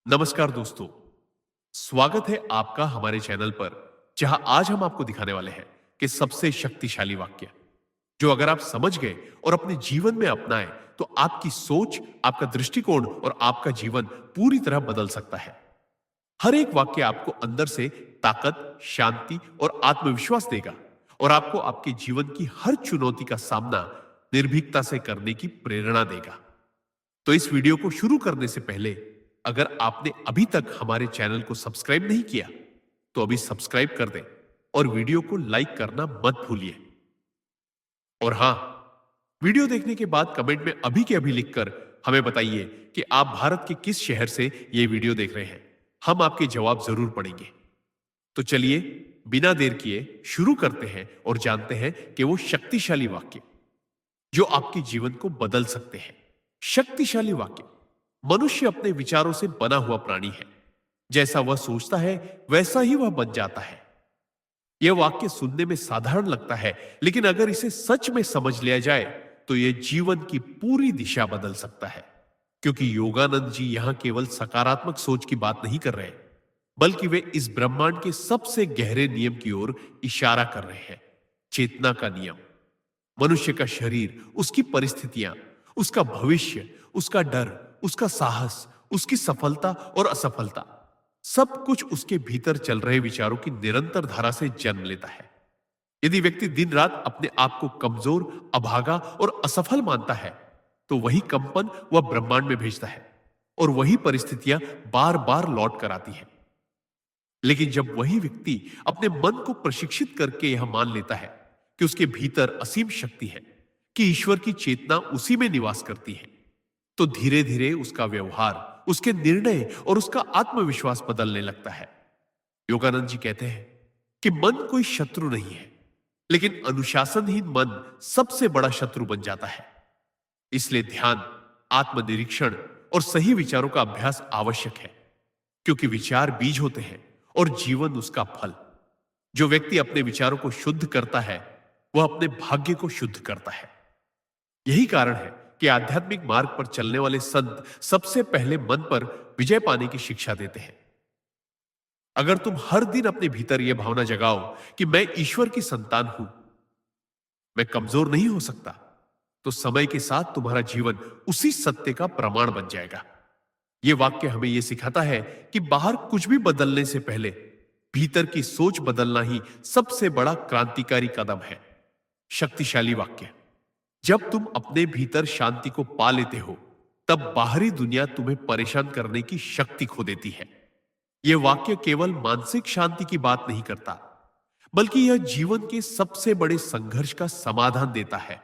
नमस्कार दोस्तों, स्वागत है आपका हमारे चैनल पर जहां आज हम आपको दिखाने वाले हैं कि सबसे शक्तिशाली वाक्य जो अगर आप समझ गए और अपने जीवन में अपनाएं तो आपकी सोच, आपका दृष्टिकोण और आपका जीवन पूरी तरह बदल सकता है। हर एक वाक्य आपको अंदर से ताकत, शांति और आत्मविश्वास देगा और आपको आपके जीवन की हर चुनौती का सामना निर्भीकता से करने की प्रेरणा देगा। तो इस वीडियो को शुरू करने से पहले अगर आपने अभी तक हमारे चैनल को सब्सक्राइब नहीं किया तो अभी सब्सक्राइब कर दें और वीडियो को लाइक करना मत भूलिए। और हां, वीडियो देखने के बाद कमेंट में अभी के अभी लिखकर हमें बताइए कि आप भारत के किस शहर से यह वीडियो देख रहे हैं। हम आपके जवाब जरूर पढ़ेंगे। तो चलिए बिना देर किए शुरू करते हैं और जानते हैं कि वो शक्तिशाली वाक्य जो आपके जीवन को बदल सकते हैं। शक्तिशाली वाक्य। मनुष्य अपने विचारों से बना हुआ प्राणी है। जैसा वह सोचता है वैसा ही वह बन जाता है। यह वाक्य सुनने में साधारण लगता है, लेकिन अगर इसे सच में समझ लिया जाए तो यह जीवन की पूरी दिशा बदल सकता है। क्योंकि योगानंद जी यहां केवल सकारात्मक सोच की बात नहीं कर रहे, बल्कि वे इस ब्रह्मांड के सबसे गहरे नियम की ओर इशारा कर रहे हैं। चेतना का नियम। मनुष्य का शरीर, उसकी परिस्थितियां, उसका भविष्य, उसका डर, उसका साहस, उसकी सफलता और असफलता, सब कुछ उसके भीतर चल रहे विचारों की निरंतर धारा से जन्म लेता है। यदि व्यक्ति दिन रात अपने आप को कमजोर, अभागा और असफल मानता है तो वही कंपन वह ब्रह्मांड में भेजता है और वही परिस्थितियां बार बार लौट कर आती हैं। लेकिन जब वही व्यक्ति अपने मन को प्रशिक्षित करके यह मान लेता है कि उसके भीतर असीम शक्ति है, कि ईश्वर की चेतना उसी में निवास करती है, तो धीरे धीरे उसका व्यवहार, उसके निर्णय और उसका आत्मविश्वास बदलने लगता है। योगानंद जी कहते हैं कि मन कोई शत्रु नहीं है, लेकिन अनुशासनहीन मन सबसे बड़ा शत्रु बन जाता है। इसलिए ध्यान, आत्मनिरीक्षण और सही विचारों का अभ्यास आवश्यक है, क्योंकि विचार बीज होते हैं और जीवन उसका फल। जो व्यक्ति अपने विचारों को शुद्ध करता है वह अपने भाग्य को शुद्ध करता है। यही कारण है कि आध्यात्मिक मार्ग पर चलने वाले संत सबसे पहले मन पर विजय पाने की शिक्षा देते हैं। अगर तुम हर दिन अपने भीतर यह भावना जगाओ कि मैं ईश्वर की संतान हूं, मैं कमजोर नहीं हो सकता, तो समय के साथ तुम्हारा जीवन उसी सत्य का प्रमाण बन जाएगा। यह वाक्य हमें यह सिखाता है कि बाहर कुछ भी बदलने से पहले भीतर की सोच बदलना ही सबसे बड़ा क्रांतिकारी कदम है। शक्तिशाली वाक्य। जब तुम अपने भीतर शांति को पा लेते हो तब बाहरी दुनिया तुम्हें परेशान करने की शक्ति खो देती है। यह वाक्य केवल मानसिक शांति की बात नहीं करता, बल्कि यह जीवन के सबसे बड़े संघर्ष का समाधान देता है।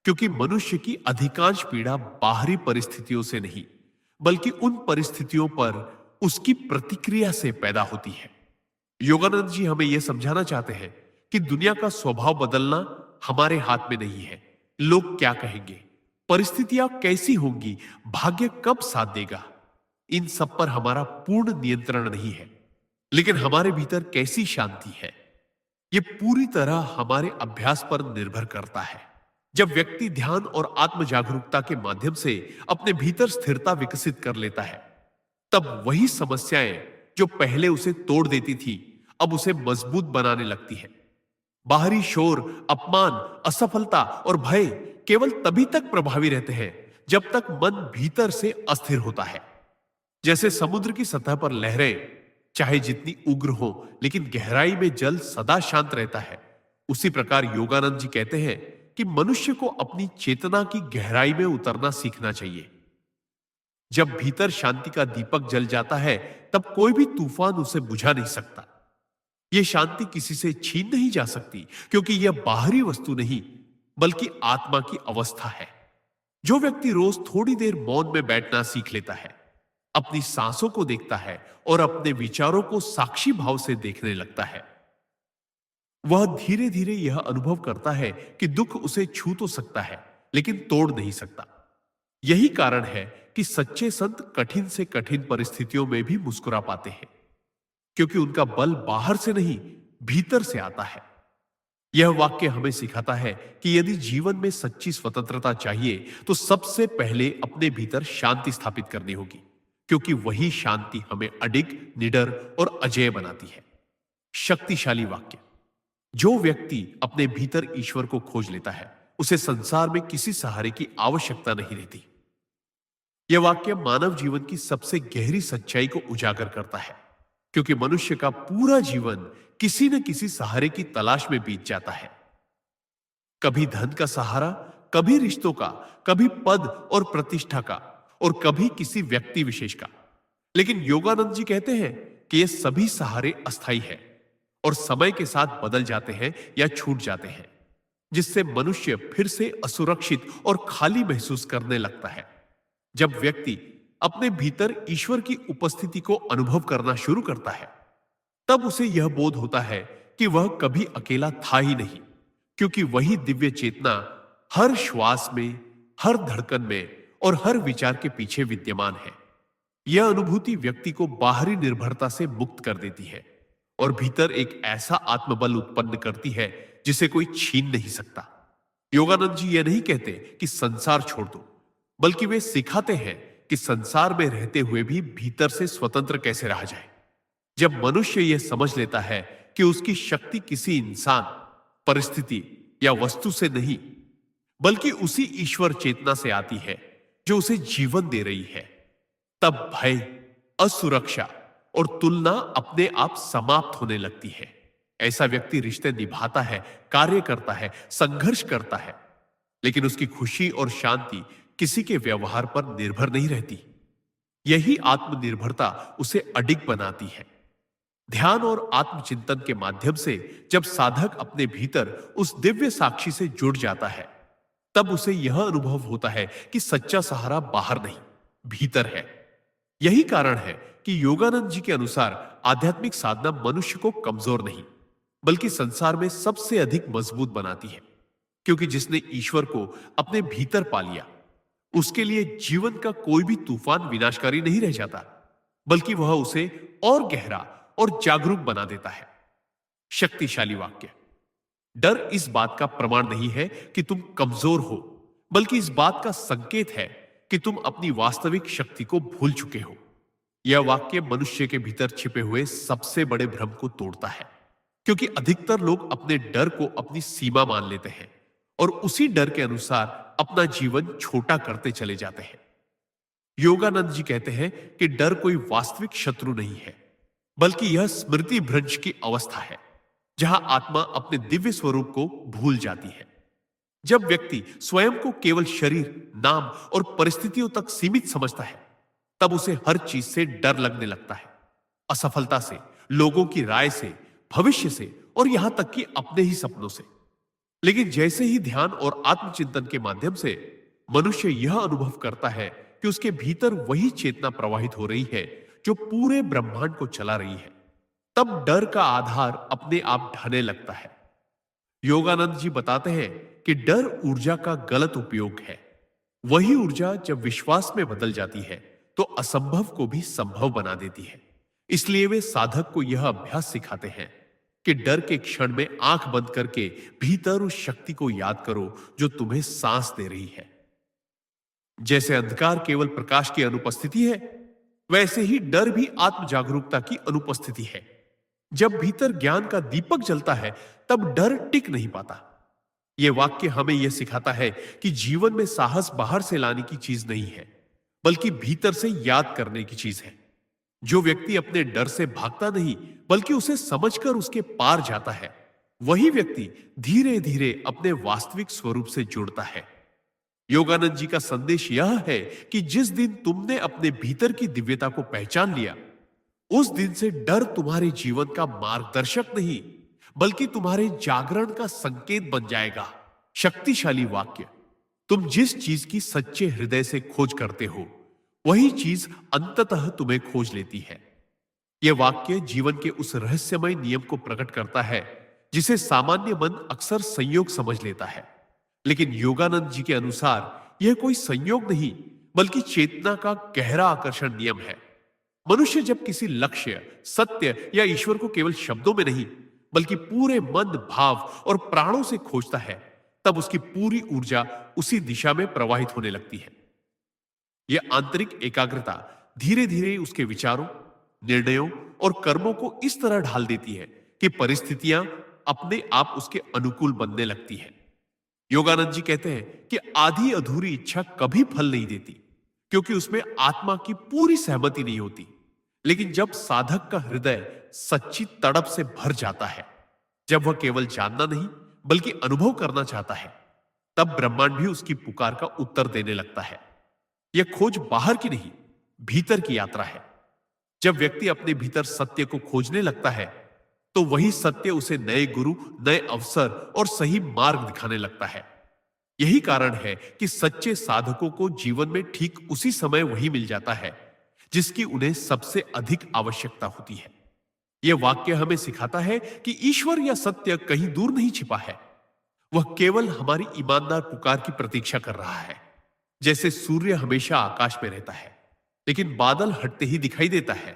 क्योंकि मनुष्य की अधिकांश पीड़ा बाहरी परिस्थितियों से नहीं, बल्कि उन परिस्थितियों पर उसकी प्रतिक्रिया से पैदा होती है। योगानंद जी हमें यह समझाना चाहते हैं कि दुनिया का स्वभाव बदलना हमारे हाथ में नहीं है। लोग क्या कहेंगे, परिस्थितियां कैसी होंगी, भाग्य कब साथ देगा, इन सब पर हमारा पूर्ण नियंत्रण नहीं है। लेकिन हमारे भीतर कैसी शांति है, यह पूरी तरह हमारे अभ्यास पर निर्भर करता है। जब व्यक्ति ध्यान और आत्म जागरूकता के माध्यम से अपने भीतर स्थिरता विकसित कर लेता है, तब वही समस्याएं जो पहले उसे तोड़ देती थी अब उसे मजबूत बनाने लगती है। बाहरी शोर, अपमान, असफलता और भय केवल तभी तक प्रभावी रहते हैं जब तक मन भीतर से अस्थिर होता है। जैसे समुद्र की सतह पर लहरें चाहे जितनी उग्र हो, लेकिन गहराई में जल सदा शांत रहता है, उसी प्रकार योगानंद जी कहते हैं कि मनुष्य को अपनी चेतना की गहराई में उतरना सीखना चाहिए। जब भीतर शांति का दीपक जल जाता है तब कोई भी तूफान उसे बुझा नहीं सकता। यह शांति किसी से छीन नहीं जा सकती, क्योंकि यह बाहरी वस्तु नहीं बल्कि आत्मा की अवस्था है। जो व्यक्ति रोज थोड़ी देर मौन में बैठना सीख लेता है, अपनी सांसों को देखता है और अपने विचारों को साक्षी भाव से देखने लगता है, वह धीरे धीरे यह अनुभव करता है कि दुख उसे छू तो सकता है लेकिन तोड़ नहीं सकता। यही कारण है कि सच्चे संत कठिन से कठिन परिस्थितियों में भी मुस्कुरा पाते हैं, क्योंकि उनका बल बाहर से नहीं भीतर से आता है। यह वाक्य हमें सिखाता है कि यदि जीवन में सच्ची स्वतंत्रता चाहिए तो सबसे पहले अपने भीतर शांति स्थापित करनी होगी, क्योंकि वही शांति हमें अडिग, निडर और अजेय बनाती है। शक्तिशाली वाक्य। जो व्यक्ति अपने भीतर ईश्वर को खोज लेता है, उसे संसार में किसी सहारे की आवश्यकता नहीं रहती। यह वाक्य मानव जीवन की सबसे गहरी सच्चाई को उजागर करता है, क्योंकि मनुष्य का पूरा जीवन किसी न किसी सहारे की तलाश में बीत जाता है। कभी धन का सहारा, कभी रिश्तों का, कभी पद और प्रतिष्ठा का, और कभी किसी व्यक्ति विशेष का। लेकिन योगानंद जी कहते हैं कि ये सभी सहारे अस्थायी है और समय के साथ बदल जाते हैं या छूट जाते हैं, जिससे मनुष्य फिर से असुरक्षित और खाली महसूस करने लगता है। जब व्यक्ति अपने भीतर ईश्वर की उपस्थिति को अनुभव करना शुरू करता है, तब उसे यह बोध होता है कि वह कभी अकेला था ही नहीं, क्योंकि वही दिव्य चेतना हर श्वास में, हर धड़कन में और हर विचार के पीछे विद्यमान है। यह अनुभूति व्यक्ति को बाहरी निर्भरता से मुक्त कर देती है और भीतर एक ऐसा आत्मबल उत्पन्न करती है जिसे कोई छीन नहीं सकता। योगानंद जी यह नहीं कहते कि संसार छोड़ दो, बल्कि वे सिखाते हैं कि संसार में रहते हुए भी भीतर से स्वतंत्र कैसे रहा जाए। जब मनुष्य यह समझ लेता है कि उसकी शक्ति किसी इंसान, परिस्थिति या वस्तु से नहीं, बल्कि उसी ईश्वर चेतना से आती है जो उसे जीवन दे रही है, तब भय, असुरक्षा और तुलना अपने आप समाप्त होने लगती है। ऐसा व्यक्ति रिश्ते निभाता है, कार्य करता है, संघर्ष करता है, लेकिन उसकी खुशी और शांति किसी के व्यवहार पर निर्भर नहीं रहती। यही आत्मनिर्भरता उसे अडिग बनाती है। ध्यान और आत्मचिंतन के माध्यम से जब साधक अपने भीतर उस दिव्य साक्षी से जुड़ जाता है, तब उसे यह अनुभव होता है कि सच्चा सहारा बाहर नहीं, भीतर है। यही कारण है कि योगानंद जी के अनुसार आध्यात्मिक साधना मनुष्य को कमजोर नहीं, बल्कि संसार में सबसे अधिक मजबूत बनाती है, क्योंकि जिसने ईश्वर को अपने भीतर पा लिया, उसके लिए जीवन का कोई भी तूफान विनाशकारी नहीं रह जाता, बल्कि वह उसे और गहरा और जागरूक बना देता है। शक्तिशाली वाक्य। डर इस बात का प्रमाण नहीं है कि तुम कमजोर हो, बल्कि इस बात का संकेत है कि तुम अपनी वास्तविक शक्ति को भूल चुके हो। यह वाक्य मनुष्य के भीतर छिपे हुए सबसे बड़े भ्रम को तोड़ता है, क्योंकि अधिकतर लोग अपने डर को अपनी सीमा मान लेते हैं और उसी डर के अनुसार अपना जीवन छोटा करते चले जाते हैं। योगानंद जी कहते हैं कि डर कोई वास्तविक शत्रु नहीं है, बल्कि यह स्मृति भ्रंश की अवस्था है, जहां आत्मा अपने दिव्य स्वरूप को भूल जाती है। जब व्यक्ति स्वयं को केवल शरीर, नाम और परिस्थितियों तक सीमित समझता है, तब उसे हर चीज से डर लगने लगता है। असफलता से, लोगों की राय से, भविष्य से और यहां तक कि अपने ही सपनों से। लेकिन जैसे ही ध्यान और आत्मचिंतन के माध्यम से मनुष्य यह अनुभव करता है कि उसके भीतर वही चेतना प्रवाहित हो रही है जो पूरे ब्रह्मांड को चला रही है, तब डर का आधार अपने आप ढहने लगता है। योगानंद जी बताते हैं कि डर ऊर्जा का गलत उपयोग है। वही ऊर्जा जब विश्वास में बदल जाती है तो असंभव को भी संभव बना देती है। इसलिए वे साधक को यह अभ्यास सिखाते हैं कि डर के क्षण में आंख बंद करके भीतर उस शक्ति को याद करो जो तुम्हें सांस दे रही है। जैसे अंधकार केवल प्रकाश की अनुपस्थिति है, वैसे ही डर भी आत्म जागरूकता की अनुपस्थिति है। जब भीतर ज्ञान का दीपक जलता है, तब डर टिक नहीं पाता। यह वाक्य हमें यह सिखाता है कि जीवन में साहस बाहर से लाने की चीज नहीं है, बल्कि भीतर से याद करने की चीज है। जो व्यक्ति अपने डर से भागता नहीं, बल्कि उसे समझकर उसके पार जाता है, वही व्यक्ति धीरे धीरे अपने वास्तविक स्वरूप से जुड़ता है। योगानंद जी का संदेश यह है कि जिस दिन तुमने अपने भीतर की दिव्यता को पहचान लिया, उस दिन से डर तुम्हारे जीवन का मार्गदर्शक नहीं, बल्कि तुम्हारे जागरण का संकेत बन जाएगा। शक्तिशाली वाक्य। तुम जिस चीज की सच्चे हृदय से खोज करते हो, वही चीज अंततः तुम्हें खोज लेती है। यह वाक्य जीवन के उस रहस्यमय नियम को प्रकट करता है जिसे सामान्य मन अक्सर संयोग समझ लेता है। लेकिन योगानंद जी के अनुसार यह कोई संयोग नहीं, बल्कि चेतना का गहरा आकर्षण नियम है। मनुष्य जब किसी लक्ष्य, सत्य या ईश्वर को केवल शब्दों में नहीं, बल्कि पूरे मन, भाव और प्राणों से खोजता है, तब उसकी पूरी ऊर्जा उसी दिशा में प्रवाहित होने लगती है। यह आंतरिक एकाग्रता धीरे धीरे उसके विचारों, निर्णयों और कर्मों को इस तरह ढाल देती है कि परिस्थितियां अपने आप उसके अनुकूल बनने लगती है। योगानंद जी कहते हैं कि आधी अधूरी इच्छा कभी फल नहीं देती, क्योंकि उसमें आत्मा की पूरी सहमति नहीं होती। लेकिन जब साधक का हृदय सच्ची तड़प से भर जाता है, जब वह केवल जानना नहीं बल्कि अनुभव करना चाहता है, तब ब्रह्मांड भी उसकी पुकार का उत्तर देने लगता है। यह खोज बाहर की नहीं, भीतर की यात्रा है। जब व्यक्ति अपने भीतर सत्य को खोजने लगता है, तो वही सत्य उसे नए गुरु, नए अवसर और सही मार्ग दिखाने लगता है। यही कारण है कि सच्चे साधकों को जीवन में ठीक उसी समय वही मिल जाता है जिसकी उन्हें सबसे अधिक आवश्यकता होती है। यह वाक्य हमें सिखाता है कि ईश्वर या सत्य कहीं दूर नहीं छिपा है, वह केवल हमारी ईमानदार पुकार की प्रतीक्षा कर रहा है। जैसे सूर्य हमेशा आकाश में रहता है लेकिन बादल हटते ही दिखाई देता है,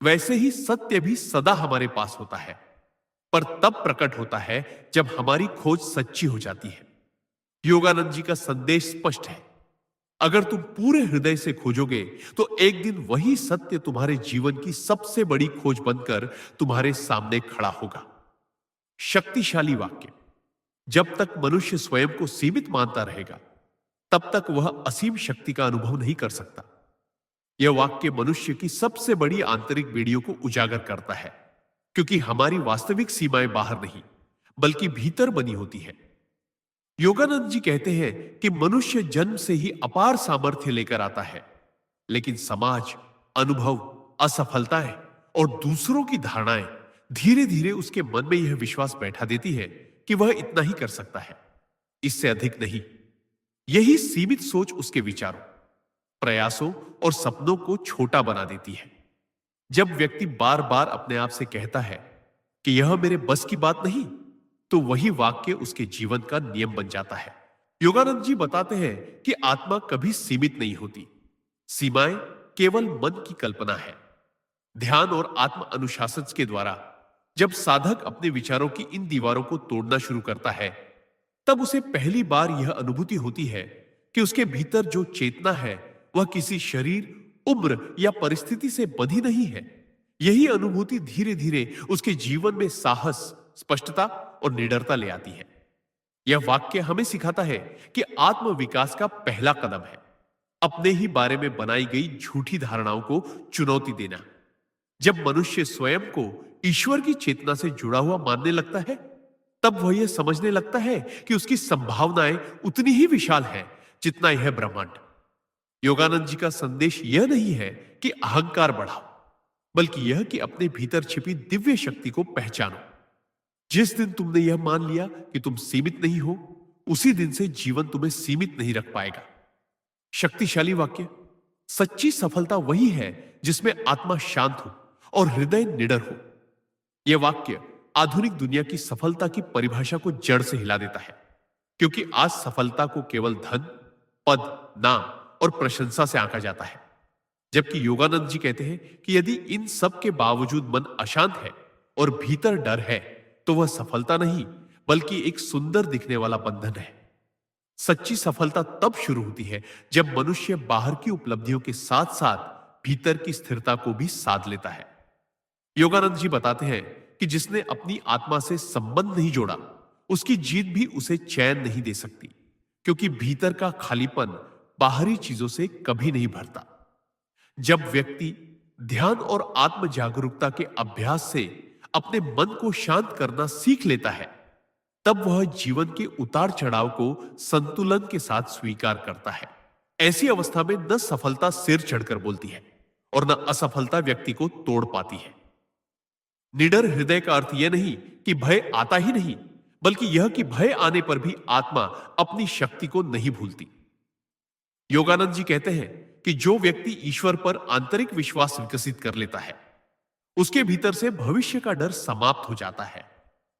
वैसे ही सत्य भी सदा हमारे पास होता है, पर तब प्रकट होता है जब हमारी खोज सच्ची हो जाती है। योगानंद जी का संदेश स्पष्ट है, अगर तुम पूरे हृदय से खोजोगे तो एक दिन वही सत्य तुम्हारे जीवन की सबसे बड़ी खोज बनकर तुम्हारे सामने खड़ा होगा। शक्तिशाली वाक्य। जब तक मनुष्य स्वयं को सीमित मानता रहेगा, तब तक वह असीम शक्ति का अनुभव नहीं कर सकता। यह वाक्य मनुष्य की सबसे बड़ी आंतरिक बेड़ियों को उजागर करता है, क्योंकि हमारी वास्तविक सीमाएं बाहर नहीं बल्कि भीतर बनी होती है। योगानंद जी कहते हैं कि मनुष्य जन्म से ही अपार सामर्थ्य लेकर आता है, लेकिन समाज, अनुभव, असफलताएं और दूसरों की धारणाएं धीरे धीरे उसके मन में यह विश्वास बैठा देती है कि वह इतना ही कर सकता है, इससे अधिक नहीं। यही सीमित सोच उसके विचारों, प्रयासों और सपनों को छोटा बना देती है। जब व्यक्ति बार बार अपने आप से कहता है कि यह मेरे बस की बात नहीं, तो वही वाक्य उसके जीवन का नियम बन जाता है। योगानंद जी बताते हैं कि आत्मा कभी सीमित नहीं होती, सीमाएं केवल मन की कल्पना है। ध्यान और आत्म अनुशासन के द्वारा जब साधक अपने विचारों की इन दीवारों को तोड़ना शुरू करता है, तब उसे पहली बार यह अनुभूति होती है कि उसके भीतर जो चेतना है वह किसी शरीर, उम्र या परिस्थिति से बंधी नहीं है। यही अनुभूति धीरे धीरे उसके जीवन में साहस, स्पष्टता और निडरता ले आती है। यह वाक्य हमें सिखाता है कि आत्मविकास का पहला कदम है अपने ही बारे में बनाई गई झूठी धारणाओं को चुनौती देना। जब मनुष्य स्वयं को ईश्वर की चेतना से जुड़ा हुआ मानने लगता है, तब वह यह समझने लगता है कि उसकी संभावनाएं उतनी ही विशाल हैं जितना यह ब्रह्मांड। योगानंद जी का संदेश यह नहीं है कि अहंकार बढ़ाओ, बल्कि यह कि अपने भीतर छिपी दिव्य शक्ति को पहचानो। जिस दिन तुमने यह मान लिया कि तुम सीमित नहीं हो, उसी दिन से जीवन तुम्हें सीमित नहीं रख पाएगा। शक्तिशाली वाक्य। सच्ची सफलता वही है जिसमें आत्मा शांत हो और हृदय निडर हो। यह वाक्य आधुनिक दुनिया की सफलता की परिभाषा को जड़ से हिला देता है, क्योंकि आज सफलता को केवल धन, पद, नाम और प्रशंसा से आंका जाता है, जबकि योगानंद जी कहते हैं कि यदि इन सब के बावजूद मन अशांत है और भीतर डर है, तो वह सफलता नहीं बल्कि एक सुंदर दिखने वाला बंधन है। सच्ची सफलता तब शुरू होती है जब मनुष्य बाहर की उपलब्धियों के साथ साथ भीतर की स्थिरता को भी साध लेता है। योगानंद जी बताते हैं कि जिसने अपनी आत्मा से संबंध नहीं जोड़ा, उसकी जीत भी उसे चैन नहीं दे सकती, क्योंकि भीतर का खालीपन बाहरी चीजों से कभी नहीं भरता। जब व्यक्ति ध्यान और आत्म जागरूकता के अभ्यास से अपने मन को शांत करना सीख लेता है, तब वह जीवन के उतार चढ़ाव को संतुलन के साथ स्वीकार करता है। ऐसी अवस्था में न सफलता सिर चढ़कर बोलती है और न असफलता व्यक्ति को तोड़ पाती है। निडर हृदय का अर्थ यह नहीं कि भय आता ही नहीं, बल्कि यह कि भय आने पर भी आत्मा अपनी शक्ति को नहीं भूलती। योगानंद जी कहते हैं कि जो व्यक्ति ईश्वर पर आंतरिक विश्वास विकसित कर लेता है, उसके भीतर से भविष्य का डर समाप्त हो जाता है,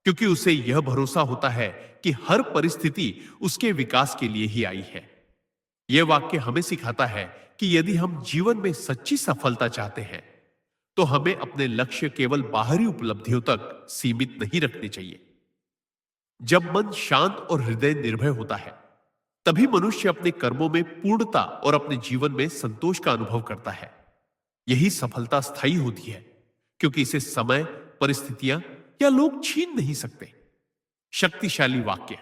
क्योंकि उसे यह भरोसा होता है कि हर परिस्थिति उसके विकास के लिए ही आई है। यह वाक्य हमें सिखाता है कि यदि हम जीवन में सच्ची सफलता चाहते हैं, तो हमें अपने लक्ष्य केवल बाहरी उपलब्धियों तक सीमित नहीं रखने चाहिए। जब मन शांत और हृदय निर्भय होता है, तभी मनुष्य अपने कर्मों में पूर्णता और अपने जीवन में संतोष का अनुभव करता है। यही सफलता स्थायी होती है, क्योंकि इसे समय, परिस्थितियां या लोग छीन नहीं सकते। शक्तिशाली वाक्य।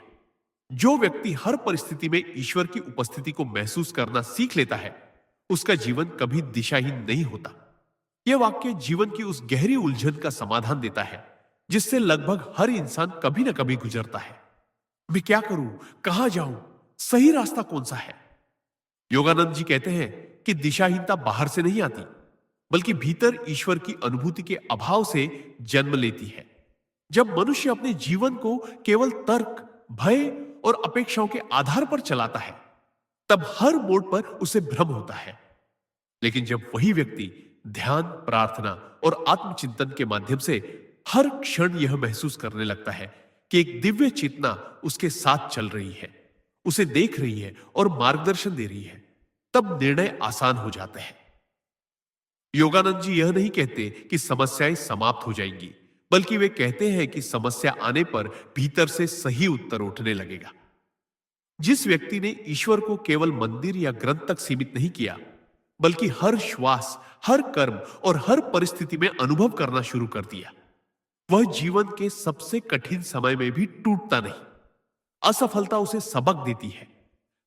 जो व्यक्ति हर परिस्थिति में ईश्वर की उपस्थिति को महसूस करना सीख लेता है, उसका जीवन कभी दिशाहीन नहीं होता। यह वाक्य जीवन की उस गहरी उलझन का समाधान देता है जिससे लगभग हर इंसान कभी ना कभी गुजरता है। मैं क्या करूं, कहां जाऊं, सही रास्ता कौन सा है? योगानंद जी कहते हैं कि दिशाहीनता बाहर से नहीं आती, बल्कि भीतर ईश्वर की अनुभूति के अभाव से जन्म लेती है। जब मनुष्य अपने जीवन को केवल तर्क, भय और अपेक्षाओं के आधार पर चलाता है, तब हर मोड़ पर उसे भ्रम होता है। लेकिन जब वही व्यक्ति ध्यान, प्रार्थना और आत्मचिंतन के माध्यम से हर क्षण यह महसूस करने लगता है कि एक दिव्य चेतना उसके साथ चल रही है, उसे देख रही है और मार्गदर्शन दे रही है, तब निर्णय आसान हो जाते हैं। योगानंद जी यह नहीं कहते कि समस्याएं समाप्त हो जाएंगी, बल्कि वे कहते हैं कि समस्या आने पर भीतर से सही उत्तर उठने लगेगा। जिस व्यक्ति ने ईश्वर को केवल मंदिर या ग्रंथ तक सीमित नहीं किया, बल्कि हर श्वास, हर कर्म और हर परिस्थिति में अनुभव करना शुरू कर दिया, वह जीवन के सबसे कठिन समय में भी टूटता नहीं। असफलता उसे सबक देती है,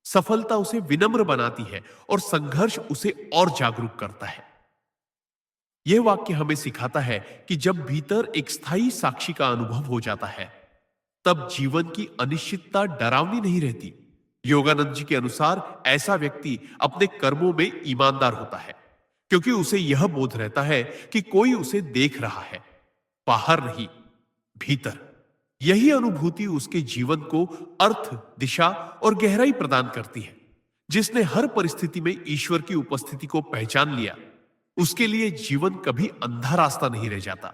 सफलता उसे विनम्र बनाती है और संघर्ष उसे और जागरूक करता है। यह वाक्य हमें सिखाता है कि जब भीतर एक स्थायी साक्षी का अनुभव हो जाता है, तब जीवन की अनिश्चितता डरावनी नहीं रहती। योगानंद जी के अनुसार ऐसा व्यक्ति अपने कर्मों में ईमानदार होता है, क्योंकि उसे यह बोध रहता है कि कोई उसे देख रहा है, बाहर नहीं, भीतर। यही अनुभूति उसके जीवन को अर्थ, दिशा और गहराई प्रदान करती है। जिसने हर परिस्थिति में ईश्वर की उपस्थिति को पहचान लिया, उसके लिए जीवन कभी अंधा रास्ता नहीं रह जाता,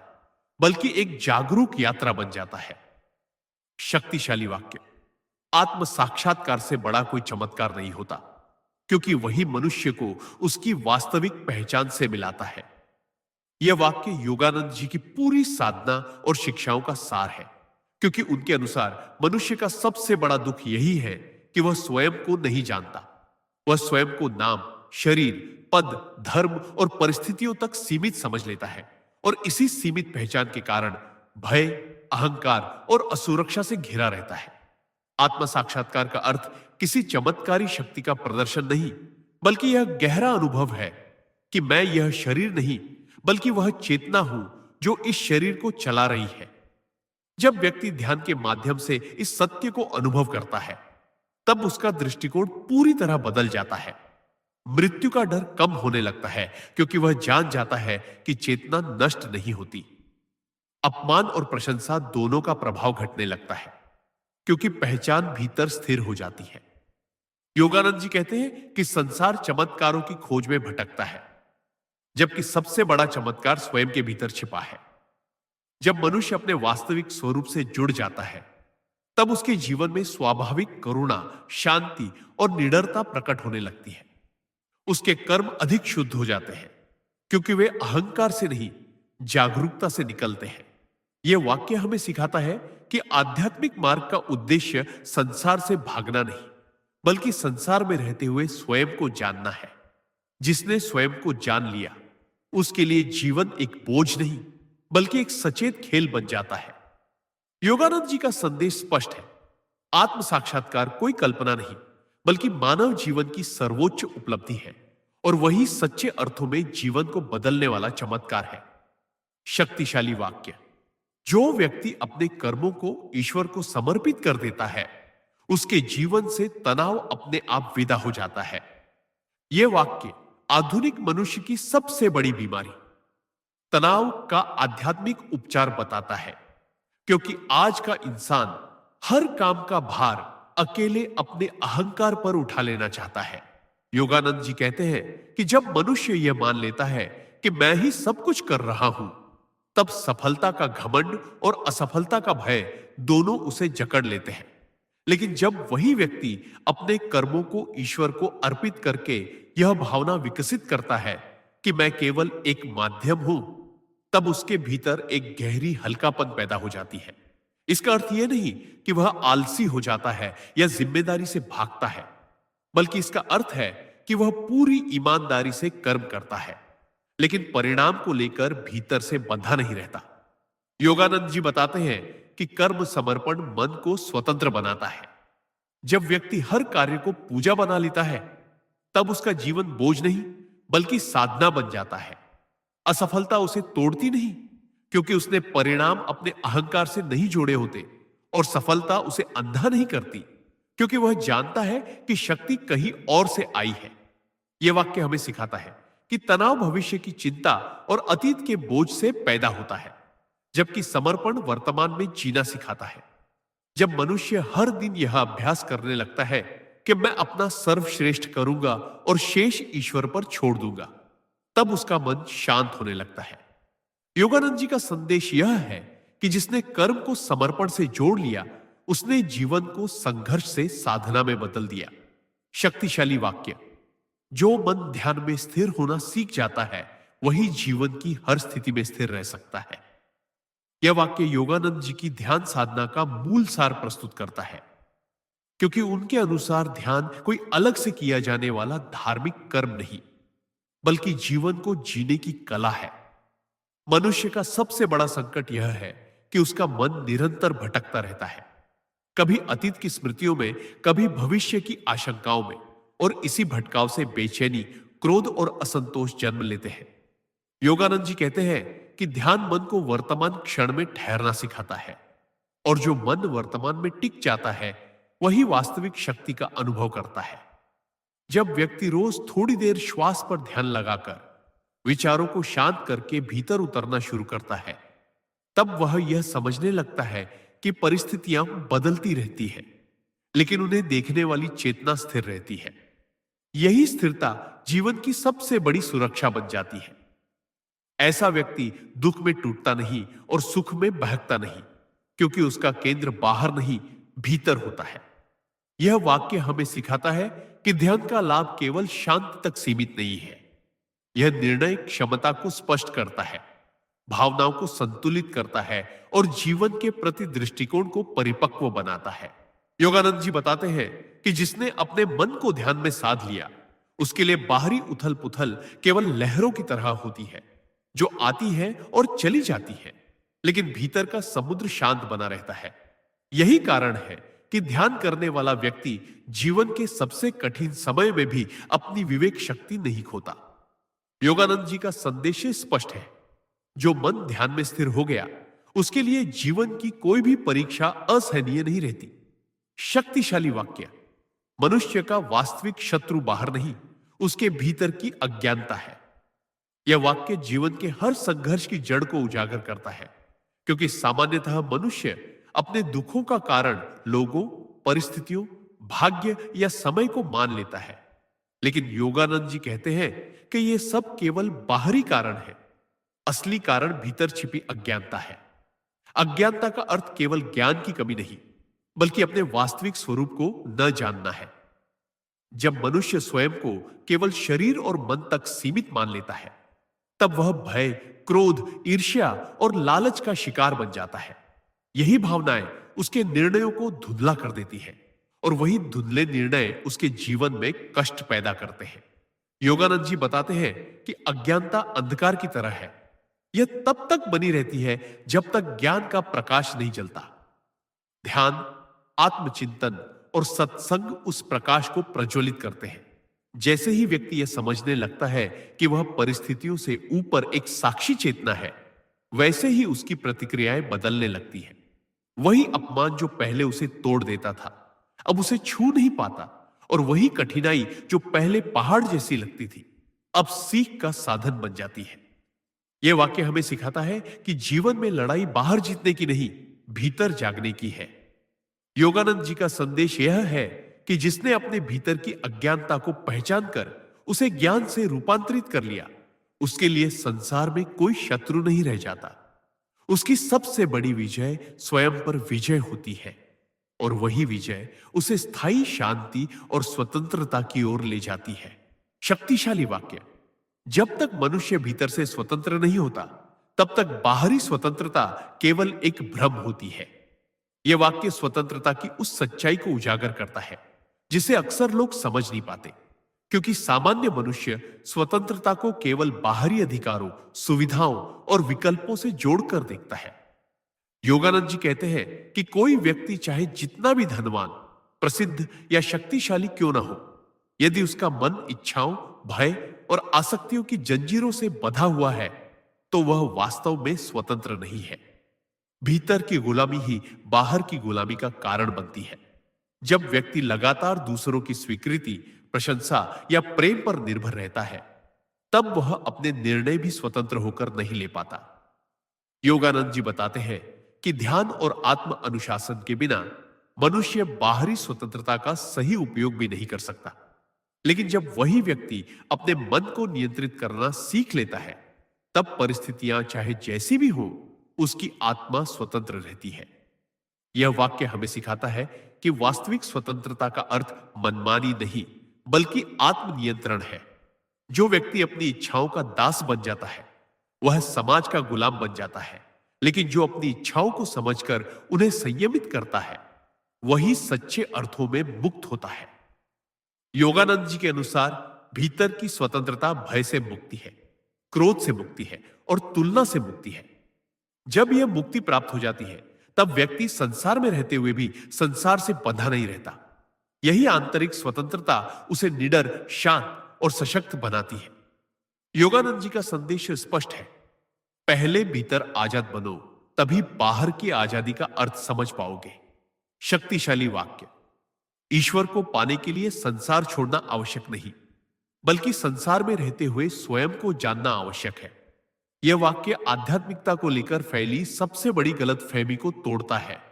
बल्कि एक जागरूक यात्रा बन जाता है। शक्तिशाली वाक्य। आत्म साक्षात्कार से बड़ा कोई चमत्कार नहीं होता, क्योंकि वही मनुष्य को उसकी वास्तविक पहचान से मिलाता है। यह वाक्य योगानंद जी की पूरी साधना और शिक्षाओं का सार है, क्योंकि उनके अनुसार मनुष्य का सबसे बड़ा दुख यही है कि वह स्वयं को नहीं जानता। वह स्वयं को नाम, शरीर, पद, धर्म और परिस्थितियों तक सीमित समझ लेता है, और इसी सीमित पहचान के कारण भय, अहंकार और असुरक्षा से घिरा रहता है। आत्म साक्षात्कार का अर्थ किसी चमत्कारी शक्ति का प्रदर्शन नहीं, बल्कि यह गहरा अनुभव है कि मैं यह शरीर नहीं, बल्कि वह चेतना हूं जो इस शरीर को चला रही है। जब व्यक्ति ध्यान के माध्यम से इस सत्य को अनुभव करता है, तब उसका दृष्टिकोण पूरी तरह बदल जाता है। मृत्यु का डर कम होने लगता है, क्योंकि वह जान जाता है कि चेतना नष्ट नहीं होती। अपमान और प्रशंसा दोनों का प्रभाव घटने लगता है, क्योंकि पहचान भीतर स्थिर हो जाती है। योगानंद जी कहते हैं कि संसार चमत्कारों की खोज में भटकता है, जबकि सबसे बड़ा चमत्कार स्वयं के भीतर छिपा है। जब मनुष्य अपने वास्तविक स्वरूप से जुड़ जाता है, तब उसके जीवन में स्वाभाविक करुणा, शांति और निडरता प्रकट होने लगती है। उसके कर्म अधिक शुद्ध हो जाते हैं, क्योंकि वे अहंकार से नहीं, जागरूकता से निकलते हैं। यह वाक्य हमें सिखाता है कि आध्यात्मिक मार्ग का उद्देश्य संसार से भागना नहीं, बल्कि संसार में रहते हुए स्वयं को जानना है। जिसने स्वयं को जान लिया, उसके लिए जीवन एक बोझ नहीं, बल्कि एक सचेत खेल बन जाता है। योगानंद जी का संदेश स्पष्ट है। आत्म साक्षात्कार कोई कल्पना नहीं, बल्कि मानव जीवन की सर्वोच्च उपलब्धि है, और वही सच्चे अर्थों में जीवन को बदलने वाला चमत्कार है। शक्तिशाली वाक्य। जो व्यक्ति अपने कर्मों को ईश्वर को समर्पित कर देता है, उसके जीवन से तनाव अपने आप विदा हो जाता है। यह वाक्य आधुनिक मनुष्य की सबसे बड़ी बीमारी, तनाव का आध्यात्मिक उपचार बताता है, क्योंकि आज का इंसान हर काम का भार अकेले अपने अहंकार पर उठा लेना चाहता है। योगानंद जी कहते हैं कि जब मनुष्य यह मान लेता है कि मैं ही सब कुछ कर रहा हूं, तब सफलता का घमंड और असफलता का भय दोनों उसे जकड़ लेते हैं। लेकिन जब वही व्यक्ति अपने कर्मों को ईश्वर को अर्पित करके यह भावना विकसित करता है कि मैं केवल एक माध्यम हूं, तब उसके भीतर एक गहरी हल्कापन पैदा हो जाती है। इसका अर्थ यह नहीं कि वह आलसी हो जाता है या जिम्मेदारी से भागता है, बल्कि इसका अर्थ है कि वह पूरी ईमानदारी से कर्म करता है। लेकिन परिणाम को लेकर भीतर से बंधा नहीं रहता। योगानंद जी बताते हैं कि कर्म समर्पण मन को स्वतंत्र बनाता है। जब व्यक्ति हर कार्य को पूजा बना लेता है, तब उसका जीवन बोझ नहीं बल्कि साधना बन जाता है। असफलता उसे तोड़ती नहीं, क्योंकि उसने परिणाम अपने अहंकार से नहीं जोड़े होते, और सफलता उसे अंधा नहीं करती, क्योंकि वह जानता है कि शक्ति कहीं और से आई है। यह वाक्य हमें सिखाता है कि तनाव भविष्य की चिंता और अतीत के बोझ से पैदा होता है, जबकि समर्पण वर्तमान में जीना सिखाता है। जब मनुष्य हर दिन यह अभ्यास करने लगता है कि मैं अपना सर्वश्रेष्ठ करूंगा और शेष ईश्वर पर छोड़ दूंगा, तब उसका मन शांत होने लगता है। योगानंद जी का संदेश यह है कि जिसने कर्म को समर्पण से जोड़ लिया, उसने जीवन को संघर्ष से साधना में बदल दिया। शक्तिशाली वाक्य। जो मन ध्यान में स्थिर होना सीख जाता है, वही जीवन की हर स्थिति में स्थिर रह सकता है। यह वाक्य योगानंद जी की ध्यान साधना का मूल सार प्रस्तुत करता है, क्योंकि उनके अनुसार ध्यान कोई अलग से किया जाने वाला धार्मिक कर्म नहीं, बल्कि जीवन को जीने की कला है। मनुष्य का सबसे बड़ा संकट यह है कि उसका मन निरंतर भटकता रहता है, कभी अतीत की स्मृतियों में, कभी भविष्य की आशंकाओं में, और इसी भटकाव से बेचैनी, क्रोध और असंतोष जन्म लेते हैं। योगानंद जी कहते हैं कि ध्यान मन को वर्तमान क्षण में ठहरना सिखाता है, और जो मन वर्तमान में टिक जाता है, वही वास्तविक शक्ति का अनुभव करता है। जब व्यक्ति रोज थोड़ी देर श्वास पर ध्यान लगाकर विचारों को शांत करके भीतर उतरना शुरू करता है, तब वह यह समझने लगता है कि परिस्थितियां बदलती रहती है, लेकिन उन्हें देखने वाली चेतना स्थिर रहती है। यही स्थिरता जीवन की सबसे बड़ी सुरक्षा बन जाती है। ऐसा व्यक्ति दुख में टूटता नहीं और सुख में बहकता नहीं, क्योंकि उसका केंद्र बाहर नहीं, भीतर होता है। यह वाक्य हमें सिखाता है कि ध्यान का लाभ केवल शांति तक सीमित नहीं है। यह निर्णय क्षमता को स्पष्ट करता है, भावनाओं को संतुलित करता है और जीवन के प्रति दृष्टिकोण को परिपक्व बनाता है। योगानंद जी बताते हैं कि जिसने अपने मन को ध्यान में साध लिया, उसके लिए बाहरी उथल पुथल केवल लहरों की तरह होती है, जो आती है और चली जाती है, लेकिन भीतर का समुद्र शांत बना रहता है। यही कारण है कि ध्यान करने वाला व्यक्ति जीवन के सबसे कठिन समय में भी अपनी विवेक शक्ति नहीं खोता। योगानंद जी का संदेश स्पष्ट है, जो मन ध्यान में स्थिर हो गया, उसके लिए जीवन की कोई भी परीक्षा असहनीय नहीं रहती। शक्तिशाली वाक्य। मनुष्य का वास्तविक शत्रु बाहर नहीं, उसके भीतर की अज्ञानता है। यह वाक्य जीवन के हर संघर्ष की जड़ को उजागर करता है, क्योंकि सामान्यतः मनुष्य अपने दुखों का कारण लोगों, परिस्थितियों, भाग्य या समय को मान लेता है। लेकिन योगानंद जी कहते हैं कि यह सब केवल बाहरी कारण है। असली कारण भीतर छिपी अज्ञानता है। अज्ञानता का अर्थ केवल ज्ञान की कमी नहीं, बल्कि अपने वास्तविक स्वरूप को न जानना है। जब मनुष्य स्वयं को केवल शरीर और मन तक सीमित मान लेता है, तब वह भय, क्रोध, ईर्ष्या और लालच का शिकार बन जाता है। यही भावनाएं उसके निर्णयों को धुंधला कर देती है, और वही धुंधले निर्णय उसके जीवन में कष्ट पैदा करते हैं। योगानंद जी बताते हैं कि अज्ञानता अंधकार की तरह है। यह तब तक बनी रहती है जब तक ज्ञान का प्रकाश नहीं जलता। ध्यान, आत्मचिंतन और सत्संग उस प्रकाश को प्रज्वलित करते हैं। जैसे ही व्यक्ति यह समझने लगता है कि वह परिस्थितियों से ऊपर एक साक्षी चेतना है, वैसे ही उसकी प्रतिक्रियाएं बदलने लगती हैं। वही अपमान जो पहले उसे तोड़ देता था, अब उसे छू नहीं पाता, और वही कठिनाई जो पहले पहाड़ जैसी लगती थी, अब सीख का साधन बन जाती है। यह वाक्य हमें सिखाता है कि जीवन में लड़ाई बाहर जीतने की नहीं, भीतर जागने की है। योगानंद जी का संदेश यह है कि जिसने अपने भीतर की अज्ञानता को पहचान कर उसे ज्ञान से रूपांतरित कर लिया, उसके लिए संसार में कोई शत्रु नहीं रह जाता। उसकी सबसे बड़ी विजय स्वयं पर विजय होती है, और वही विजय उसे स्थायी शांति और स्वतंत्रता की ओर ले जाती है। शक्तिशाली वाक्य। जब तक मनुष्य भीतर से स्वतंत्र नहीं होता, तब तक बाहरी स्वतंत्रता केवल एक भ्रम होती है। यह वाक्य स्वतंत्रता की उस सच्चाई को उजागर करता है जिसे अक्सर लोग समझ नहीं पाते, क्योंकि सामान्य मनुष्य स्वतंत्रता को केवल बाहरी अधिकारों, सुविधाओं और विकल्पों से जोड़कर देखता है। योगानंद जी कहते हैं कि कोई व्यक्ति चाहे जितना भी धनवान, प्रसिद्ध या शक्तिशाली क्यों ना हो, यदि उसका मन इच्छाओं, भय और आसक्तियों की जंजीरों से बंधा हुआ है, तो वह वास्तव में स्वतंत्र नहीं है। भीतर की गुलामी ही बाहर की गुलामी का कारण बनती है। जब व्यक्ति लगातार दूसरों की स्वीकृति, प्रशंसा या प्रेम पर निर्भर रहता है, तब वह अपने निर्णय भी स्वतंत्र होकर नहीं ले पाता। योगानंद जी बताते हैं कि ध्यान और आत्म अनुशासन के बिना मनुष्य बाहरी स्वतंत्रता का सही उपयोग भी नहीं कर सकता। लेकिन जब वही व्यक्ति अपने मन को नियंत्रित करना सीख लेता है, तब परिस्थितियां चाहे जैसी भी हो, उसकी आत्मा स्वतंत्र रहती है। यह वाक्य हमें सिखाता है कि वास्तविक स्वतंत्रता का अर्थ मनमानी नहीं, बल्कि आत्मनियंत्रण है। जो व्यक्ति अपनी इच्छाओं का दास बन जाता है, वह समाज का गुलाम बन जाता है। लेकिन जो अपनी इच्छाओं को समझकर उन्हें संयमित करता है, वही सच्चे अर्थों में मुक्त होता है। योगानंद जी के अनुसार भीतर की स्वतंत्रता भय से मुक्ति है, क्रोध से मुक्ति है और तुलना से मुक्ति है। जब यह मुक्ति प्राप्त हो जाती है, तब व्यक्ति संसार में रहते हुए भी संसार से बंधा नहीं रहता। यही आंतरिक स्वतंत्रता उसे निडर, शांत और सशक्त बनाती है। योगानंद जी का संदेश स्पष्ट है, पहले भीतर आजाद बनो, तभी बाहर की आजादी का अर्थ समझ पाओगे। शक्तिशाली वाक्य। ईश्वर को पाने के लिए संसार छोड़ना आवश्यक नहीं, बल्कि संसार में रहते हुए स्वयं को जानना आवश्यक है। यह वाक्य आध्यात्मिकता को लेकर फैली सबसे बड़ी गलतफहमी को तोड़ता है,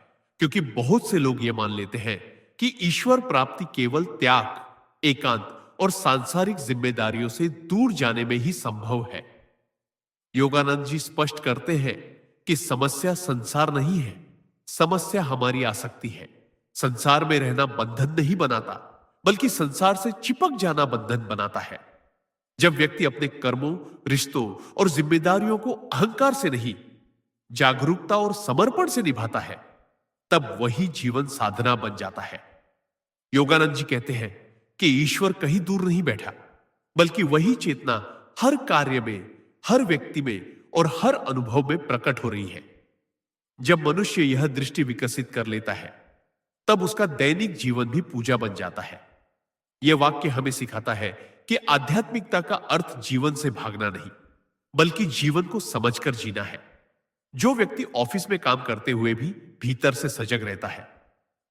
क्योंकि बहुत से लोग यह मान लेते हैं कि ईश्वर प्राप्ति केवल त्याग, एकांत और सांसारिक जिम्मेदारियों से दूर जाने में ही संभव है। योगानंद जी स्पष्ट करते हैं कि समस्या संसार नहीं है, समस्या हमारी आसक्ति है। संसार में रहना बंधन नहीं बनाता, बल्कि संसार से चिपक जाना बंधन बनाता है। जब व्यक्ति अपने कर्मों, रिश्तों और जिम्मेदारियों को अहंकार से नहीं, जागरूकता और समर्पण से निभाता है, तब वही जीवन साधना बन जाता है। योगानंद जी कहते हैं कि ईश्वर कहीं दूर नहीं बैठा, बल्कि वही चेतना हर कार्य में, हर व्यक्ति में और हर अनुभव में प्रकट हो रही है। जब मनुष्य यह दृष्टि विकसित कर लेता है, तब उसका दैनिक जीवन भी पूजा बन जाता है। यह वाक्य हमें सिखाता है कि आध्यात्मिकता का अर्थ जीवन से भागना नहीं, बल्कि जीवन को समझकर जीना है। जो व्यक्ति ऑफिस में काम करते हुए भी भीतर से सजग रहता है,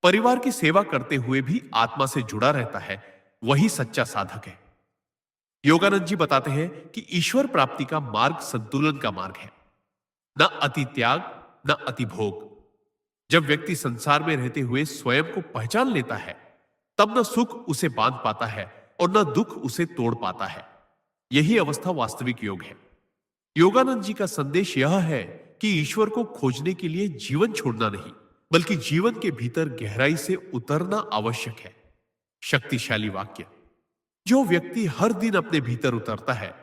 परिवार की सेवा करते हुए भी आत्मा से जुड़ा रहता है, वही सच्चा साधक है। योगानंद जी बताते हैं कि ईश्वर प्राप्ति का मार्ग संतुलन का मार्ग है, न अति त्याग, न अति भोग। जब व्यक्ति संसार में रहते हुए स्वयं को पहचान लेता है, तब न सुख उसे बांध पाता है और न दुख उसे तोड़ पाता है। यही अवस्था वास्तविक योग है। योगानंद जी का संदेश यह है कि ईश्वर को खोजने के लिए जीवन छोड़ना नहीं, बल्कि जीवन के भीतर गहराई से उतरना आवश्यक है। शक्तिशाली वाक्य। जो व्यक्ति हर दिन अपने भीतर उतरता है,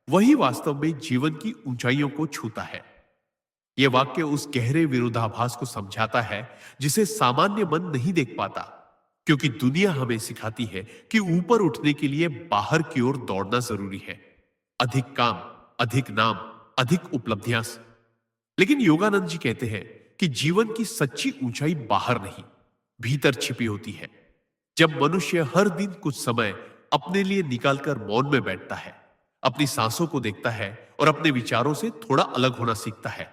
वही वास्तव में जीवन की ऊंचाइयों को छूता है। यह वाक्य उस गहरे विरोधाभास को समझाता है जिसे सामान्य मन नहीं देख पाता, क्योंकि दुनिया हमें सिखाती है कि ऊपर उठने के लिए बाहर की ओर दौड़ना जरूरी है। अधिक काम, अधिक नाम, अधिक उपलब्धियां। लेकिन योगानंद जी कहते हैं कि जीवन की सच्ची ऊंचाई बाहर नहीं, भीतर छिपी होती है। जब मनुष्य हर दिन कुछ समय अपने लिए निकालकर मौन में बैठता है, अपनी सांसों को देखता है और अपने विचारों से थोड़ा अलग होना सीखता है,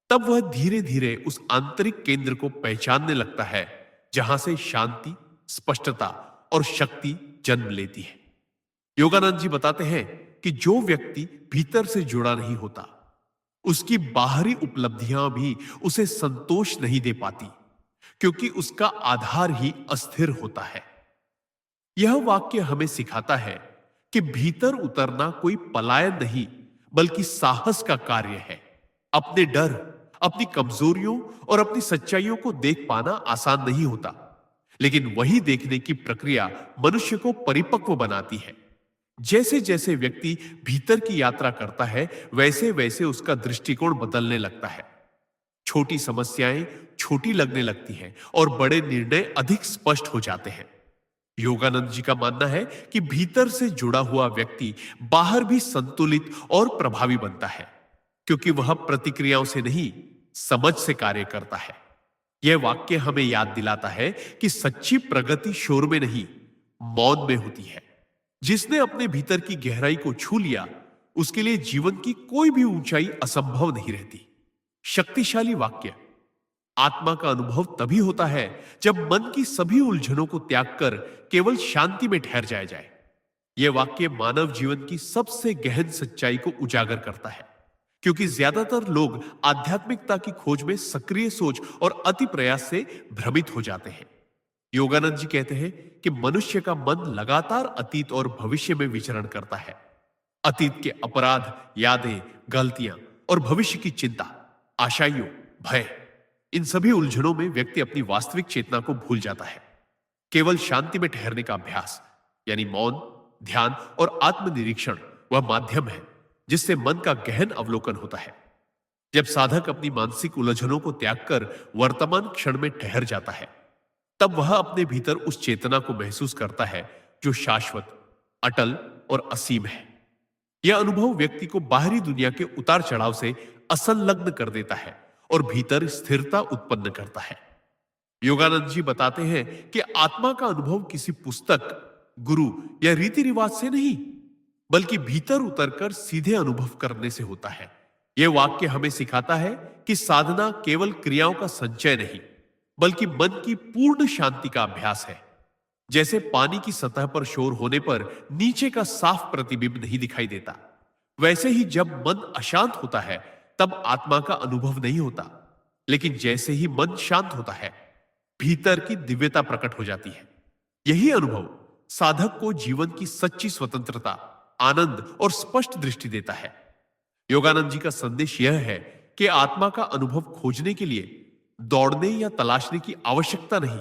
तब वह धीरे धीरे उस आंतरिक केंद्र को पहचानने लगता है जहां से शांति, स्पष्टता और शक्ति जन्म लेती है। योगानंद जी बताते हैं कि जो व्यक्ति भीतर से जुड़ा नहीं होता, उसकी बाहरी उपलब्धियां भी उसे संतोष नहीं दे पाती, क्योंकि उसका आधार ही अस्थिर होता है। यह वाक्य हमें सिखाता है कि भीतर उतरना कोई पलायन नहीं, बल्कि साहस का कार्य है। अपने डर, अपनी कमजोरियों और अपनी सच्चाइयों को देख पाना आसान नहीं होता, लेकिन वही देखने की प्रक्रिया मनुष्य को परिपक्व बनाती है। जैसे जैसे व्यक्ति भीतर की यात्रा करता है, वैसे वैसे उसका दृष्टिकोण बदलने लगता है। छोटी समस्याएं छोटी लगने लगती हैं और बड़े निर्णय अधिक स्पष्ट हो जाते हैं। योगानंद जी का मानना है कि भीतर से जुड़ा हुआ व्यक्ति बाहर भी संतुलित और प्रभावी बनता है, क्योंकि वह प्रतिक्रियाओं से नहीं, समझ से कार्य करता है। यह वाक्य हमें याद दिलाता है कि सच्ची प्रगति शोर में नहीं, मौन में होती है। जिसने अपने भीतर की गहराई को छू लिया, उसके लिए जीवन की कोई भी ऊंचाई असंभव नहीं रहती। शक्तिशाली वाक्य। आत्मा का अनुभव तभी होता है जब मन की सभी उलझनों को त्याग कर केवल शांति में ठहर जाया जाए। यह वाक्य मानव जीवन की सबसे गहन सच्चाई को उजागर करता है, क्योंकि ज्यादातर लोग आध्यात्मिकता की खोज में सक्रिय सोच और अति प्रयास से भ्रमित हो जाते हैं। योगानंद जी कहते हैं कि मनुष्य का मन लगातार अतीत और भविष्य में विचरण करता है। अतीत के अपराध, यादें, गलतियां और भविष्य की चिंता, आशाइयों, भय, इन सभी उलझनों में व्यक्ति अपनी वास्तविक चेतना को भूल जाता है। केवल शांति में ठहरने का अभ्यास यानी मौन, ध्यान और आत्मनिरीक्षण वह माध्यम है जिससे मन का गहन अवलोकन होता है। जब साधक अपनी मानसिक उलझनों को त्याग कर वर्तमान क्षण में ठहर जाता है, तब वह अपने भीतर उस चेतना को महसूस करता है जो शाश्वत, अटल और असीम है। यह अनुभव व्यक्ति को बाहरी दुनिया के उतार चढ़ाव से असंलग्न कर देता है और भीतर स्थिरता उत्पन्न करता है। योगानंद जी बताते हैं कि आत्मा का अनुभव किसी पुस्तक, गुरु या रीति रिवाज से नहीं, बल्कि भीतर उतरकर सीधे अनुभव करने से होता है। यह वाक्य हमें सिखाता है कि साधना केवल क्रियाओं का संचय नहीं, बल्कि मन की पूर्ण शांति का अभ्यास है। जैसे पानी की सतह पर शोर होने पर नीचे का साफ प्रतिबिंब नहीं दिखाई देता, वैसे ही जब मन अशांत होता है तब आत्मा का अनुभव नहीं होता। लेकिन जैसे ही मन शांत होता है, भीतर की दिव्यता प्रकट हो जाती है। यही अनुभव साधक को जीवन की सच्ची स्वतंत्रता, आनंद और स्पष्ट दृष्टि देता है। योगानंद जी का संदेश यह है कि आत्मा का अनुभव खोजने के लिए दौड़ने या तलाशने की आवश्यकता नहीं,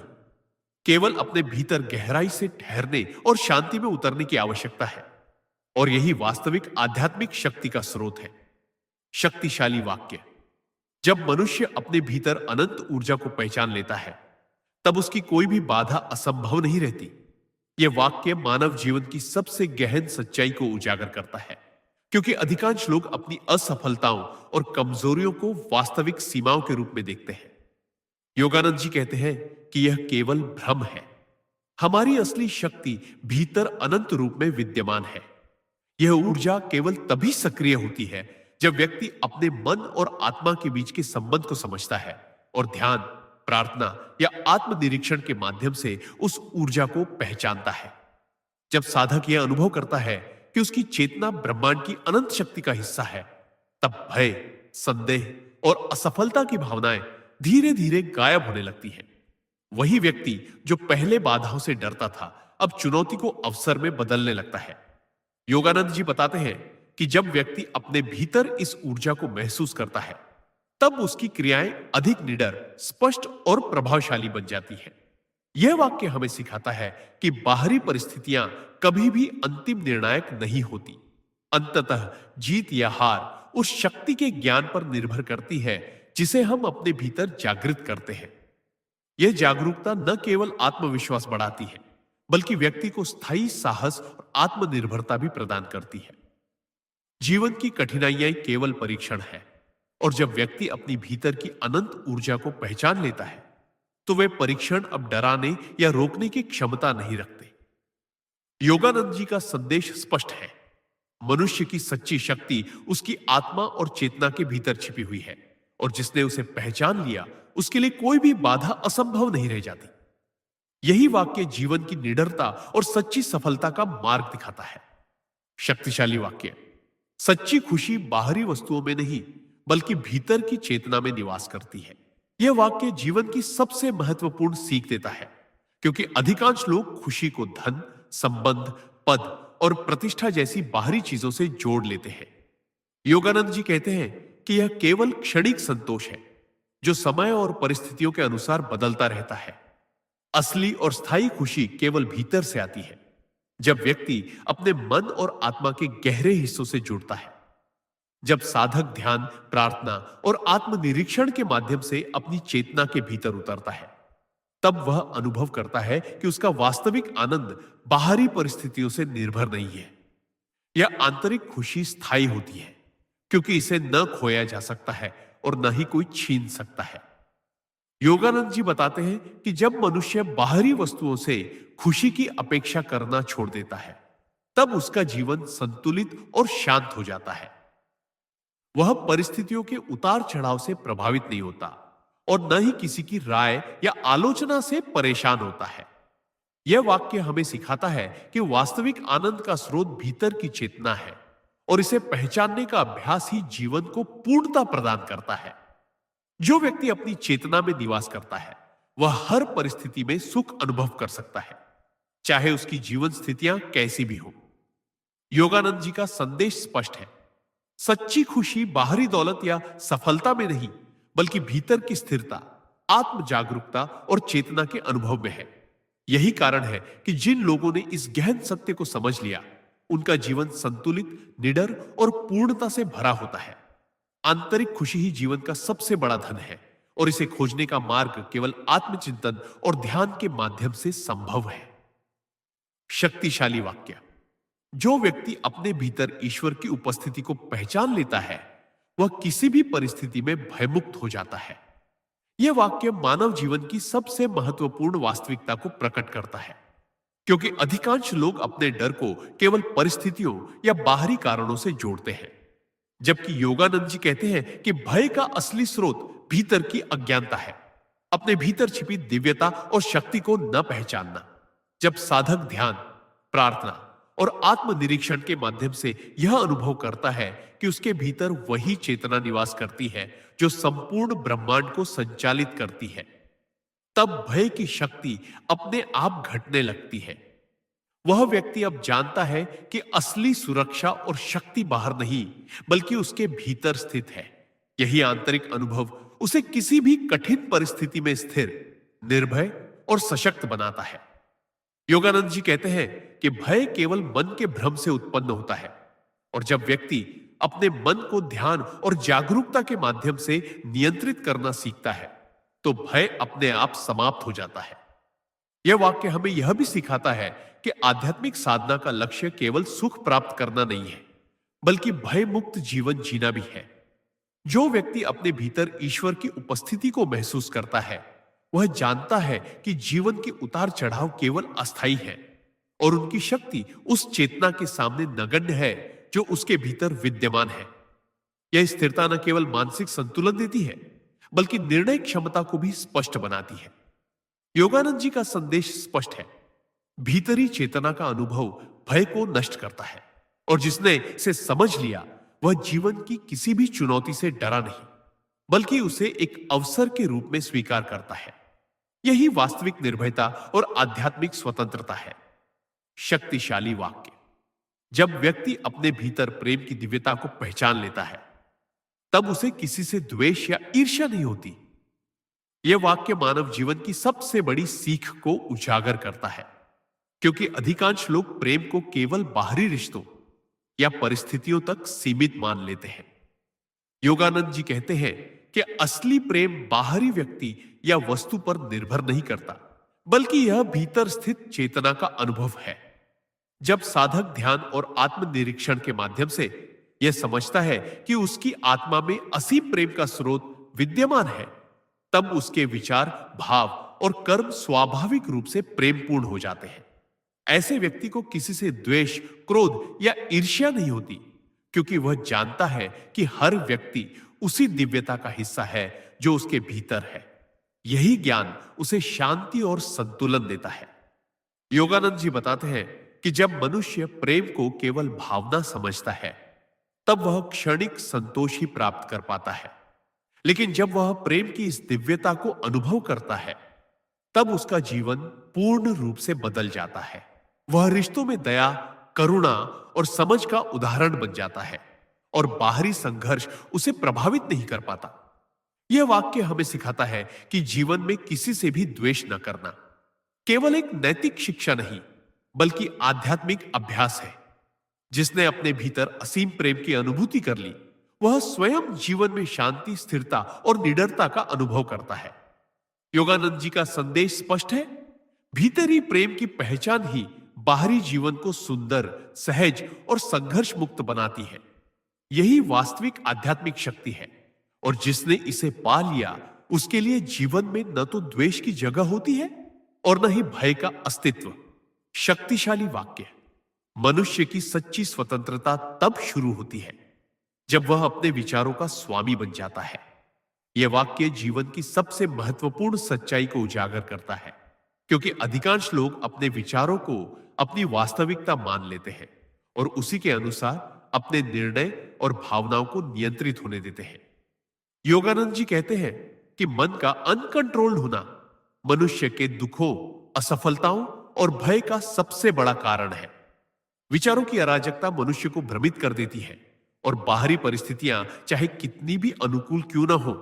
केवल अपने भीतर गहराई से ठहरने और शांति में उतरने की आवश्यकता है। और यही वास्तविक आध्यात्मिक शक्ति का स्रोत है। शक्तिशाली वाक्य। जब मनुष्य अपने भीतर अनंत ऊर्जा को पहचान लेता है, तब उसकी कोई भी बाधा असंभव नहीं रहती। यह वाक्य मानव जीवन की सबसे गहन सच्चाई को उजागर करता है, क्योंकि अधिकांश लोग अपनी असफलताओं और कमजोरियों को वास्तविक सीमाओं के रूप में देखते हैं। योगानंद जी कहते हैं कि यह केवल भ्रम है। हमारी असली शक्ति भीतर अनंत रूप में विद्यमान है। यह ऊर्जा केवल तभी सक्रिय होती है जब व्यक्ति अपने मन और आत्मा के बीच के संबंध को समझता है और ध्यान, प्रार्थना या आत्मनिरीक्षण के माध्यम से उस ऊर्जा को पहचानता है। जब साधक यह अनुभव करता है कि उसकी चेतना ब्रह्मांड की अनंत शक्ति का हिस्सा है, तब भय, संदेह और असफलता की भावनाएं धीरे धीरे गायब होने लगती हैं। वही व्यक्ति जो पहले बाधाओं से डरता था, अब चुनौती को अवसर में बदलने लगता है। योगानंद जी बताते हैं कि जब व्यक्ति अपने भीतर इस ऊर्जा को महसूस करता है, तब उसकी क्रियाएं अधिक निडर, स्पष्ट और प्रभावशाली बन जाती हैं। यह वाक्य हमें सिखाता है कि बाहरी परिस्थितियां कभी भी अंतिम निर्णायक नहीं होती। अंततः जीत या हार उस शक्ति के ज्ञान पर निर्भर करती है जिसे हम अपने भीतर जागृत करते हैं। यह जागरूकता न केवल आत्मविश्वास बढ़ाती है, बल्कि व्यक्ति को स्थायी साहस और आत्मनिर्भरता भी प्रदान करती है। जीवन की कठिनाइयां केवल परीक्षण है, और जब व्यक्ति अपनी भीतर की अनंत ऊर्जा को पहचान लेता है, तो वे परीक्षण अब डराने या रोकने की क्षमता नहीं रखते। योगानंद जी का संदेश स्पष्ट है। मनुष्य की सच्ची शक्ति उसकी आत्मा और चेतना के भीतर छिपी हुई है, और जिसने उसे पहचान लिया, उसके लिए कोई भी बाधा असंभव नहीं रह जाती। यही वाक्य जीवन की निडरता और सच्ची सफलता का मार्ग दिखाता है। शक्तिशाली वाक्य। सच्ची खुशी बाहरी वस्तुओं में नहीं, बल्कि भीतर की चेतना में निवास करती है। यह वाक्य जीवन की सबसे महत्वपूर्ण सीख देता है, क्योंकि अधिकांश लोग खुशी को धन, संबंध, पद और प्रतिष्ठा जैसी बाहरी चीजों से जोड़ लेते हैं। योगानंद जी कहते हैं कि यह केवल क्षणिक संतोष है, जो समय और परिस्थितियों के अनुसार बदलता रहता है। असली और स्थायी खुशी केवल भीतर से आती है, जब व्यक्ति अपने मन और आत्मा के गहरे हिस्सों से जुड़ता है। जब साधक ध्यान, प्रार्थना और आत्मनिरीक्षण के माध्यम से अपनी चेतना के भीतर उतरता है, तब वह अनुभव करता है कि उसका वास्तविक आनंद बाहरी परिस्थितियों से निर्भर नहीं है। यह आंतरिक खुशी स्थायी होती है, क्योंकि इसे न खोया जा सकता है और न ही कोई छीन सकता है। योगानंद जी बताते हैं कि जब मनुष्य बाहरी वस्तुओं से खुशी की अपेक्षा करना छोड़ देता है, तब उसका जीवन संतुलित और शांत हो जाता है। वह परिस्थितियों के उतार चढ़ाव से प्रभावित नहीं होता और न ही किसी की राय या आलोचना से परेशान होता है। यह वाक्य हमें सिखाता है कि वास्तविक आनंद का स्रोत भीतर की चेतना है और इसे पहचानने का अभ्यास ही जीवन को पूर्णता प्रदान करता है। जो व्यक्ति अपनी चेतना में निवास करता है, वह हर परिस्थिति में सुख अनुभव कर सकता है, चाहे उसकी जीवन स्थितियां कैसी भी हो। योगानंद जी का संदेश स्पष्ट है। सच्ची खुशी बाहरी दौलत या सफलता में नहीं, बल्कि भीतर की स्थिरता, आत्म जागरूकता और चेतना के अनुभव में है। यही कारण है कि जिन लोगों ने इस गहन सत्य को समझ लिया, उनका जीवन संतुलित, निडर और पूर्णता से भरा होता है। आंतरिक खुशी ही जीवन का सबसे बड़ा धन है और इसे खोजने का मार्ग केवल आत्मचिंतन और ध्यान के माध्यम से संभव है। शक्तिशाली वाक्य। जो व्यक्ति अपने भीतर ईश्वर की उपस्थिति को पहचान लेता है, वह किसी भी परिस्थिति में भयमुक्त हो जाता है। यह वाक्य मानव जीवन की सबसे महत्वपूर्ण वास्तविकता को प्रकट करता है, क्योंकि अधिकांश लोग अपने डर को केवल परिस्थितियों या बाहरी कारणों से जोड़ते हैं, जबकि योगानंद जी कहते हैं कि भय का असली स्रोत भीतर की अज्ञानता है, अपने भीतर छिपी दिव्यता और शक्ति को न पहचानना। जब साधक ध्यान, प्रार्थना और आत्मनिरीक्षण के माध्यम से यह अनुभव करता है कि उसके भीतर वही चेतना निवास करती है जो संपूर्ण ब्रह्मांड को संचालित करती है, तब भय की शक्ति अपने आप घटने लगती है। वह व्यक्ति अब जानता है कि असली सुरक्षा और शक्ति बाहर नहीं, बल्कि उसके भीतर स्थित है। यही आंतरिक अनुभव उसे किसी भी कठिन परिस्थिति में स्थिर, निर्भय और सशक्त बनाता है। योगानंद जी कहते हैं कि भय केवल मन के भ्रम से उत्पन्न होता है, और जब व्यक्ति अपने मन को ध्यान और जागरूकता के माध्यम से नियंत्रित करना सीखता है, तो भय अपने आप समाप्त हो जाता है। यह वाक्य हमें यह भी सिखाता है कि आध्यात्मिक साधना का लक्ष्य केवल सुख प्राप्त करना नहीं है, बल्कि भय मुक्त जीवन जीना भी है। जो व्यक्ति अपने भीतर ईश्वर की उपस्थिति को महसूस करता है, वह जानता है कि जीवन के उतार चढ़ाव केवल अस्थायी है और उनकी शक्ति उस चेतना के सामने नगण्य है जो उसके भीतर विद्यमान है। यह स्थिरता न केवल मानसिक संतुलन देती है, बल्कि निर्णय क्षमता को भी स्पष्ट बनाती है। योगानंद जी का संदेश स्पष्ट है। भीतरी चेतना का अनुभव भय को नष्ट करता है, और जिसने इसे समझ लिया, वह जीवन की किसी भी चुनौती से डरा नहीं, बल्कि उसे एक अवसर के रूप में स्वीकार करता है। यही वास्तविक निर्भयता और आध्यात्मिक स्वतंत्रता है। शक्तिशाली वाक्य। जब व्यक्ति अपने भीतर प्रेम की दिव्यता को पहचान लेता है, तब उसे किसी से द्वेष या ईर्ष्या नहीं होती। यह वाक्य मानव जीवन की सबसे बड़ी सीख को उजागर करता है, क्योंकि अधिकांश लोग प्रेम को केवल बाहरी रिश्तों या परिस्थितियों तक सीमित मान लेते हैं। योगानंद जी कहते हैं कि असली प्रेम बाहरी व्यक्ति या वस्तु पर निर्भर नहीं करता, बल्कि यह भीतर स्थित चेतना का अनुभव है। जब साधक ध्यान और आत्मनिरीक्षण के माध्यम से यह समझता है कि उसकी आत्मा में असीम प्रेम का स्रोत विद्यमान है, तब उसके विचार, भाव और कर्म स्वाभाविक रूप से प्रेमपूर्ण हो जाते हैं। ऐसे व्यक्ति को किसी से द्वेष, क्रोध या ईर्ष्या नहीं होती, क्योंकि वह जानता है कि हर व्यक्ति उसी दिव्यता का हिस्सा है जो उसके भीतर है। यही ज्ञान उसे शांति और संतुलन देता है। योगानंद जी बताते हैं कि जब मनुष्य प्रेम को केवल भावना समझता है, तब वह क्षणिक संतोष ही प्राप्त कर पाता है। लेकिन जब वह प्रेम की इस दिव्यता को अनुभव करता है, तब उसका जीवन पूर्ण रूप से बदल जाता है। वह रिश्तों में दया, करुणा और समझ का उदाहरण बन जाता है, और बाहरी संघर्ष उसे प्रभावित नहीं कर पाता। यह वाक्य हमें सिखाता है कि जीवन में किसी से भी द्वेष न करना केवल एक नैतिक शिक्षा नहीं, बल्कि आध्यात्मिक अभ्यास है। जिसने अपने भीतर असीम प्रेम की अनुभूति कर ली, वह स्वयं जीवन में शांति, स्थिरता और निडरता का अनुभव करता है। योगानंद जी का संदेश स्पष्ट है। भीतरी प्रेम की पहचान ही बाहरी जीवन को सुंदर, सहज और संघर्ष मुक्त बनाती है। यही वास्तविक आध्यात्मिक शक्ति है। और जिसने इसे पा लिया, उसके लिए जीवन में न तो द्वेष की जगह होती है और न ही भय का अस्तित्व। शक्तिशाली वाक्य। मनुष्य की सच्ची स्वतंत्रता तब शुरू होती है जब वह अपने विचारों का स्वामी बन जाता है। यह वाक्य जीवन की सबसे महत्वपूर्ण सच्चाई को उजागर करता है, क्योंकि अधिकांश लोग अपने विचारों को अपनी वास्तविकता मान लेते हैं और उसी के अनुसार अपने निर्णय और भावनाओं को नियंत्रित होने देते हैं। योगानंद जी कहते हैं कि मन का अनकंट्रोल्ड होना मनुष्य के दुखों, असफलताओं और भय का सबसे बड़ा कारण है। विचारों की अराजकता मनुष्य को भ्रमित कर देती है और बाहरी परिस्थितियां चाहे कितनी भी अनुकूल क्यों ना हो,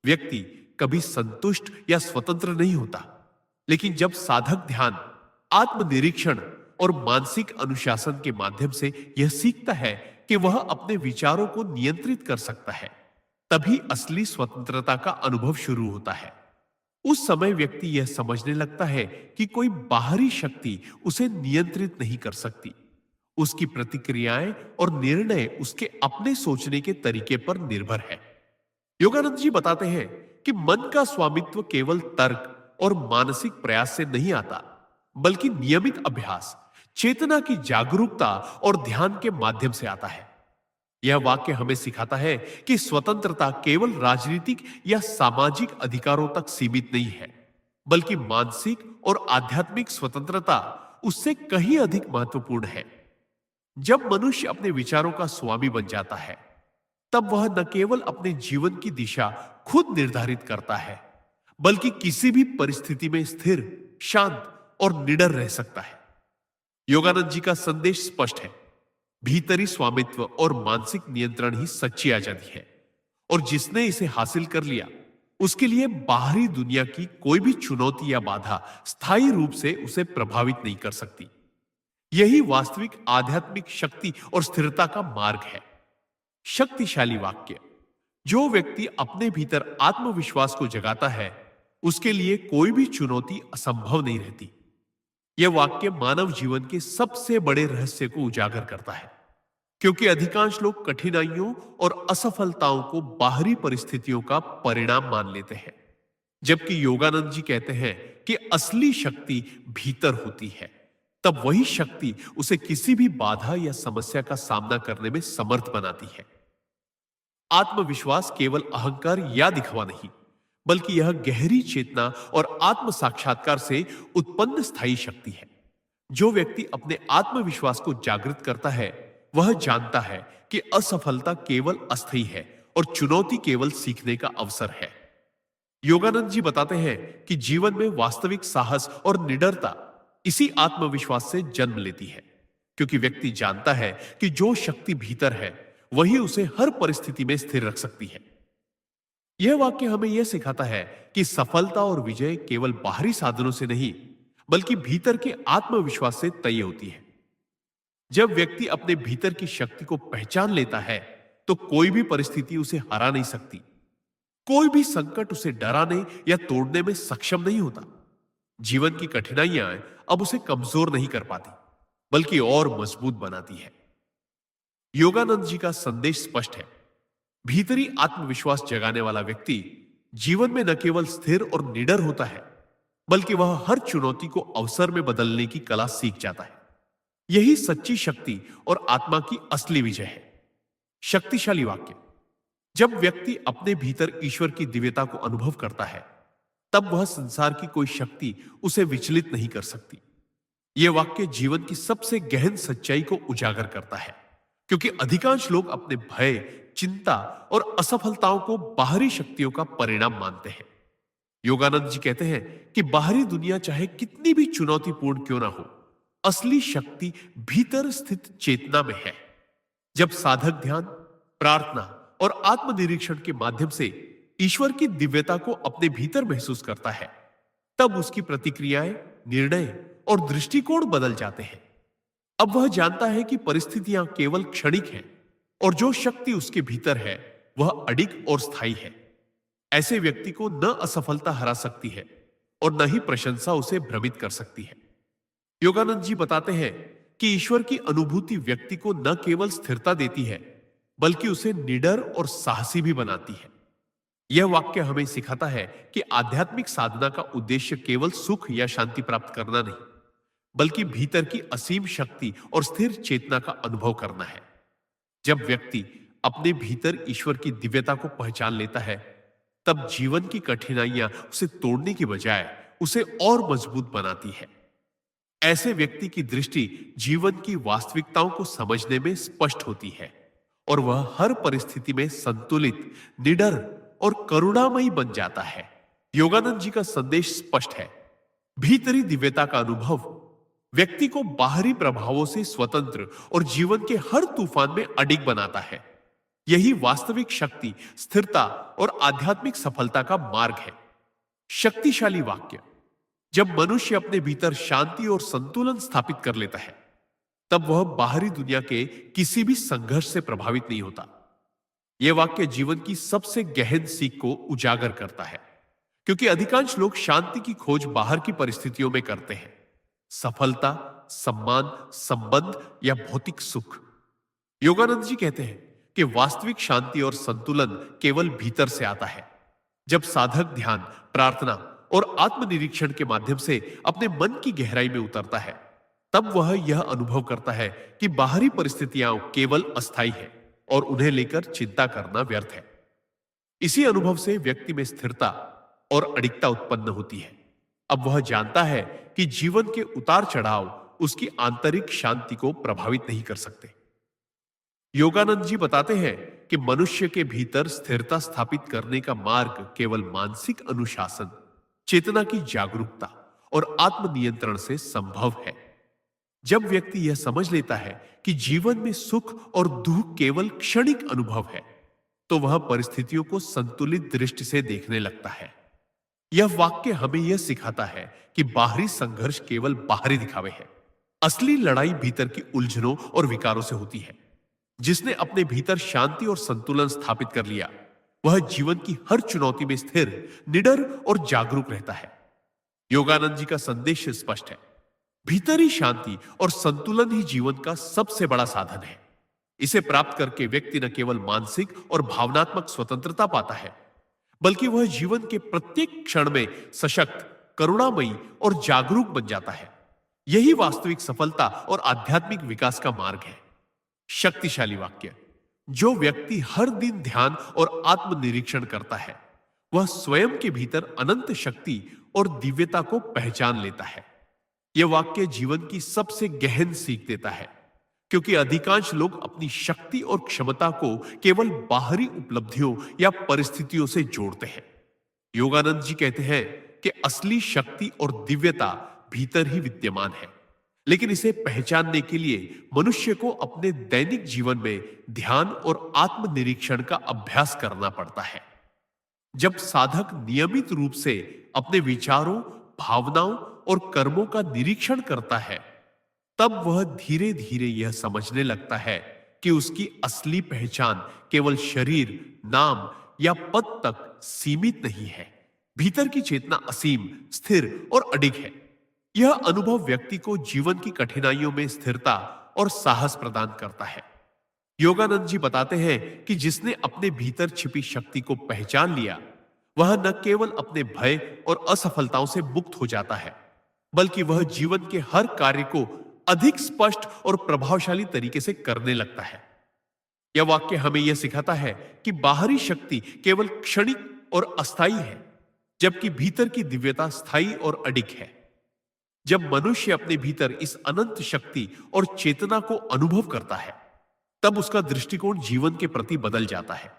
व्यक्ति कभी संतुष्ट या स्वतंत्र नहीं होता। लेकिन जब साधक ध्यान, आत्मनिरीक्षण और मानसिक अनुशासन के माध्यम से यह सीखता है कि वह अपने विचारों को नियंत्रित कर सकता है, तभी असली स्वतंत्रता का अनुभव शुरू होता है। उस समय व्यक्ति यह समझने लगता है कि कोई बाहरी शक्ति उसे नियंत्रित नहीं कर सकती। उसकी प्रतिक्रियाएं और निर्णय उसके अपने सोचने के तरीके पर निर्भर है। योगानंद जी बताते हैं कि मन का स्वामित्व केवल तर्क और मानसिक प्रयास से नहीं आता, बल्कि नियमित अभ्यास, चेतना की जागरूकता और ध्यान के माध्यम से आता है। यह वाक्य हमें सिखाता है कि स्वतंत्रता केवल राजनीतिक या सामाजिक अधिकारों तक सीमित नहीं है, बल्कि मानसिक और आध्यात्मिक स्वतंत्रता उससे कहीं अधिक महत्वपूर्ण है। जब मनुष्य अपने विचारों का स्वामी बन जाता है, तब वह न केवल अपने जीवन की दिशा खुद निर्धारित करता है, बल्कि किसी भी परिस्थिति में स्थिर, शांत और निडर रह सकता है। योगानंद जी का संदेश स्पष्ट है। भीतरी स्वामित्व और मानसिक नियंत्रण ही सच्ची आजादी है, और जिसने इसे हासिल कर लिया, उसके लिए बाहरी दुनिया की कोई भी चुनौती या बाधा स्थायी रूप से उसे प्रभावित नहीं कर सकती। यही वास्तविक आध्यात्मिक शक्ति और स्थिरता का मार्ग है। शक्तिशाली वाक्य। जो व्यक्ति अपने भीतर आत्मविश्वास को जगाता है, उसके लिए कोई भी चुनौती असंभव नहीं रहती। यह वाक्य मानव जीवन के सबसे बड़े रहस्य को उजागर करता है, क्योंकि अधिकांश लोग कठिनाइयों और असफलताओं को बाहरी परिस्थितियों का परिणाम मान लेते हैं, जबकि योगानंद जी कहते हैं कि असली शक्ति भीतर होती है। तब वही शक्ति उसे किसी भी बाधा या समस्या का सामना करने में समर्थ बनाती है। आत्मविश्वास केवल अहंकार या दिखावा नहीं, बल्कि यह गहरी चेतना और आत्म साक्षात्कार से उत्पन्न स्थायी शक्ति है। जो व्यक्ति अपने आत्मविश्वास को जागृत करता है, वह जानता है कि असफलता केवल अस्थायी है और चुनौती केवल सीखने का अवसर है। योगानंद जी बताते हैं कि जीवन में वास्तविक साहस और निडरता इसी आत्मविश्वास से जन्म लेती है, क्योंकि व्यक्ति जानता है कि जो शक्ति भीतर है, वही उसे हर परिस्थिति में स्थिर रख सकती है। यह वाक्य हमें यह सिखाता है कि सफलता और विजय केवल बाहरी साधनों से नहीं, बल्कि भीतर के आत्मविश्वास से तय होती है। जब व्यक्ति अपने भीतर की शक्ति को पहचान लेता है, तो कोई भी परिस्थिति उसे हरा नहीं सकती। कोई भी संकट उसे डराने या तोड़ने में सक्षम नहीं होता। जीवन की कठिनाइयां अब उसे कमजोर नहीं कर पाती, बल्कि और मजबूत बनाती है। योगानंद जी का संदेश स्पष्ट है। भीतरी आत्मविश्वास जगाने वाला व्यक्ति जीवन में न केवल स्थिर और निडर होता है, बल्कि वह हर चुनौती को अवसर में बदलने की कला सीख जाता है। यही सच्ची शक्ति और आत्मा की असली विजय है। शक्तिशाली वाक्य। जब व्यक्ति अपने भीतर ईश्वर की दिव्यता को अनुभव करता है, तब वह संसार की कोई शक्ति उसे विचलित नहीं कर सकती। यह वाक्य जीवन की सबसे गहन सच्चाई को उजागर करता है, क्योंकि अधिकांश लोग अपने भय, चिंता और असफलताओं को बाहरी शक्तियों का परिणाम मानते हैं। योगानंद जी कहते हैं कि बाहरी दुनिया चाहे कितनी भी चुनौतीपूर्ण क्यों ना हो, असली शक्ति भीतर स्थित चेतना में है। जब साधक ध्यान, प्रार्थना और आत्मनिरीक्षण के माध्यम से ईश्वर की दिव्यता को अपने भीतर महसूस करता है, तब उसकी प्रतिक्रियाएं, निर्णय और दृष्टिकोण बदल जाते हैं। अब वह जानता है कि परिस्थितियां केवल क्षणिक हैं और जो शक्ति उसके भीतर है, वह अडिग और स्थायी है। ऐसे व्यक्ति को न असफलता हरा सकती है और न ही प्रशंसा उसे भ्रमित कर सकती है। योगानंद जी बताते हैं कि ईश्वर की अनुभूति व्यक्ति को न केवल स्थिरता देती है, बल्कि उसे निडर और साहसी भी बनाती है। यह वाक्य हमें सिखाता है कि आध्यात्मिक साधना का उद्देश्य केवल सुख या शांति प्राप्त करना नहीं, बल्कि भीतर की असीम शक्ति और स्थिर चेतना का अनुभव करना है। जब व्यक्ति अपने भीतर ईश्वर की दिव्यता को पहचान लेता है, तब जीवन की कठिनाइयां उसे तोड़ने की बजाय उसे और मजबूत बनाती है। ऐसे व्यक्ति की दृष्टि जीवन की वास्तविकताओं को समझने में स्पष्ट होती है और वह हर परिस्थिति में संतुलित, निडर और करुणामयी बन जाता है। योगानंद जी का संदेश स्पष्ट है। भीतरी दिव्यता का अनुभव व्यक्ति को बाहरी प्रभावों से स्वतंत्र और जीवन के हर तूफान में अडिग बनाता है। यही वास्तविक शक्ति, स्थिरता और आध्यात्मिक सफलता का मार्ग है। शक्तिशाली वाक्य। जब मनुष्य अपने भीतर शांति और संतुलन स्थापित कर लेता है, तब वह बाहरी दुनिया के किसी भी संघर्ष से प्रभावित नहीं होता। यह वाक्य जीवन की सबसे गहन सीख को उजागर करता है, क्योंकि अधिकांश लोग शांति की खोज बाहर की परिस्थितियों में करते हैं। सफलता, सम्मान, संबंध या भौतिक सुख। योगानंद जी कहते हैं कि वास्तविक शांति और संतुलन केवल भीतर से आता है। जब साधक ध्यान, प्रार्थना और आत्मनिरीक्षण के माध्यम से अपने मन की गहराई में उतरता है, तब वह यह अनुभव करता है कि बाहरी परिस्थितियां केवल अस्थायी है और उन्हें लेकर चिंता करना व्यर्थ है। इसी अनुभव से व्यक्ति में स्थिरता और अडिगता उत्पन्न होती है। अब वह जानता है कि जीवन के उतार चढ़ाव उसकी आंतरिक शांति को प्रभावित नहीं कर सकते। योगानंद जी बताते हैं कि मनुष्य के भीतर स्थिरता स्थापित करने का मार्ग केवल मानसिक अनुशासन, चेतना की जागरूकता और आत्मनियंत्रण से संभव है। जब व्यक्ति यह समझ लेता है कि जीवन में सुख और दुख केवल क्षणिक अनुभव है, तो वह परिस्थितियों को संतुलित दृष्टि से देखने लगता है। यह वाक्य हमें यह सिखाता है कि बाहरी संघर्ष केवल बाहरी दिखावे है। असली लड़ाई भीतर की उलझनों और विकारों से होती है। जिसने अपने भीतर शांति और संतुलन स्थापित कर लिया, वह जीवन की हर चुनौती में स्थिर, निडर और जागरूक रहता है। योगानंद जी का संदेश स्पष्ट है। भीतरी शांति और संतुलन ही जीवन का सबसे बड़ा साधन है। इसे प्राप्त करके व्यक्ति न केवल मानसिक और भावनात्मक स्वतंत्रता पाता है, बल्कि वह जीवन के प्रत्येक क्षण में सशक्त, करुणामयी और जागरूक बन जाता है। यही वास्तविक सफलता और आध्यात्मिक विकास का मार्ग है। शक्तिशाली वाक्य। जो व्यक्ति हर दिन ध्यान और आत्मनिरीक्षण करता है, वह स्वयं के भीतर अनंत शक्ति और दिव्यता को पहचान लेता है। यह वाक्य जीवन की सबसे गहन सीख देता है, क्योंकि अधिकांश लोग अपनी शक्ति और क्षमता को केवल बाहरी उपलब्धियों या परिस्थितियों से जोड़ते हैं। योगानंद जी कहते हैं कि असली शक्ति और दिव्यता भीतर ही विद्यमान है, लेकिन इसे पहचानने के लिए मनुष्य को अपने दैनिक जीवन में ध्यान और आत्मनिरीक्षण का अभ्यास करना पड़ता है। जब साधक नियमित रूप से अपने विचारों, भावनाओं और कर्मों का निरीक्षण करता है, तब वह धीरे धीरे यह समझने लगता है कि उसकी असली पहचान केवल शरीर, नाम या पद तक सीमित नहीं है। भीतर की चेतना असीम, स्थिर और अडिग है। यह अनुभव व्यक्ति को जीवन की कठिनाइयों में स्थिरता और साहस प्रदान करता है। योगानंद जी बताते हैं कि जिसने अपने भीतर छिपी शक्ति को पहचान लिया, वह न केवल अपने भय और असफलताओं से मुक्त हो जाता है, बल्कि वह जीवन के हर कार्य को अधिक स्पष्ट और प्रभावशाली तरीके से करने लगता है। यह वाक्य हमें यह सिखाता है कि बाहरी शक्ति केवल क्षणिक और अस्थायी है, जबकि भीतर की दिव्यता स्थायी और अडिग है। जब मनुष्य अपने भीतर इस अनंत शक्ति और चेतना को अनुभव करता है, तब उसका दृष्टिकोण जीवन के प्रति बदल जाता है।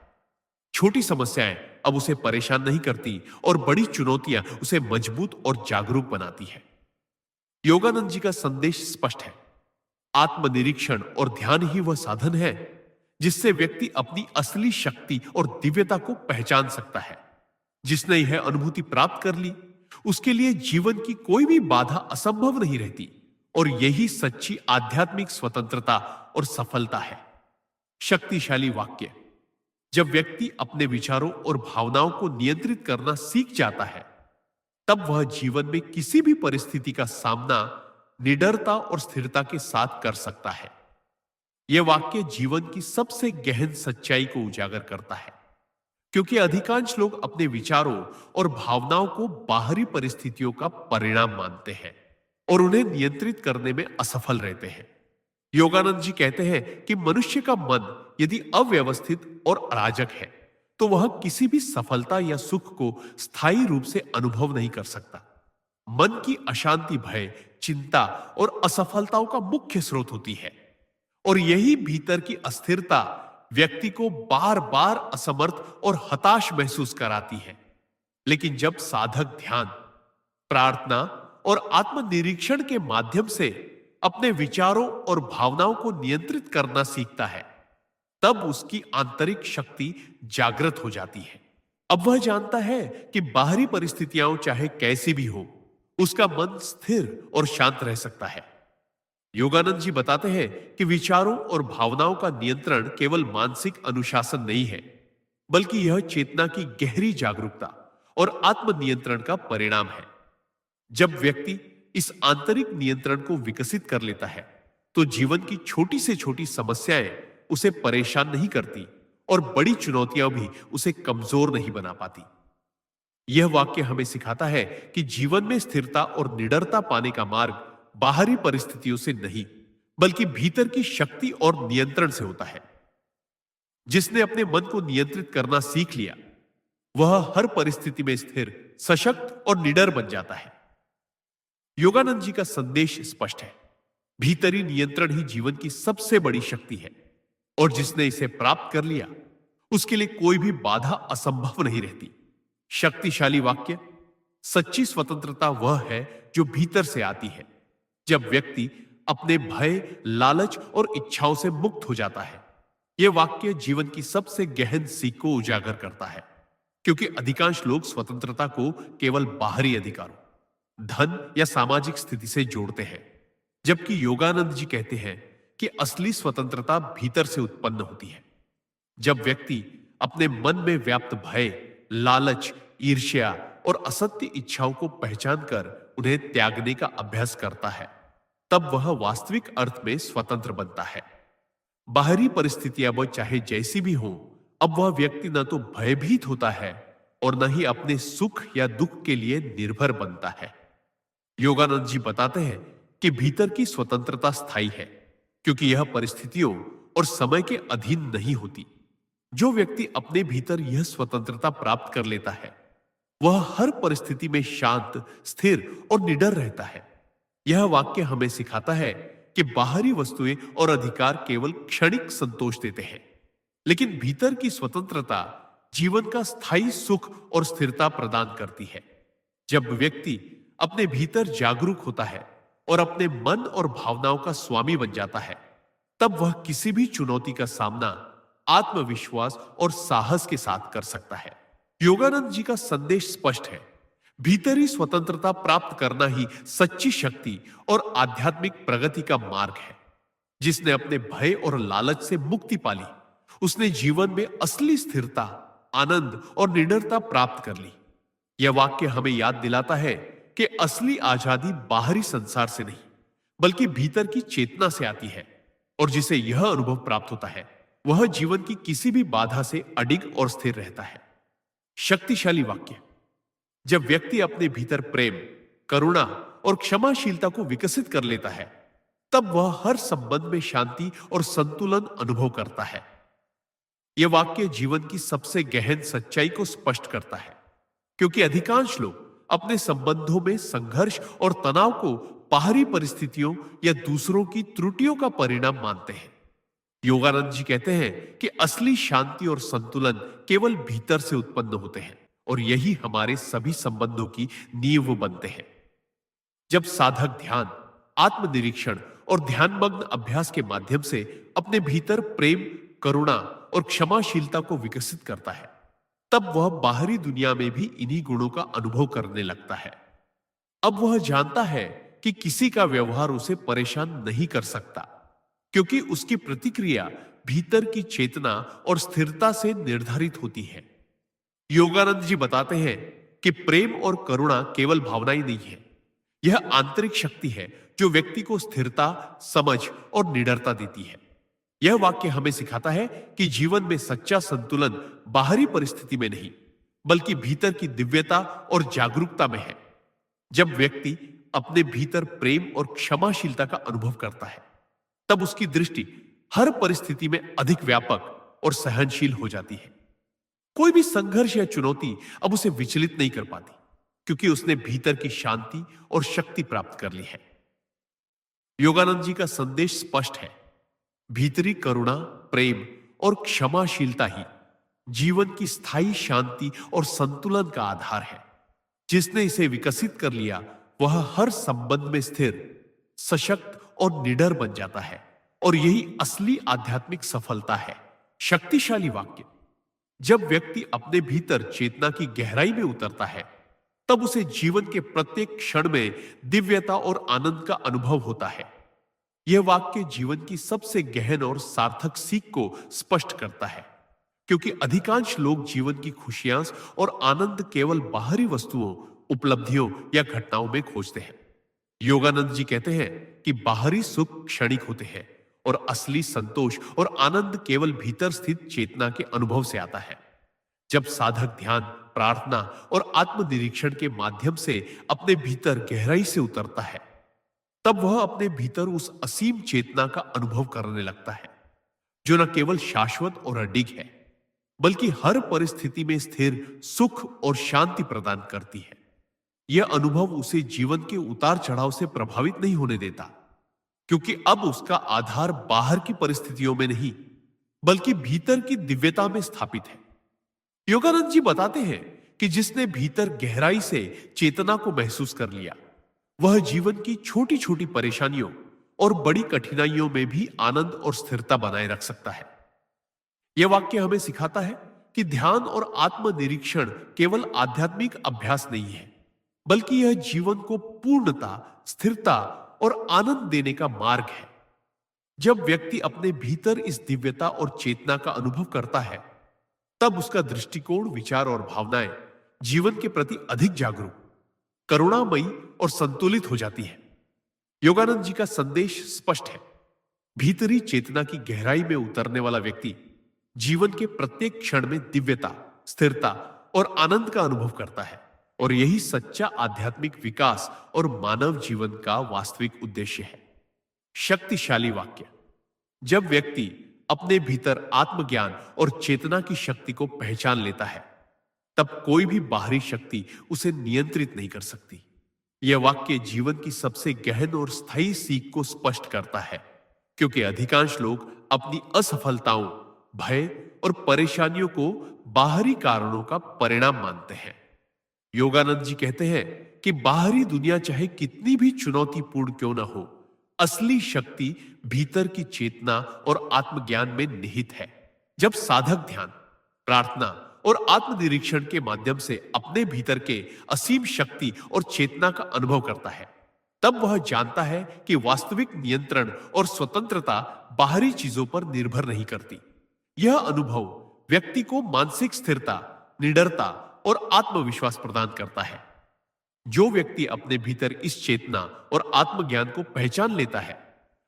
छोटी समस्याएं अब उसे परेशान नहीं करती और बड़ी चुनौतियां उसे मजबूत और जागरूक बनाती है। योगानंद जी का संदेश स्पष्ट है। आत्मनिरीक्षण और ध्यान ही वह साधन है जिससे व्यक्ति अपनी असली शक्ति और दिव्यता को पहचान सकता है। जिसने यह अनुभूति प्राप्त कर ली, उसके लिए जीवन की कोई भी बाधा असंभव नहीं रहती, और यही सच्ची आध्यात्मिक स्वतंत्रता और सफलता है। शक्तिशाली वाक्य। जब व्यक्ति अपने विचारों और भावनाओं को नियंत्रित करना सीख जाता है, तब वह जीवन में किसी भी परिस्थिति का सामना निडरता और स्थिरता के साथ कर सकता है। यह वाक्य जीवन की सबसे गहन सच्चाई को उजागर करता है, क्योंकि अधिकांश लोग अपने विचारों और भावनाओं को बाहरी परिस्थितियों का परिणाम मानते हैं और उन्हें नियंत्रित करने में असफल रहते हैं। योगानंद जी कहते हैं कि मनुष्य का मन यदि अव्यवस्थित और अराजक है, तो वह किसी भी सफलता या सुख को स्थायी रूप से अनुभव नहीं कर सकता। मन की अशांति भय, चिंता और असफलताओं का मुख्य स्रोत होती है, और यही भीतर की अस्थिरता व्यक्ति को बार बार असमर्थ और हताश महसूस कराती है। लेकिन जब साधक ध्यान, प्रार्थना और आत्मनिरीक्षण के माध्यम से अपने विचारों और भावनाओं को नियंत्रित करना सीखता है, तब उसकी आंतरिक शक्ति जागृत हो जाती है। अब वह जानता है कि बाहरी परिस्थितियां चाहे कैसी भी हो, उसका मन स्थिर और शांत रह सकता है। योगानंद जी बताते हैं कि विचारों और भावनाओं का नियंत्रण केवल मानसिक अनुशासन नहीं है, बल्कि यह चेतना की गहरी जागरूकता और आत्मनियंत्रण का परिणाम है। जब व्यक्ति इस आंतरिक नियंत्रण को विकसित कर लेता है, तो जीवन की छोटी से छोटी समस्याएं उसे परेशान नहीं करती और बड़ी चुनौतियां भी उसे कमजोर नहीं बना पाती। यह वाक्य हमें सिखाता है कि जीवन में स्थिरता और निडरता पाने का मार्ग बाहरी परिस्थितियों से नहीं, बल्कि भीतर की शक्ति और नियंत्रण से होता है। जिसने अपने मन को नियंत्रित करना सीख लिया, वह हर परिस्थिति में स्थिर, सशक्त और निडर बन जाता है। योगानंद जी का संदेश स्पष्ट है, भीतरी नियंत्रण ही जीवन की सबसे बड़ी शक्ति है, और जिसने इसे प्राप्त कर लिया, उसके लिए कोई भी बाधा असंभव नहीं रहती। शक्तिशाली वाक्य, सच्ची स्वतंत्रता वह है जो भीतर से आती है, जब व्यक्ति अपने भय, लालच और इच्छाओं से मुक्त हो जाता है। यह वाक्य जीवन की सबसे गहन सीख को उजागर करता है, क्योंकि अधिकांश लोग स्वतंत्रता को केवल बाहरी अधिकारों, धन या सामाजिक स्थिति से जोड़ते हैं, जबकि योगानंद जी कहते हैं कि असली स्वतंत्रता भीतर से उत्पन्न होती है। जब व्यक्ति अपने मन में व्याप्त भय, लालच, ईर्ष्या और असत्य इच्छाओं को पहचान कर उन्हें त्यागने का अभ्यास करता है, तब वह वास्तविक अर्थ में स्वतंत्र बनता है। बाहरी परिस्थितियां वो चाहे जैसी भी हो, अब वह व्यक्ति न तो भयभीत होता है और न ही अपने सुख या दुख के लिए निर्भर बनता है। योगानंद जी बताते हैं कि भीतर की स्वतंत्रता स्थायी है, क्योंकि यह परिस्थितियों और समय के अधीन नहीं होती। जो व्यक्ति अपने भीतर यह स्वतंत्रता प्राप्त कर लेता है, वह हर परिस्थिति में शांत, स्थिर और निडर रहता है। यह वाक्य हमें सिखाता है कि बाहरी वस्तुएं और अधिकार केवल क्षणिक संतोष देते हैं, लेकिन भीतर की स्वतंत्रता जीवन का स्थायी सुख और स्थिरता प्रदान करती है। जब व्यक्ति अपने भीतर जागरूक होता है और अपने मन और भावनाओं का स्वामी बन जाता है, तब वह किसी भी चुनौती का सामना आत्मविश्वास और साहस के साथ कर सकता है। योगानंद जी का संदेश स्पष्ट है, भीतरी स्वतंत्रता प्राप्त करना ही सच्ची शक्ति और आध्यात्मिक प्रगति का मार्ग है। जिसने अपने भय और लालच से मुक्ति पाली, उसने जीवन में असली स्थिरता, आनंद और निडरता प्राप्त कर ली। यह वाक्य हमें याद दिलाता है कि असली आजादी बाहरी संसार से नहीं, बल्कि भीतर की चेतना से आती है, और जिसे यह अनुभव प्राप्त होता है, वह जीवन की किसी भी बाधा से अडिग और स्थिर रहता है। शक्तिशाली वाक्य, जब व्यक्ति अपने भीतर प्रेम, करुणा और क्षमाशीलता को विकसित कर लेता है, तब वह हर संबंध में शांति और संतुलन अनुभव करता है। यह वाक्य जीवन की सबसे गहन सच्चाई को स्पष्ट करता है, क्योंकि अधिकांश लोग अपने संबंधों में संघर्ष और तनाव को बाहरी परिस्थितियों या दूसरों की त्रुटियों का परिणाम मानते हैं। योगानंद जी कहते हैं कि असली शांति और संतुलन केवल भीतर से उत्पन्न होते हैं, और यही हमारे सभी संबंधों की नींव बनते हैं। जब साधक ध्यान, आत्मनिरीक्षण और ध्यानमग्न अभ्यास के माध्यम से अपने भीतर प्रेम, करुणा और क्षमाशीलता को विकसित करता है, तब वह बाहरी दुनिया में भी इन्हीं गुणों का अनुभव करने लगता है। अब वह जानता है कि किसी का व्यवहार उसे परेशान नहीं कर सकता, क्योंकि उसकी प्रतिक्रिया भीतर की चेतना और स्थिरता से निर्धारित होती है। योगानंद जी बताते हैं कि प्रेम और करुणा केवल भावनाएं नहीं है, यह आंतरिक शक्ति है जो व्यक्ति को स्थिरता, समझ और निडरता देती है। यह वाक्य हमें सिखाता है कि जीवन में सच्चा संतुलन बाहरी परिस्थिति में नहीं, बल्कि भीतर की दिव्यता और जागरूकता में है। जब व्यक्ति अपने भीतर प्रेम और क्षमाशीलता का अनुभव करता है, तब उसकी दृष्टि हर परिस्थिति में अधिक व्यापक और सहनशील हो जाती है। कोई भी संघर्ष या चुनौती अब उसे विचलित नहीं कर पाती, क्योंकि उसने भीतर की शांति और शक्ति प्राप्त कर ली है। योगानंद जी का संदेश स्पष्ट है। भीतरी करुणा, प्रेम और क्षमाशीलता ही जीवन की स्थायी शांति और संतुलन का आधार है। जिसने इसे विकसित कर लिया, वह हर संबंध में स्थिर, सशक्त और निडर बन जाता है, और यही असली आध्यात्मिक सफलता है। शक्तिशाली वाक्य। जब व्यक्ति अपने भीतर चेतना की गहराई में उतरता है, तब उसे जीवन के प्रत्येक क्षण में दिव्यता और आनंद का अनुभव होता है। यह वाक्य जीवन की सबसे गहन और सार्थक सीख को स्पष्ट करता है, क्योंकि अधिकांश लोग जीवन की खुशियां और आनंद केवल बाहरी वस्तुओं, उपलब्धियों या घटनाओं में खोजते हैं। योगानंद जी कहते हैं कि बाहरी सुख क्षणिक होते हैं और असली संतोष और आनंद केवल भीतर स्थित चेतना के अनुभव से आता है। जब साधक ध्यान, प्रार्थना और आत्मनिरीक्षण के माध्यम से अपने भीतर गहराई से उतरता है, तब वह अपने भीतर उस असीम चेतना का अनुभव करने लगता है, जो न केवल शाश्वत और अडिग है, बल्कि हर परिस्थिति में स्थिर सुख और शांति प्रदान करती है। यह अनुभव उसे जीवन के उतार चढ़ाव से प्रभावित नहीं होने देता, क्योंकि अब उसका आधार बाहर की परिस्थितियों में नहीं, बल्कि भीतर की दिव्यता में स्थापित है। योगानंद जी बताते हैं कि जिसने भीतर गहराई से चेतना को महसूस कर लिया, वह जीवन की छोटी छोटी परेशानियों और बड़ी कठिनाइयों में भी आनंद और स्थिरता बनाए रख सकता है। यह वाक्य हमें सिखाता है कि ध्यान और आत्मनिरीक्षण केवल आध्यात्मिक अभ्यास नहीं है, बल्कि यह जीवन को पूर्णता, स्थिरता और आनंद देने का मार्ग है। जब व्यक्ति अपने भीतर इस दिव्यता और चेतना का अनुभव करता है, तब उसका दृष्टिकोण, विचार और भावनाएं जीवन के प्रति अधिक जागरूक, करुणामयी और संतुलित हो जाती है। योगानंद जी का संदेश स्पष्ट है। भीतरी चेतना की गहराई में उतरने वाला व्यक्ति जीवन के प्रत्येक क्षण में दिव्यता, स्थिरता और आनंद का अनुभव करता है, और यही सच्चा आध्यात्मिक विकास और मानव जीवन का वास्तविक उद्देश्य है। शक्तिशाली वाक्य। जब व्यक्ति अपने भीतर आत्मज्ञान और चेतना की शक्ति को पहचान लेता है, तब कोई भी बाहरी शक्ति उसे नियंत्रित नहीं कर सकती। यह वाक्य जीवन की सबसे गहन और स्थायी सीख को स्पष्ट करता है, क्योंकि अधिकांश लोग अपनी असफलताओं, भय और परेशानियों को बाहरी कारणों का परिणाम मानते हैं। योगानंद जी कहते हैं कि बाहरी दुनिया चाहे कितनी भी चुनौतीपूर्ण क्यों ना हो, असली शक्ति भीतर की चेतना और आत्मज्ञान में निहित है। जब साधक ध्यान, प्रार्थना और आत्मनिरीक्षण के माध्यम से अपने भीतर के असीम शक्ति और चेतना का अनुभव करता है, तब वह जानता है कि वास्तविक नियंत्रण और स्वतंत्रता बाहरी चीजों पर निर्भर नहीं करती। यह अनुभव व्यक्ति को मानसिक स्थिरता, निडरता और आत्मविश्वास प्रदान करता है। जो व्यक्ति अपने भीतर इस चेतना और आत्मज्ञान को पहचान लेता है,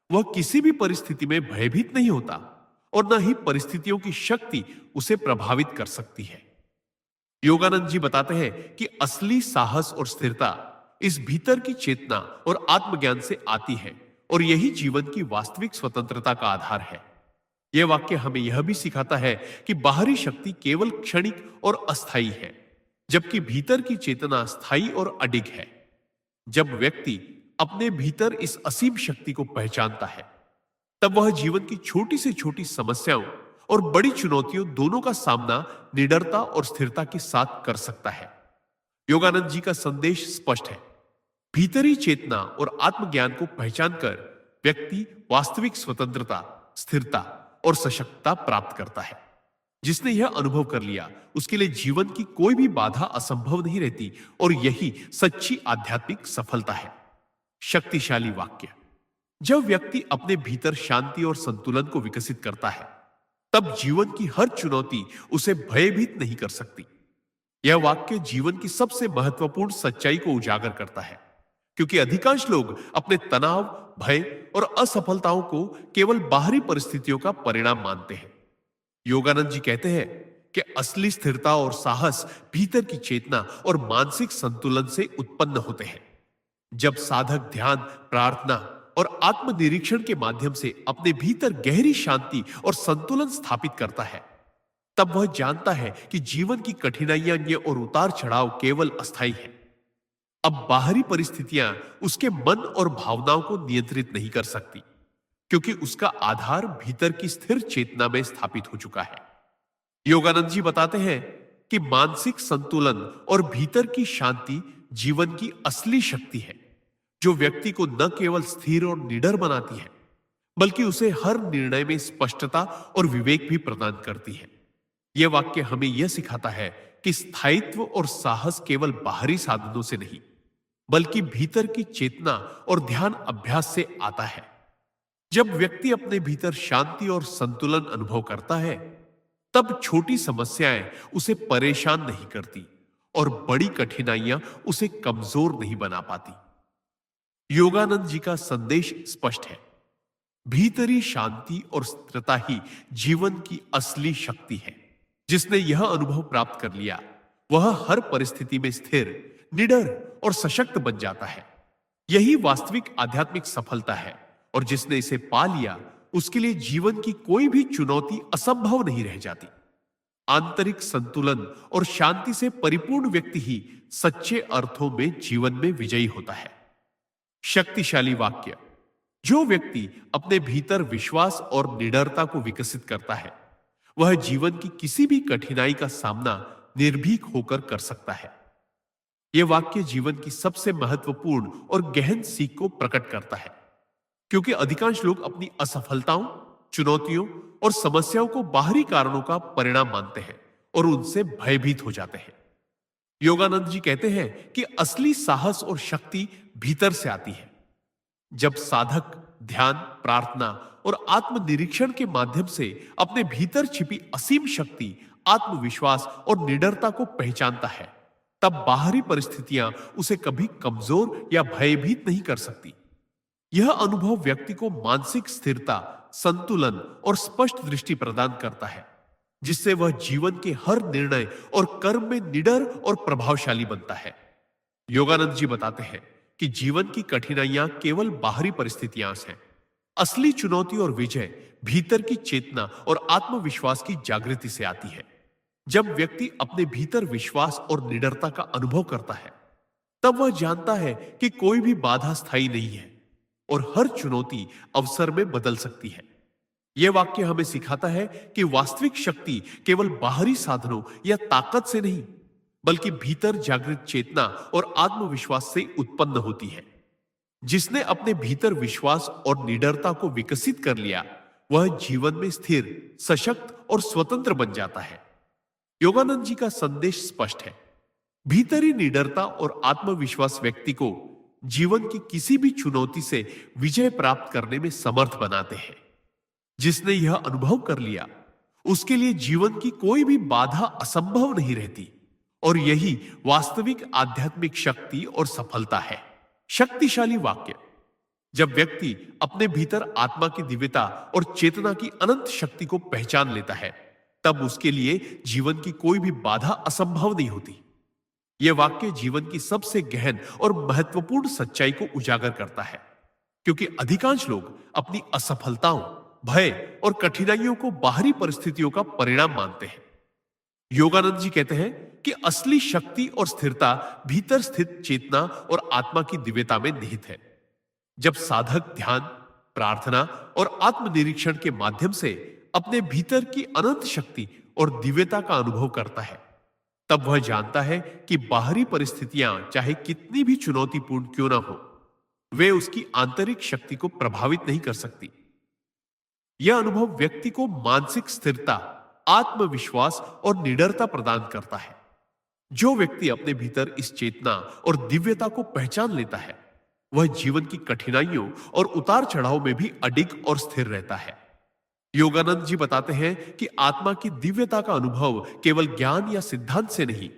वह किसी भी परिस्थिति में भयभीत नहीं होता, और न ही परिस्थितियों की शक्ति उसे प्रभावित कर सकती है। योगानंद जी बताते हैं कि असली साहस और स्थिरता इस भीतर की चेतना और आत्मज्ञान से आती है, और यही जीवन की वास्तविक स्वतंत्रता का आधार है। यह वाक्य हमें यह भी सिखाता है कि बाहरी शक्ति केवल क्षणिक और अस्थायी है, जबकि भीतर की चेतना स्थायी और अडिग है। जब व्यक्ति अपने भीतर इस असीम शक्ति को पहचानता है, तब वह जीवन की छोटी से छोटी समस्याओं और बड़ी चुनौतियों दोनों का सामना निडरता और स्थिरता के साथ कर सकता है। योगानंद जी का संदेश स्पष्ट है। भीतरी चेतना और आत्मज्ञान को पहचानकर व्यक्ति वास्तविक स्वतंत्रता, स्थिरता और सशक्तता प्राप्त करता है। जिसने यह अनुभव कर लिया, उसके लिए जीवन की कोई भी बाधा असंभव नहीं रहती, और यही सच्ची आध्यात्मिक सफलता है। शक्तिशाली वाक्य। जब व्यक्ति अपने भीतर शांति और संतुलन को विकसित करता है, तब जीवन की हर चुनौती उसे भयभीत नहीं कर सकती। यह वाक्य जीवन की सबसे महत्वपूर्ण सच्चाई को उजागर करता है, क्योंकि अधिकांश लोग अपने तनाव, भय और असफलताओं को केवल बाहरी परिस्थितियों का परिणाम मानते हैं। योगानंद जी कहते हैं कि असली स्थिरता और साहस भीतर की चेतना और मानसिक संतुलन से उत्पन्न होते हैं। जब साधक ध्यान, प्रार्थना और आत्मनिरीक्षण के माध्यम से अपने भीतर गहरी शांति और संतुलन स्थापित करता है, तब वह जानता है कि जीवन की कठिनाइयां ये और उतार चढ़ाव केवल अस्थायी है। अब बाहरी परिस्थितियां उसके मन और भावनाओं को नियंत्रित नहीं कर सकती, क्योंकि उसका आधार भीतर की स्थिर चेतना में स्थापित हो चुका है। योगानंद जी बताते हैं कि मानसिक संतुलन और भीतर की शांति जीवन की असली शक्ति है, जो व्यक्ति को न केवल स्थिर और निडर बनाती है, बल्कि उसे हर निर्णय में स्पष्टता और विवेक भी प्रदान करती है। यह वाक्य हमें यह सिखाता है कि स्थायित्व और साहस केवल बाहरी साधनों से नहीं, बल्कि भीतर की चेतना और ध्यान अभ्यास से आता है। जब व्यक्ति अपने भीतर शांति और संतुलन अनुभव करता है, तब छोटी समस्याएं उसे परेशान नहीं करती और बड़ी कठिनाइयां उसे कमजोर नहीं बना पाती। योगानंद जी का संदेश स्पष्ट है, भीतरी शांति और स्थिरता ही जीवन की असली शक्ति है। जिसने यह अनुभव प्राप्त कर लिया, वह हर परिस्थिति में स्थिर, निडर और सशक्त बन जाता है। यही वास्तविक आध्यात्मिक सफलता है, और जिसने इसे पा लिया, उसके लिए जीवन की कोई भी चुनौती असंभव नहीं रह जाती। आंतरिक संतुलन और शांति से परिपूर्ण व्यक्ति ही सच्चे अर्थों में जीवन में विजयी होता है। शक्तिशाली वाक्य। जो व्यक्ति अपने भीतर विश्वास और निडरता को विकसित करता है, वह जीवन की किसी भी कठिनाई का सामना निर्भीक होकर कर सकता है। यह वाक्य जीवन की सबसे महत्वपूर्ण और गहन सीख को प्रकट करता है, क्योंकि अधिकांश लोग अपनी असफलताओं, चुनौतियों और समस्याओं को बाहरी कारणों का परिणाम मानते हैं और उनसे भयभीत हो जाते हैं। योगानंद जी कहते हैं कि असली साहस और शक्ति भीतर से आती है। जब साधक ध्यान, प्रार्थना और आत्मनिरीक्षण के माध्यम से अपने भीतर छिपी असीम शक्ति, आत्मविश्वास और निडरता को पहचानता है, तब बाहरी परिस्थितियां उसे कभी कमजोर या भयभीत नहीं कर सकती। यह अनुभव व्यक्ति को मानसिक स्थिरता, संतुलन और स्पष्ट दृष्टि प्रदान करता है, जिससे वह जीवन के हर निर्णय और कर्म में निडर और प्रभावशाली बनता है। योगानंद जी बताते हैं कि जीवन की कठिनाइयां केवल बाहरी परिस्थितियां हैं। असली चुनौती और विजय भीतर की चेतना और आत्मविश्वास की जागृति से आती है। जब व्यक्ति अपने भीतर विश्वास और निडरता का अनुभव करता है, तब वह जानता है कि कोई भी बाधा स्थायी नहीं है और हर चुनौती अवसर में बदल सकती है। यह वाक्य हमें सिखाता है कि वास्तविक शक्ति केवल बाहरी साधनों या ताकत से नहीं, बल्कि भीतर जागृत चेतना और आत्मविश्वास से उत्पन्न होती है। जिसने अपने भीतर विश्वास और निडरता को विकसित कर लिया, वह जीवन में स्थिर, सशक्त और स्वतंत्र बन जाता है। योगानंद जी का संदेश स्पष्ट है, भीतरी निडरता और आत्मविश्वास व्यक्ति को जीवन की किसी भी चुनौती से विजय प्राप्त करने में समर्थ बनाते हैं। जिसने यह अनुभव कर लिया, उसके लिए जीवन की कोई भी बाधा असंभव नहीं रहती, और यही वास्तविक आध्यात्मिक शक्ति और सफलता है। शक्तिशाली वाक्य। जब व्यक्ति अपने भीतर आत्मा की दिव्यता और चेतना की अनंत शक्ति को पहचान लेता है, तब उसके लिए जीवन की कोई भी बाधा असंभव नहीं होती। यह वाक्य जीवन की सबसे गहन और महत्वपूर्ण सच्चाई को उजागर करता है, क्योंकि अधिकांश लोग अपनी असफलताओं, भय और कठिनाइयों को बाहरी परिस्थितियों का परिणाम मानते हैं। योगानंद जी कहते हैं कि असली शक्ति और स्थिरता भीतर स्थित चेतना और आत्मा की दिव्यता में निहित है। जब साधक ध्यान, प्रार्थना और आत्मनिरीक्षण के माध्यम से अपने भीतर की अनंत शक्ति और दिव्यता का अनुभव करता है, तब वह जानता है कि बाहरी परिस्थितियां चाहे कितनी भी चुनौतीपूर्ण क्यों ना हो, वे उसकी आंतरिक शक्ति को प्रभावित नहीं कर सकती। यह अनुभव व्यक्ति को मानसिक स्थिरता, आत्मविश्वास और निडरता प्रदान करता है। जो व्यक्ति अपने भीतर इस चेतना और दिव्यता को पहचान लेता है, वह जीवन की कठिनाइयों और उतार चढ़ाव में भी अडिग और स्थिर रहता है। योगानंद जी बताते हैं कि आत्मा की दिव्यता का अनुभव केवल ज्ञान या सिद्धांत से नहीं,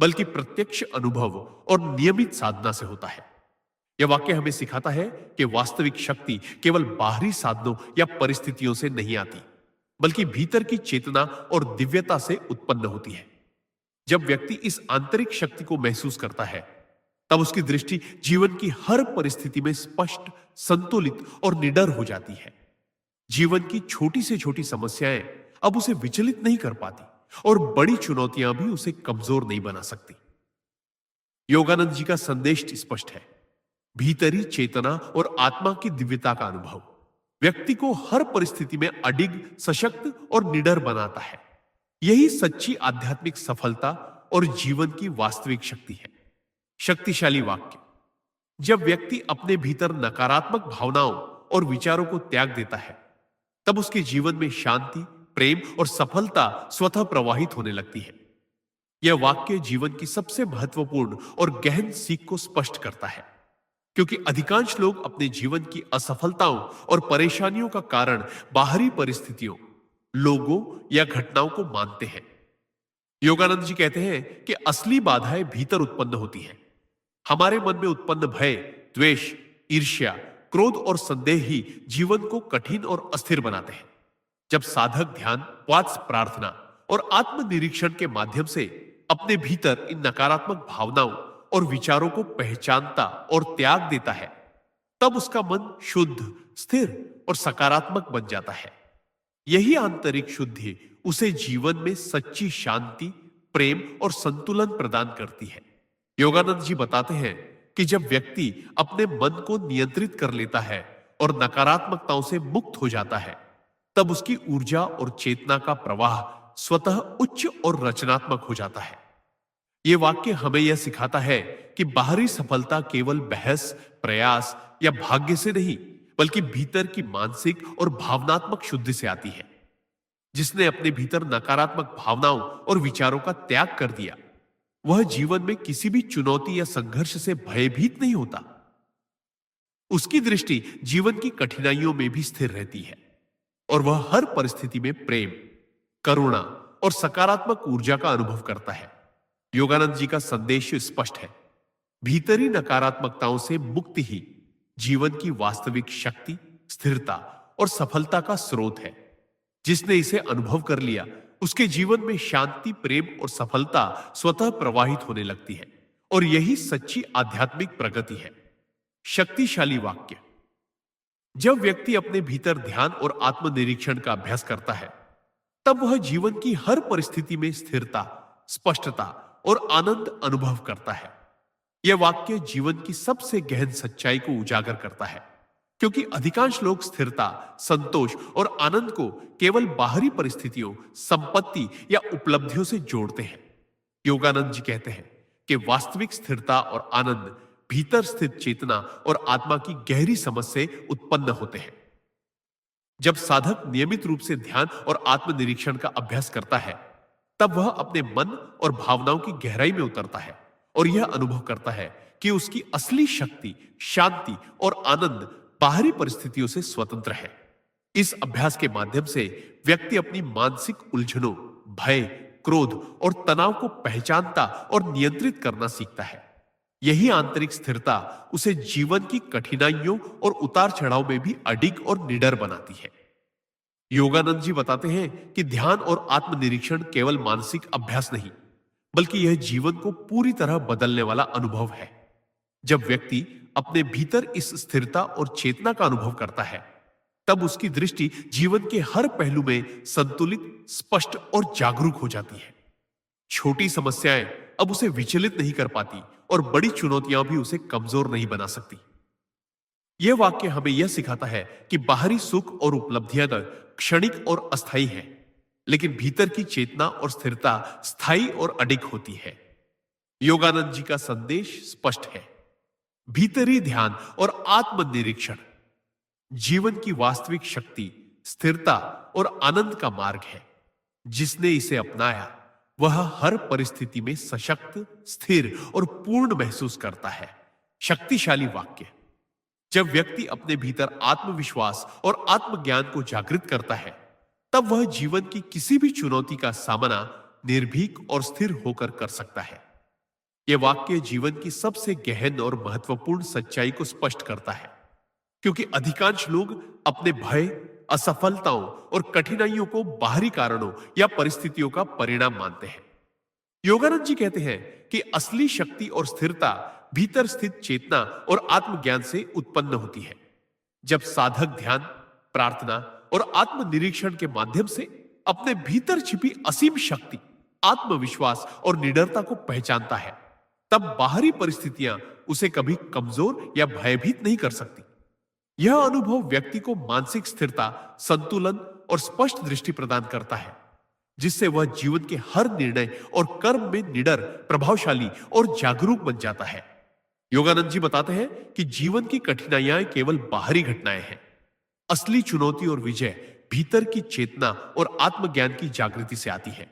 बल्कि प्रत्यक्ष अनुभव और नियमित साधना से होता है। यह वाक्य हमें सिखाता है कि वास्तविक शक्ति केवल बाहरी साधनों या परिस्थितियों से नहीं आती, बल्कि भीतर की चेतना और दिव्यता से उत्पन्न होती है। जब व्यक्ति इस आंतरिक शक्ति को महसूस करता है, तब उसकी दृष्टि जीवन की हर परिस्थिति में स्पष्ट, संतुलित और निडर हो जाती है। जीवन की छोटी से छोटी समस्याएं अब उसे विचलित नहीं कर पाती और बड़ी चुनौतियां भी उसे कमजोर नहीं बना सकती। योगानंद जी का संदेश स्पष्ट है। भीतरी चेतना और आत्मा की दिव्यता का अनुभव व्यक्ति को हर परिस्थिति में अडिग, सशक्त और निडर बनाता है। यही सच्ची आध्यात्मिक सफलता और जीवन की वास्तविक शक्ति है। शक्तिशाली वाक्य। जब व्यक्ति अपने भीतर नकारात्मक भावनाओं और विचारों को त्याग देता है, तब उसके जीवन में शांति, प्रेम और सफलता स्वतः प्रवाहित होने लगती है। यह वाक्य जीवन की सबसे महत्वपूर्ण और गहन सीख को स्पष्ट करता है, क्योंकि अधिकांश लोग अपने जीवन की असफलताओं और परेशानियों का कारण बाहरी परिस्थितियों, लोगों या घटनाओं को मानते हैं। योगानंद जी कहते हैं कि असली बाधाएं भीतर उत्पन्न होती हैं। हमारे मन में उत्पन्न भय, द्वेष, ईर्ष्या, क्रोध और संदेह ही जीवन को कठिन और अस्थिर बनाते हैं। जब साधक ध्यान, उपवास, प्रार्थना और आत्मनिरीक्षण के माध्यम से अपने भीतर इन नकारात्मक भावनाओं और विचारों को पहचानता और त्याग देता है, तब उसका मन शुद्ध, स्थिर और सकारात्मक बन जाता है। यही आंतरिक शुद्धि उसे जीवन में सच्ची शांति, प्रेम और संतुलन प्रदान करती है। योगानंद जी बताते हैं कि जब व्यक्ति अपने मन को नियंत्रित कर लेता है और नकारात्मकताओं से मुक्त हो जाता है, तब उसकी ऊर्जा और चेतना का प्रवाह स्वतः उच्च और रचनात्मक हो जाता है। यह वाक्य हमें यह सिखाता है कि बाहरी सफलता केवल बहस, प्रयास या भाग्य से नहीं, बल्कि भीतर की मानसिक और भावनात्मक शुद्धि से आती है। जिसने अपने भीतर नकारात्मक भावनाओं और विचारों का त्याग कर दिया, वह जीवन में किसी भी चुनौती या संघर्ष से भयभीत नहीं होता। उसकी दृष्टि जीवन की कठिनाइयों में भी स्थिर रहती है और वह हर परिस्थिति में प्रेम, करुणा और सकारात्मक ऊर्जा का अनुभव करता है। योगानंद जी का संदेश स्पष्ट है। भीतरी नकारात्मकताओं से मुक्ति ही जीवन की वास्तविक शक्ति, स्थिरता और सफलता का स्रोत है। जिसने इसे अनुभव कर लिया, उसके जीवन में शांति, प्रेम और सफलता स्वतः प्रवाहित होने लगती है और यही सच्ची आध्यात्मिक प्रगति है। शक्तिशाली वाक्य। जब व्यक्ति अपने भीतर ध्यान और आत्मनिरीक्षण का अभ्यास करता है, तब वह जीवन की हर परिस्थिति में स्थिरता, स्पष्टता और आनंद अनुभव करता है। यह वाक्य जीवन की सबसे गहन सच्चाई को उजागर करता है, क्योंकि अधिकांश लोग स्थिरता, संतोष और आनंद को केवल बाहरी परिस्थितियों, संपत्ति या उपलब्धियों से जोड़ते हैं। योगानंद जी कहते हैं कि वास्तविक स्थिरता और आनंद भीतर स्थित चेतना और आत्मा की गहरी समझ से उत्पन्न होते हैं। जब साधक नियमित रूप से ध्यान और आत्मनिरीक्षण का अभ्यास करता है, तब वह अपने मन और भावनाओं की गहराई में उतरता है और यह अनुभव करता है कि उसकी असली शक्ति, शांति और आनंद बाहरी परिस्थितियों से स्वतंत्र है। इस अभ्यास के माध्यम से व्यक्ति अपनी मानसिक उलझनों, भय, क्रोध और तनाव को पहचानता और नियंत्रित करना सीखता है। यही आंतरिक स्थिरता उसे जीवन की कठिनाइयों और उतार चढ़ाव में भी अडिग और निडर बनाती है। योगानंद जी बताते हैं कि ध्यान और आत्मनिरीक्षण केवल मानसिक अभ्यास नहीं, बल्कि यह जीवन को पूरी तरह बदलने वाला अनुभव है। जब व्यक्ति अपने भीतर इस स्थिरता और चेतना का अनुभव करता है, तब उसकी दृष्टि जीवन के हर पहलू में संतुलित, स्पष्ट और जागरूक हो जाती है। छोटी समस्याएं अब उसे विचलित नहीं कर पाती और बड़ी चुनौतियां भी उसे कमजोर नहीं बना सकती। यह वाक्य हमें यह सिखाता है कि बाहरी सुख और उपलब्धियां क्षणिक और अस्थायी है, लेकिन भीतर की चेतना और स्थिरता स्थायी और अडिग होती है। योगानंद जी का संदेश स्पष्ट है। भीतरी ध्यान और आत्मनिरीक्षण जीवन की वास्तविक शक्ति, स्थिरता और आनंद का मार्ग है। जिसने इसे अपनाया, वह हर परिस्थिति में सशक्त, स्थिर और पूर्ण महसूस करता है। शक्तिशाली वाक्य। जब व्यक्ति अपने भीतर आत्मविश्वास और आत्मज्ञान को जागृत करता है, तब वह जीवन की किसी भी चुनौती का सामना निर्भीक और स्थिर होकर कर सकता है। यह वाक्य जीवन की सबसे गहन और महत्वपूर्ण सच्चाई को स्पष्ट करता है, क्योंकि अधिकांश लोग अपने भय, असफलताओं और कठिनाइयों को बाहरी कारणों या परिस्थितियों का परिणाम मानते हैं। योगानंद जी कहते हैं कि असली शक्ति और स्थिरता भीतर स्थित चेतना और आत्मज्ञान से उत्पन्न होती है। जब साधक ध्यान, प्रार्थना और आत्मनिरीक्षण के माध्यम से अपने भीतर छिपी असीम शक्ति, आत्मविश्वास और निडरता को पहचानता है, तब बाहरी परिस्थितियां उसे कभी कमजोर या भयभीत नहीं कर सकती। यह अनुभव व्यक्ति को मानसिक स्थिरता, संतुलन और स्पष्ट दृष्टि प्रदान करता है, जिससे वह जीवन के हर निर्णय और कर्म में निडर, प्रभावशाली और जागरूक बन जाता है। योगानंद जी बताते हैं कि जीवन की कठिनाइयां केवल बाहरी घटनाएं हैं। असली चुनौती और विजय भीतर की चेतना और आत्मज्ञान की जागृति से आती है।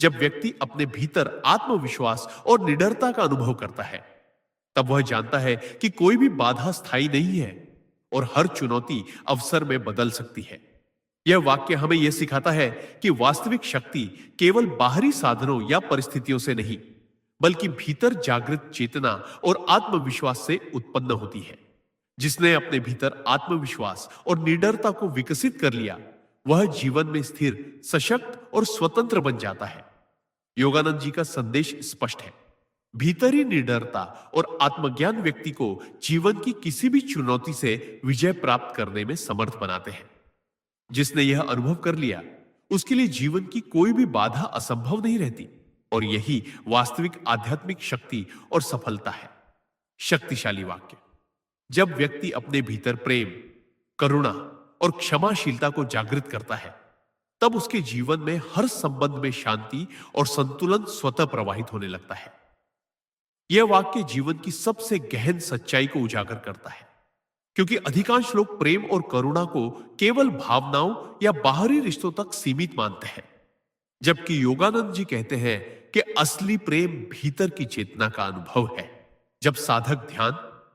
जब व्यक्ति अपने भीतर आत्मविश्वास और निडरता का अनुभव करता है, तब वह जानता है कि कोई भी बाधा स्थायी नहीं है और हर चुनौती अवसर में बदल सकती है। यह वाक्य हमें यह सिखाता है कि वास्तविक शक्ति केवल बाहरी साधनों या परिस्थितियों से नहीं, बल्कि भीतर जागृत चेतना और आत्मविश्वास से उत्पन्न होती है। जिसने अपने भीतर आत्मविश्वास और निडरता को विकसित कर लिया, वह जीवन में स्थिर, सशक्त और स्वतंत्र बन जाता है। योगानंद जी का संदेश स्पष्ट है। भीतरी निडरता और आत्मज्ञान व्यक्ति को जीवन की किसी भी चुनौती से विजय प्राप्त करने में समर्थ बनाते हैं। जिसने यह अनुभव कर लिया, उसके लिए जीवन की कोई भी बाधा असंभव नहीं रहती, और यही वास्तविक आध्यात्मिक शक्ति और सफलता है। शक्तिशाली वाक्य। जब व्यक्ति अपने भीतर प्रेम, करुणा और क्षमाशीलता को जागृत करता है, तब उसके जीवन में हर संबंध में शांति और संतुलन स्वतः प्रवाहित होने लगता है। यह वाक्य जीवन की सबसे गहन सच्चाई को उजागर करता है, क्योंकि अधिकांश लोग प्रेम और करुणा को केवल भावनाओं या बाहरी रिश्तों तक सीमित मानते हैं, जबकि योगानंद जी कहते हैं कि असली प्रेम भीतर की चेतना का अनुभव है। जब साधक ध्यान,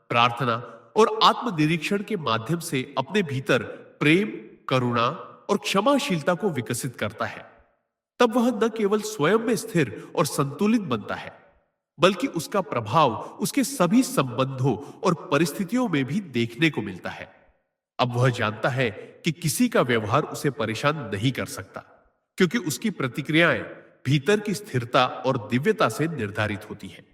प्रार्थना और आत्मनिरीक्षण के माध्यम से अपने भीतर प्रेम, करुणा और क्षमाशीलता को विकसित करता है, तब वह न केवल स्वयं में स्थिर और संतुलित बनता है, बल्कि उसका प्रभाव उसके सभी संबंधों और परिस्थितियों में भी देखने को मिलता है। अब वह जानता है कि किसी का व्यवहार उसे परेशान नहीं कर सकता, क्योंकि उसकी प्रतिक्रियाएं भीतर की स्थिरता और दिव्यता से निर्धारित होती हैं।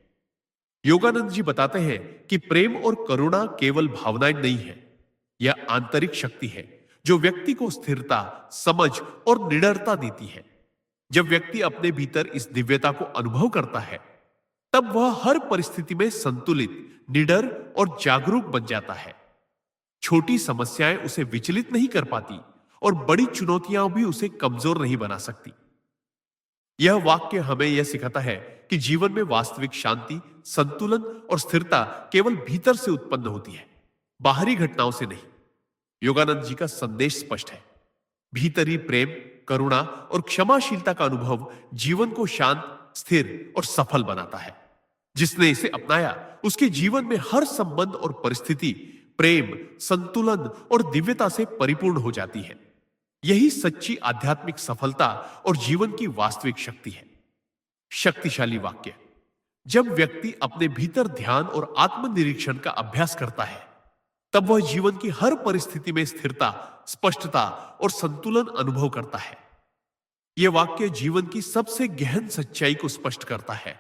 योगानंद जी बताते हैं कि प्रेम और करुणा केवल भावनाएं नहीं है, यह आंतरिक शक्ति है जो व्यक्ति को स्थिरता, समझ और निडरता देती है। जब व्यक्ति अपने भीतर इस दिव्यता को अनुभव करता है, तब वह हर परिस्थिति में संतुलित, निडर और जागरूक बन जाता है। छोटी समस्याएं उसे विचलित नहीं कर पाती और बड़ी चुनौतियां भी उसे कमजोर नहीं बना सकती। यह वाक्य हमें यह सिखाता है कि जीवन में वास्तविक शांति, संतुलन और स्थिरता केवल भीतर से उत्पन्न होती है, बाहरी घटनाओं से नहीं। योगानंद जी का संदेश स्पष्ट है। भीतरी प्रेम, करुणा और क्षमाशीलता का अनुभव जीवन को शांत, स्थिर और सफल बनाता है। जिसने इसे अपनाया, उसके जीवन में हर संबंध और परिस्थिति प्रेम, संतुलन और दिव्यता से परिपूर्ण हो जाती है। यही सच्ची आध्यात्मिक सफलता और जीवन की वास्तविक शक्ति है। शक्तिशाली वाक्य। जब व्यक्ति अपने भीतर ध्यान और आत्मनिरीक्षण का अभ्यास करता है, तब वह जीवन की हर परिस्थिति में स्थिरता, स्पष्टता और संतुलन अनुभव करता है। यह वाक्य जीवन की सबसे गहन सच्चाई को स्पष्ट करता है,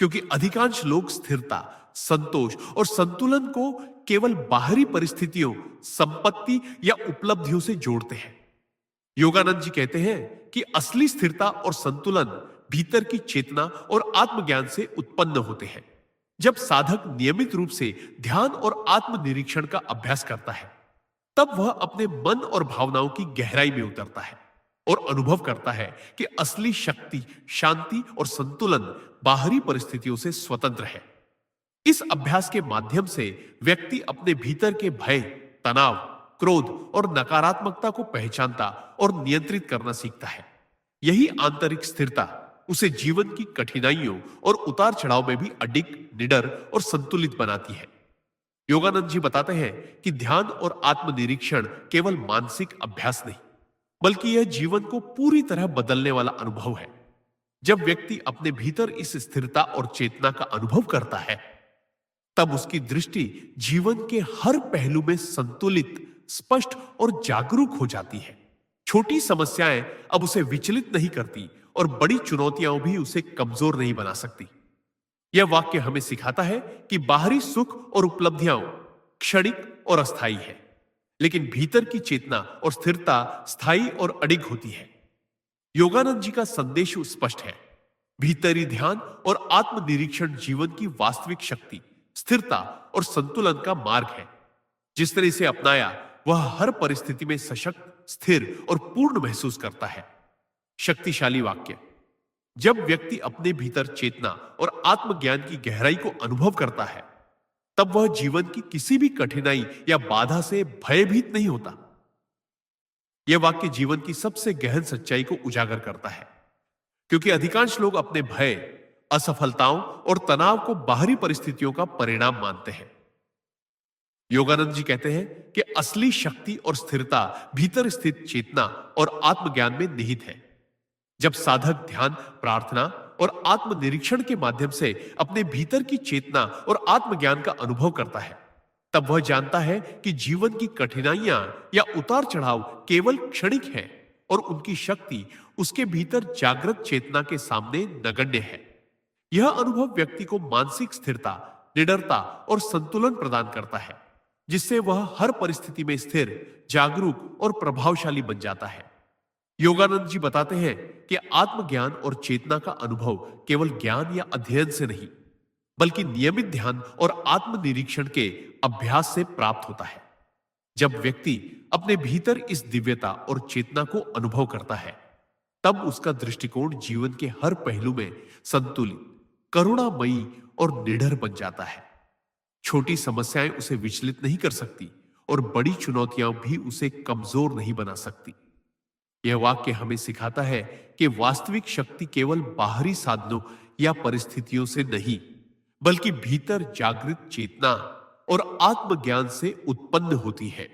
क्योंकि अधिकांश लोग स्थिरता, संतोष और संतुलन को केवल बाहरी परिस्थितियों, संपत्ति या उपलब्धियों से जोड़ते हैं। योगानंद जी कहते हैं कि असली स्थिरता और संतुलन भीतर की चेतना और आत्मज्ञान से उत्पन्न होते हैं। जब साधक नियमित रूप से ध्यान और आत्मनिरीक्षण का अभ्यास करता है, तब वह अपने मन और भावनाओं की गहराई में उतरता है और अनुभव करता है कि असली शक्ति, शांति और संतुलन बाहरी परिस्थितियों से स्वतंत्र है। इस अभ्यास के माध्यम से व्यक्ति अपने भीतर के भय, तनाव, क्रोध और नकारात्मकता को पहचानता और नियंत्रित करना सीखता है। यही आंतरिक स्थिरता उसे जीवन की कठिनाइयों और उतार चढ़ाव में भी अडिग, निडर और संतुलित बनाती है। योगानंद जी बताते हैं कि ध्यान और आत्मनिरीक्षण केवल मानसिक अभ्यास नहीं, बल्कि यह जीवन को पूरी तरह बदलने वाला अनुभव है। जब व्यक्ति अपने भीतर इस स्थिरता और चेतना का अनुभव करता है, तब उसकी दृष्टि जीवन के हर पहलू में संतुलित, स्पष्ट और जागरूक हो जाती है। छोटी समस्याएं अब उसे विचलित नहीं करती और बड़ी चुनौतियां भी उसे कमजोर नहीं बना सकती। यह वाक्य हमें सिखाता है कि बाहरी सुख और उपलब्धियां क्षणिक और अस्थायी है, लेकिन भीतर की चेतना और स्थिरता स्थायी और अडिग होती है। योगानंद जी का संदेश स्पष्ट है। भीतरी ध्यान और आत्मनिरीक्षण जीवन की वास्तविक शक्ति, स्थिरता और संतुलन का मार्ग है। जिस तरह इसे अपनाया, वह हर परिस्थिति में सशक्त, स्थिर और पूर्ण महसूस करता है। शक्तिशाली वाक्य। जब व्यक्ति अपने भीतर चेतना और आत्मज्ञान की गहराई को अनुभव करता है, तब वह जीवन की किसी भी कठिनाई या बाधा से भयभीत नहीं होता। यह वाक्य जीवन की सबसे गहन सच्चाई को उजागर करता है, क्योंकि अधिकांश लोग अपने भय, असफलताओं और तनाव को बाहरी परिस्थितियों का परिणाम मानते हैं। योगानंद जी कहते हैं कि असली शक्ति और स्थिरता भीतर स्थित चेतना और आत्मज्ञान में निहित है। जब साधक ध्यान, प्रार्थना और आत्मनिरीक्षण के माध्यम से अपने भीतर की चेतना और आत्मज्ञान का अनुभव करता है, तब वह जानता है कि जीवन की कठिनाइयां या उतार चढ़ाव केवल क्षणिक हैं और उनकी शक्ति उसके भीतर जागृत चेतना के सामने नगण्य है। यह अनुभव व्यक्ति को मानसिक स्थिरता, निडरता और संतुलन प्रदान करता है, जिससे वह हर परिस्थिति में स्थिर, जागरूक और प्रभावशाली बन जाता है। योगानंद जी बताते हैं कि आत्मज्ञान और चेतना का अनुभव केवल ज्ञान या अध्ययन से नहीं, बल्कि नियमित ध्यान और आत्मनिरीक्षण के अभ्यास से प्राप्त होता है। जब व्यक्ति अपने भीतर इस दिव्यता और चेतना को अनुभव करता है, तब उसका दृष्टिकोण जीवन के हर पहलू में संतुलित, करुणामयी और निडर बन जाता है। छोटी समस्याएं उसे विचलित नहीं कर सकती और बड़ी चुनौतियां भी उसे कमजोर नहीं बना सकती। यह वाक्य हमें सिखाता है कि वास्तविक शक्ति केवल बाहरी साधनों या परिस्थितियों से नहीं, बल्कि भीतर जागृत चेतना और आत्मज्ञान से उत्पन्न होती है।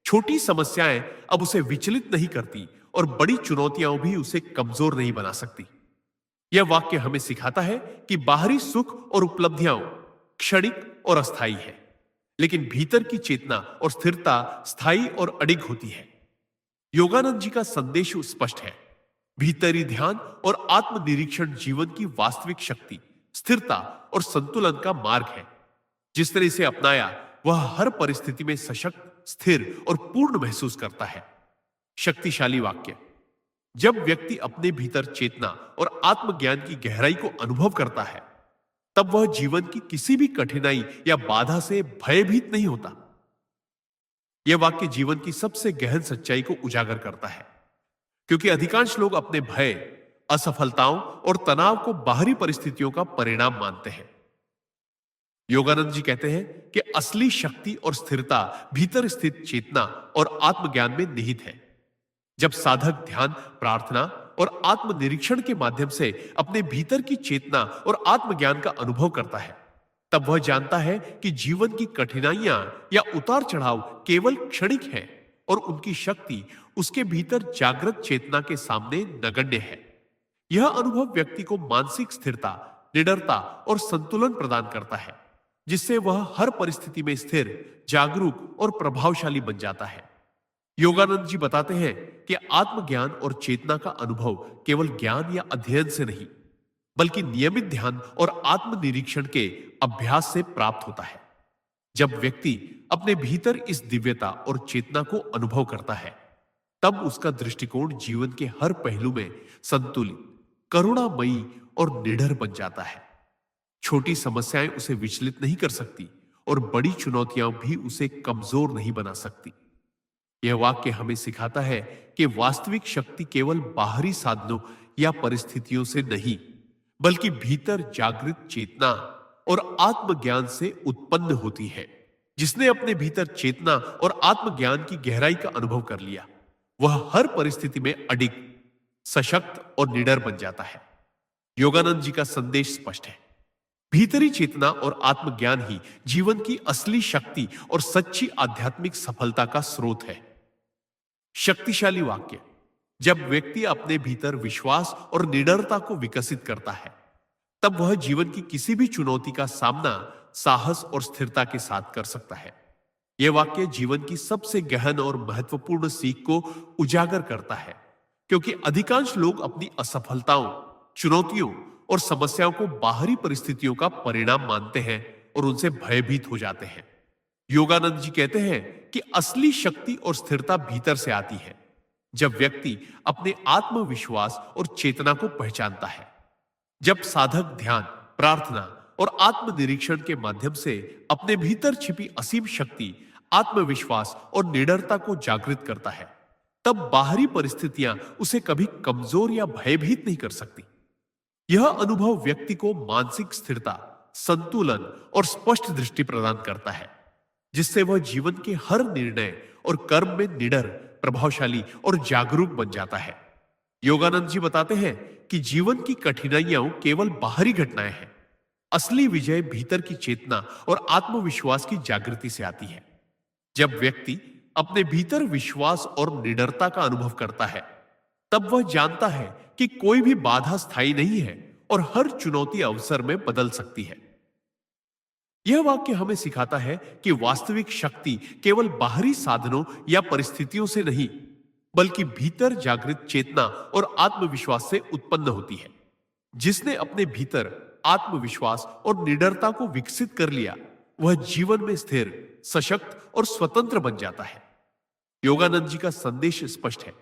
छोटी समस्याएं अब उसे विचलित नहीं करती और बड़ी चुनौतियां भी उसे कमजोर नहीं बना सकती। यह वाक्य हमें सिखाता है कि बाहरी सुख और उपलब्धियां क्षणिक और अस्थायी है, लेकिन भीतर की चेतना और स्थिरता स्थायी और अडिग होती है। योगानंद जी का संदेश स्पष्ट है। भीतरी ध्यान और आत्मनिरीक्षण जीवन की वास्तविक शक्ति, स्थिरता और संतुलन का मार्ग है। जिस तरह इसे अपनाया, वह हर परिस्थिति में सशक्त, स्थिर और पूर्ण महसूस करता है। शक्तिशाली वाक्य। जब व्यक्ति अपने भीतर चेतना और आत्मज्ञान की गहराई को अनुभव करता है, तब वह जीवन की किसी भी कठिनाई या बाधा से भयभीत नहीं होता। यह वाक्य जीवन की सबसे गहन सच्चाई को उजागर करता है, क्योंकि अधिकांश लोग अपने भय, असफलताओं और तनाव को बाहरी परिस्थितियों का परिणाम मानते हैं। योगानंद जी कहते हैं कि असली शक्ति और स्थिरता भीतर स्थित चेतना और आत्मज्ञान में निहित है। जब साधक ध्यान, प्रार्थना और आत्मनिरीक्षण के माध्यम से अपने भीतर की चेतना और आत्मज्ञान का अनुभव करता है, तब वह जानता है कि जीवन की कठिनाइयां या उतार चढ़ाव केवल क्षणिक हैं और उनकी शक्ति उसके भीतर जागृत चेतना के सामने नगण्य है। यह अनुभव व्यक्ति को मानसिक स्थिरता, निडरता और संतुलन प्रदान करता है, जिससे वह हर परिस्थिति में स्थिर, जागरूक और प्रभावशाली बन जाता है। योगानंद जी बताते हैं कि आत्मज्ञान और चेतना का अनुभव केवल ज्ञान या अध्ययन से नहीं, बल्कि नियमित ध्यान और आत्मनिरीक्षण के अभ्यास से प्राप्त होता है। जब व्यक्ति अपने भीतर इस दिव्यता और चेतना को अनुभव करता है, तब उसका दृष्टिकोण जीवन के हर पहलू में संतुलित, करुणामयी और निडर बन जाता है। छोटी समस्याएं उसे विचलित नहीं कर सकती और बड़ी चुनौतियां भी उसे कमजोर नहीं बना सकती। यह वाक्य हमें सिखाता है कि वास्तविक शक्ति केवल बाहरी साधनों या परिस्थितियों से नहीं, बल्कि भीतर जागृत चेतना और आत्मज्ञान से उत्पन्न होती है। जिसने अपने भीतर चेतना और आत्मज्ञान की गहराई का अनुभव कर लिया, वह हर परिस्थिति में अडिग, सशक्त और निडर बन जाता है। योगानंद जी का संदेश स्पष्ट है। भीतरी चेतना और आत्मज्ञान ही जीवन की असली शक्ति और सच्ची आध्यात्मिक सफलता का स्रोत है। शक्तिशाली वाक्य। जब व्यक्ति अपने भीतर विश्वास और निडरता को विकसित करता है, तब वह जीवन की किसी भी चुनौती का सामना साहस और स्थिरता के साथ कर सकता है। यह वाक्य जीवन की सबसे गहन और महत्वपूर्ण सीख को उजागर करता है, क्योंकि अधिकांश लोग अपनी असफलताओं, चुनौतियों और समस्याओं को बाहरी परिस्थितियों का परिणाम मानते हैं और उनसे भयभीत हो जाते हैं। योगानंद जी कहते हैं कि असली शक्ति और स्थिरता भीतर से आती है, जब व्यक्ति अपने आत्मविश्वास और चेतना को पहचानता है। जब साधक ध्यान, प्रार्थना और आत्मनिरीक्षण के माध्यम से अपने भीतर छिपी असीम शक्ति, आत्मविश्वास और निडरता को जागृत करता है, तब बाहरी परिस्थितियां उसे कभी कमजोर या भयभीत नहीं कर सकती। यह अनुभव व्यक्ति को मानसिक स्थिरता, संतुलन और स्पष्ट दृष्टि प्रदान करता है, जिससे वह जीवन के हर निर्णय और कर्म में निडर, प्रभावशाली और जागरूक बन जाता है। योगानंद जी बताते हैं कि जीवन की कठिनाइयां केवल बाहरी घटनाएं हैं। असली विजय भीतर की चेतना और आत्मविश्वास की जागृति से आती है। जब व्यक्ति अपने भीतर विश्वास और निडरता का अनुभव करता है, तब वह जानता है कि कोई भी बाधा स्थायी नहीं है और हर चुनौती अवसर में बदल सकती है। यह वाक्य हमें सिखाता है कि वास्तविक शक्ति केवल बाहरी साधनों या परिस्थितियों से नहीं, बल्कि भीतर जागृत चेतना और आत्मविश्वास से उत्पन्न होती है। जिसने अपने भीतर आत्मविश्वास और निडरता को विकसित कर लिया, वह जीवन में स्थिर, सशक्त और स्वतंत्र बन जाता है। योगानंद जी का संदेश स्पष्ट है।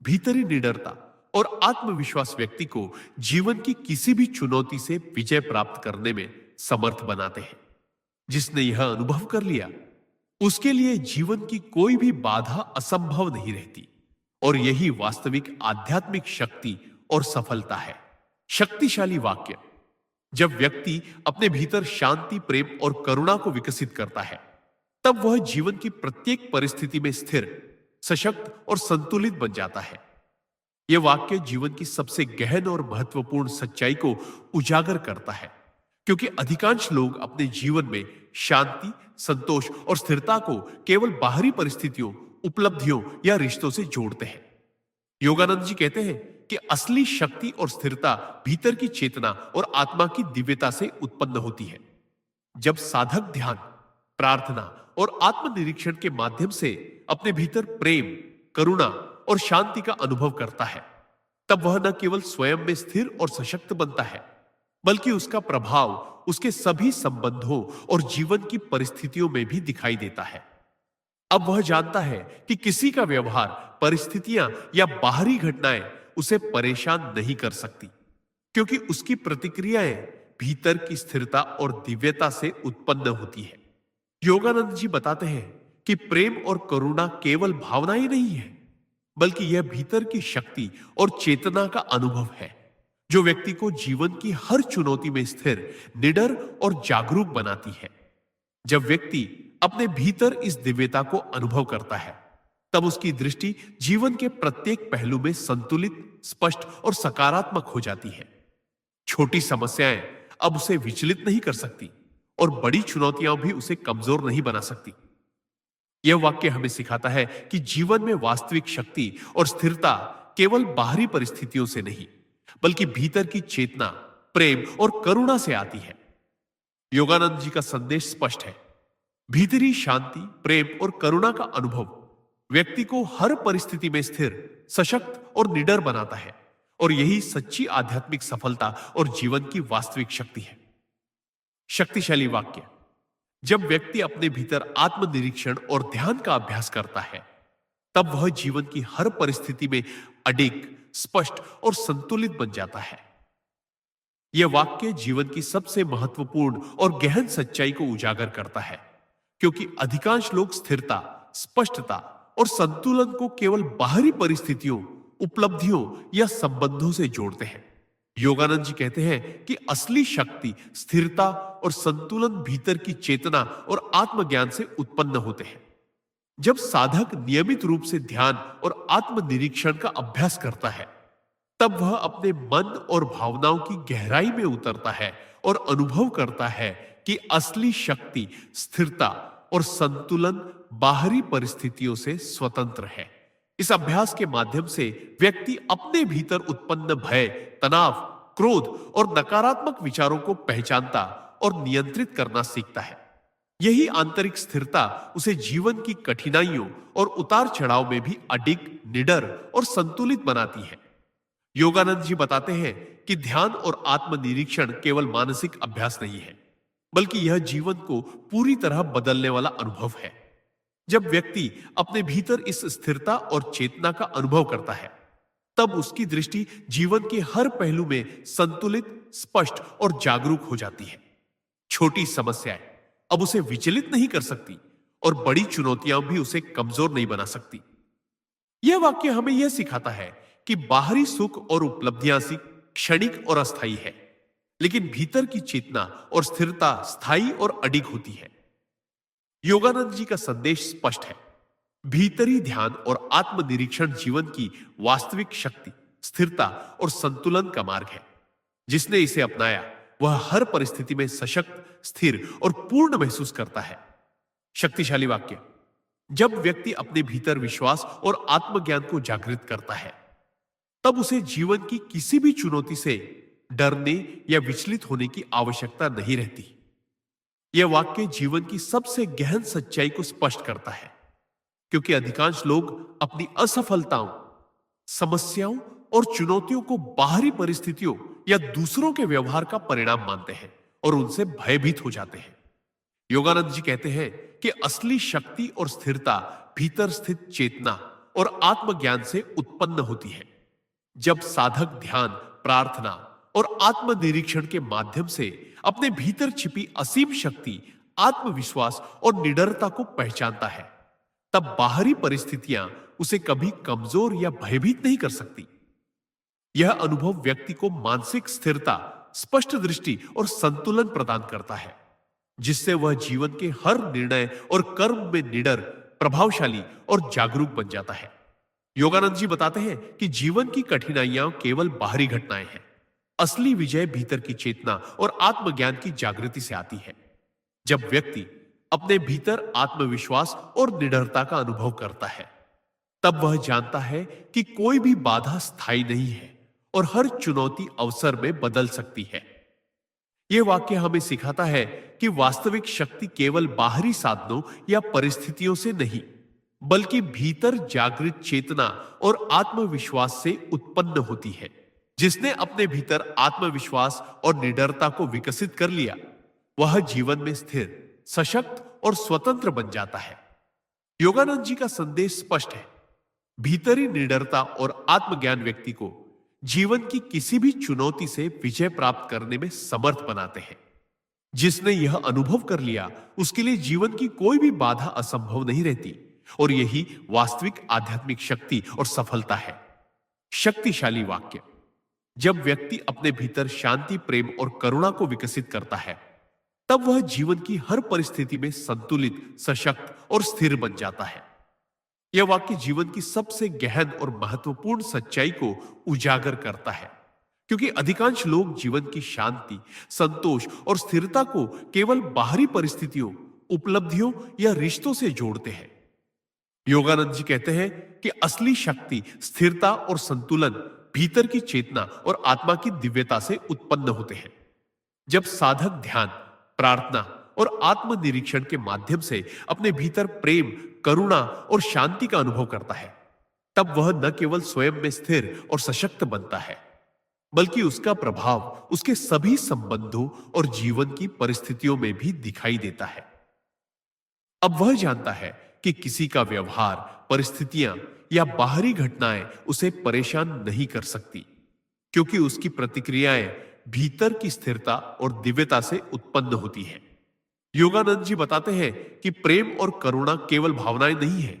भीतरी निडरता और आत्मविश्वास व्यक्ति को जीवन की किसी भी चुनौती से विजय प्राप्त करने में समर्थ बनाते हैं। जिसने यह अनुभव कर लिया, उसके लिए जीवन की कोई भी बाधा असंभव नहीं रहती, और यही वास्तविक आध्यात्मिक शक्ति और सफलता है। शक्तिशाली वाक्य। जब व्यक्ति अपने भीतर शांति, प्रेम और करुणा को विकसित करता है, तब वह जीवन की प्रत्येक परिस्थिति में स्थिर, सशक्त और संतुलित बन जाता है। यह वाक्य जीवन की सबसे गहन और महत्वपूर्ण सच्चाई को उजागर करता है, क्योंकि अधिकांश लोग अपने जीवन में शांति, संतोष और स्थिरता को केवल बाहरी परिस्थितियों, उपलब्धियों या रिश्तों से जोड़ते हैं। योगानंद जी कहते हैं कि असली शक्ति और स्थिरता भीतर की चेतना और आत्मा की दिव्यता से उत्पन्न होती है। जब साधक ध्यान, प्रार्थना और आत्मनिरीक्षण के माध्यम से अपने भीतर प्रेम, करुणा और शांति का अनुभव करता है, तब वह न केवल स्वयं में स्थिर और सशक्त बनता है, बल्कि उसका प्रभाव उसके सभी संबंधों और जीवन की परिस्थितियों में भी दिखाई देता है। अब वह जानता है कि किसी का व्यवहार, परिस्थितियां या बाहरी घटनाएं उसे परेशान नहीं कर सकती, क्योंकि उसकी प्रतिक्रियाएं भीतर की स्थिरता और दिव्यता से उत्पन्न होती है। योगानंद जी बताते हैं कि प्रेम और करुणा केवल भावनाएं नहीं है, बल्कि यह भीतर की शक्ति और चेतना का अनुभव है, जो व्यक्ति को जीवन की हर चुनौती में स्थिर, निडर और जागरूक बनाती है। जब व्यक्ति अपने भीतर इस दिव्यता को अनुभव करता है, तब उसकी दृष्टि जीवन के प्रत्येक पहलू में संतुलित, स्पष्ट और सकारात्मक हो जाती है। छोटी समस्याएं अब उसे विचलित नहीं कर सकती, और बड़ी चुनौतियां भी उसे कमजोर नहीं बना सकती। यह वाक्य हमें सिखाता है कि जीवन में वास्तविक शक्ति और स्थिरता केवल बाहरी परिस्थितियों से नहीं, बल्कि भीतर की चेतना, प्रेम और करुणा से आती है। योगानंद जी का संदेश स्पष्ट है। भीतरी शांति, प्रेम और करुणा का अनुभव व्यक्ति को हर परिस्थिति में स्थिर, सशक्त और निडर बनाता है, और यही सच्ची आध्यात्मिक सफलता और जीवन की वास्तविक शक्ति है। शक्तिशाली वाक्य। जब व्यक्ति अपने भीतर आत्मनिरीक्षण और ध्यान का अभ्यास करता है, तब वह जीवन की हर परिस्थिति में अडिग, स्पष्ट और संतुलित बन जाता है। यह वाक्य जीवन की सबसे महत्वपूर्ण और गहन सच्चाई को उजागर करता है, क्योंकि अधिकांश लोग स्थिरता, स्पष्टता और संतुलन को केवल बाहरी परिस्थितियों, उपलब्धियों या संबंधों से जोड़ते हैं। योगानंद जी कहते हैं कि असली शक्ति, स्थिरता और संतुलन भीतर की चेतना और आत्मज्ञान से उत्पन्न होते हैं। जब साधक नियमित रूप से ध्यान और आत्मनिरीक्षण का अभ्यास करता है, तब वह अपने मन और भावनाओं की गहराई में उतरता है और अनुभव करता है कि असली शक्ति, स्थिरता और संतुलन बाहरी परिस्थितियों से स्वतंत्र है। इस अभ्यास के माध्यम से व्यक्ति अपने भीतर उत्पन्न भय, तनाव, क्रोध और नकारात्मक विचारों को पहचानता और नियंत्रित करना सीखता है। यही आंतरिक स्थिरता उसे जीवन की कठिनाइयों और उतार चढ़ाव में भी अडिग, निडर और संतुलित बनाती है। योगानंद जी बताते हैं कि ध्यान और आत्मनिरीक्षण केवल मानसिक अभ्यास नहीं है, बल्कि यह जीवन को पूरी तरह बदलने वाला अनुभव है। जब व्यक्ति अपने भीतर इस स्थिरता और चेतना का अनुभव करता है, तब उसकी दृष्टि जीवन के हर पहलू में संतुलित, स्पष्ट और जागरूक हो जाती है। छोटी समस्याएं अब उसे विचलित नहीं कर सकती और बड़ी चुनौतियां भी उसे कमजोर नहीं बना सकती। यह वाक्य हमें यह सिखाता है कि बाहरी सुख और उपलब्धियां सी क्षणिक और अस्थायी है, लेकिन भीतर की चेतना और स्थिरता स्थायी और अडिग होती है। योगानंद जी का संदेश स्पष्ट है। भीतरी ध्यान और आत्मनिरीक्षण जीवन की वास्तविक शक्ति, स्थिरता और संतुलन का मार्ग है। जिसने इसे अपनाया वह हर परिस्थिति में सशक्त, स्थिर और पूर्ण महसूस करता है। शक्तिशाली वाक्य। जब व्यक्ति अपने भीतर विश्वास और आत्मज्ञान को जागृत करता है, तब उसे जीवन की किसी भी चुनौती से डरने या विचलित होने की आवश्यकता नहीं रहती। यह वाक्य जीवन की सबसे गहन सच्चाई को स्पष्ट करता है, क्योंकि अधिकांश लोग अपनी असफलताओं, समस्याओं और चुनौतियों को बाहरी परिस्थितियों या दूसरों के व्यवहार का परिणाम मानते हैं और उनसे भयभीत हो जाते हैं। योगानंद जी कहते हैं कि असली शक्ति और स्थिरता भीतर स्थित चेतना और आत्मज्ञान से उत्पन्न होती है। जब साधक ध्यान, प्रार्थना और आत्मनिरीक्षण के माध्यम से अपने भीतर छिपी असीम शक्ति, आत्मविश्वास और निडरता को पहचानता है, तब बाहरी परिस्थितियां उसे कभी कमजोर या भयभीत नहीं कर सकती। यह अनुभव व्यक्ति को मानसिक स्थिरता, स्पष्ट दृष्टि और संतुलन प्रदान करता है, जिससे वह जीवन के हर निर्णय और कर्म में निडर, प्रभावशाली और जागरूक बन जाता है। योगानंद जी बताते हैं कि जीवन की कठिनाइयां केवल बाहरी घटनाएं हैं। असली विजय भीतर की चेतना और आत्मज्ञान की जागृति से आती है। जब व्यक्ति अपने भीतर आत्मविश्वास और निडरता का अनुभव करता है, तब वह जानता है कि कोई भी बाधा स्थायी नहीं है और हर चुनौती अवसर में बदल सकती है। यह वाक्य हमें सिखाता है कि वास्तविक शक्ति केवल बाहरी साधनों या परिस्थितियों से नहीं, बल्कि भीतर जागृत चेतना और आत्मविश्वास से उत्पन्न होती है। जिसने अपने भीतर आत्मविश्वास और निडरता को विकसित कर लिया, वह जीवन में स्थिर, सशक्त और स्वतंत्र बन जाता है। योगानंद जी का संदेश स्पष्ट है। भीतरी निडरता और आत्मज्ञान व्यक्ति को जीवन की किसी भी चुनौती से विजय प्राप्त करने में समर्थ बनाते हैं। जिसने यह अनुभव कर लिया, उसके लिए जीवन की कोई भी बाधा असंभव नहीं रहती, और यही वास्तविक आध्यात्मिक शक्ति और सफलता है। शक्तिशाली वाक्य। जब व्यक्ति अपने भीतर शांति, प्रेम और करुणा को विकसित करता है, तब वह जीवन की हर परिस्थिति में संतुलित, सशक्त और स्थिर बन जाता है। यह वाक्य जीवन की सबसे गहन और महत्वपूर्ण सच्चाई को उजागर करता है, क्योंकि अधिकांश लोग जीवन की शांति, संतोष और स्थिरता को केवल बाहरी परिस्थितियों, उपलब्धियों या रिश्तों से जोड़ते हैं। योगानंद जी कहते हैं कि असली शक्ति, स्थिरता और संतुलन भीतर की चेतना और आत्मा की दिव्यता से उत्पन्न होते हैं। जब साधक ध्यान, प्रार्थना और आत्मनिरीक्षण के माध्यम से अपने भीतर प्रेम, करुणा और शांति का अनुभव करता है, तब वह न केवल स्वयं में स्थिर और सशक्त बनता है, बल्कि उसका प्रभाव उसके सभी संबंधों और जीवन की परिस्थितियों में भी दिखाई देता है। अब वह जानता है कि किसी का व्यवहार, परिस्थितियां या बाहरी घटनाएं उसे परेशान नहीं कर सकती, क्योंकि उसकी प्रतिक्रियाएं भीतर की स्थिरता और दिव्यता से उत्पन्न होती हैं। योगानंद जी बताते हैं कि प्रेम और करुणा केवल भावनाएं नहीं है,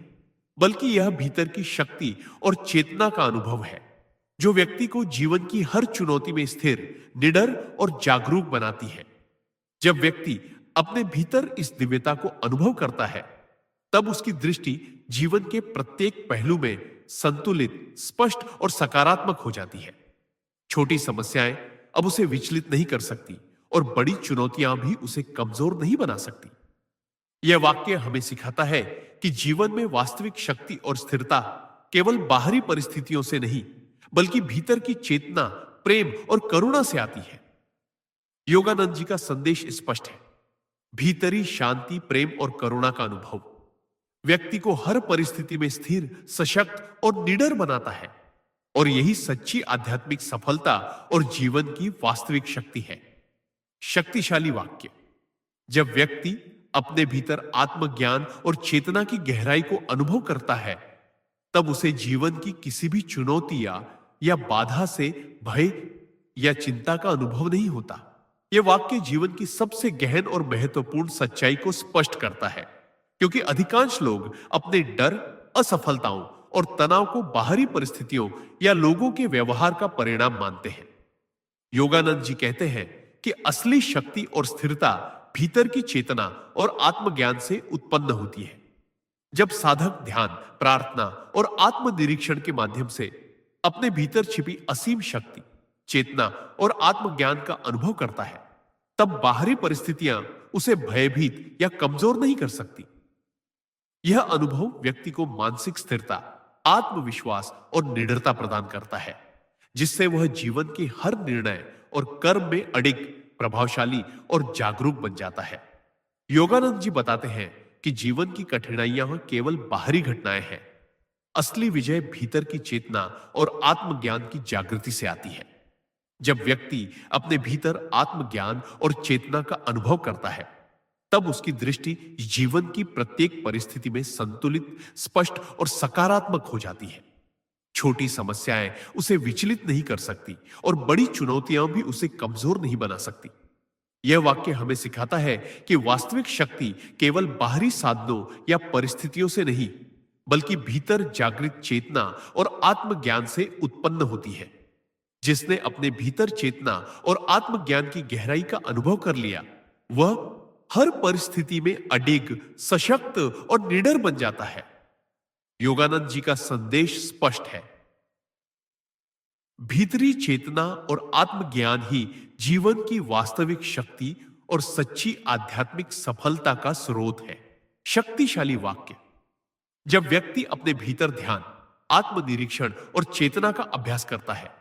बल्कि यह भीतर की शक्ति और चेतना का अनुभव है, जो व्यक्ति को जीवन की हर चुनौती में स्थिर, निडर और जागरूक बनाती है। जब व्यक्ति अपने भीतर इस दिव्यता को अनुभव करता है, तब उसकी दृष्टि जीवन के प्रत्येक पहलू में संतुलित, स्पष्ट और सकारात्मक हो जाती है। छोटी समस्याएं अब उसे विचलित नहीं कर सकती और बड़ी चुनौतियां भी उसे कमजोर नहीं बना सकती। यह वाक्य हमें सिखाता है कि जीवन में वास्तविक शक्ति और स्थिरता केवल बाहरी परिस्थितियों से नहीं, बल्कि भीतर की चेतना, प्रेम और करुणा से आती है। योगानंद जी का संदेश स्पष्ट है। भीतरी शांति, प्रेम और करुणा का अनुभव व्यक्ति को हर परिस्थिति में स्थिर, सशक्त और निडर बनाता है, और यही सच्ची आध्यात्मिक सफलता और जीवन की वास्तविक शक्ति है। शक्तिशाली वाक्य। जब व्यक्ति अपने भीतर आत्मज्ञान और चेतना की गहराई को अनुभव करता है, तब उसे जीवन की किसी भी चुनौती या बाधा से भय या चिंता का अनुभव नहीं होता। यह वाक्य जीवन की सबसे गहन और महत्वपूर्ण सच्चाई को स्पष्ट करता है, क्योंकि अधिकांश लोग अपने डर, असफलताओं और तनाव को बाहरी परिस्थितियों या लोगों के व्यवहार का परिणाम मानते हैं। योगानंद जी कहते हैं कि असली शक्ति और स्थिरता भीतर की चेतना और आत्मज्ञान से उत्पन्न होती है। जब साधक ध्यान, प्रार्थना और आत्मनिरीक्षण के माध्यम से अपने भीतर छिपी असीम शक्ति, चेतना और आत्मज्ञान का अनुभव करता है, तब बाहरी परिस्थितियां उसे भयभीत या कमजोर नहीं कर सकती। यह अनुभव व्यक्ति को मानसिक स्थिरता, आत्मविश्वास और निडरता प्रदान करता है, जिससे वह जीवन के हर निर्णय और कर्म में अडिग, प्रभावशाली और जागरूक बन जाता है। योगानंद जी बताते हैं कि जीवन की कठिनाइयां केवल बाहरी घटनाएं हैं। असली विजय भीतर की चेतना और आत्मज्ञान की जागृति से आती है। जब व्यक्ति अपने भीतर आत्मज्ञान और चेतना का अनुभव करता है, तब उसकी दृष्टि जीवन की प्रत्येक परिस्थिति में संतुलित, स्पष्ट और सकारात्मक हो जाती है। छोटी समस्याएं उसे विचलित नहीं कर सकती और बड़ी चुनौतियां भी उसे कमजोर नहीं बना सकती। यह वाक्य हमें सिखाता है कि वास्तविक शक्ति केवल बाहरी साधनों या परिस्थितियों से नहीं, बल्कि भीतर जागृत चेतना और आत्मज्ञान से उत्पन्न होती है। जिसने अपने भीतर चेतना और आत्मज्ञान की गहराई का अनुभव कर लिया, वह हर परिस्थिति में अडिग, सशक्त और निडर बन जाता है। योगानंद जी का संदेश स्पष्ट है। भीतरी चेतना और आत्मज्ञान ही जीवन की वास्तविक शक्ति और सच्ची आध्यात्मिक सफलता का स्रोत है। शक्तिशाली वाक्य। जब व्यक्ति अपने भीतर ध्यान, आत्मनिरीक्षण और चेतना का अभ्यास करता है,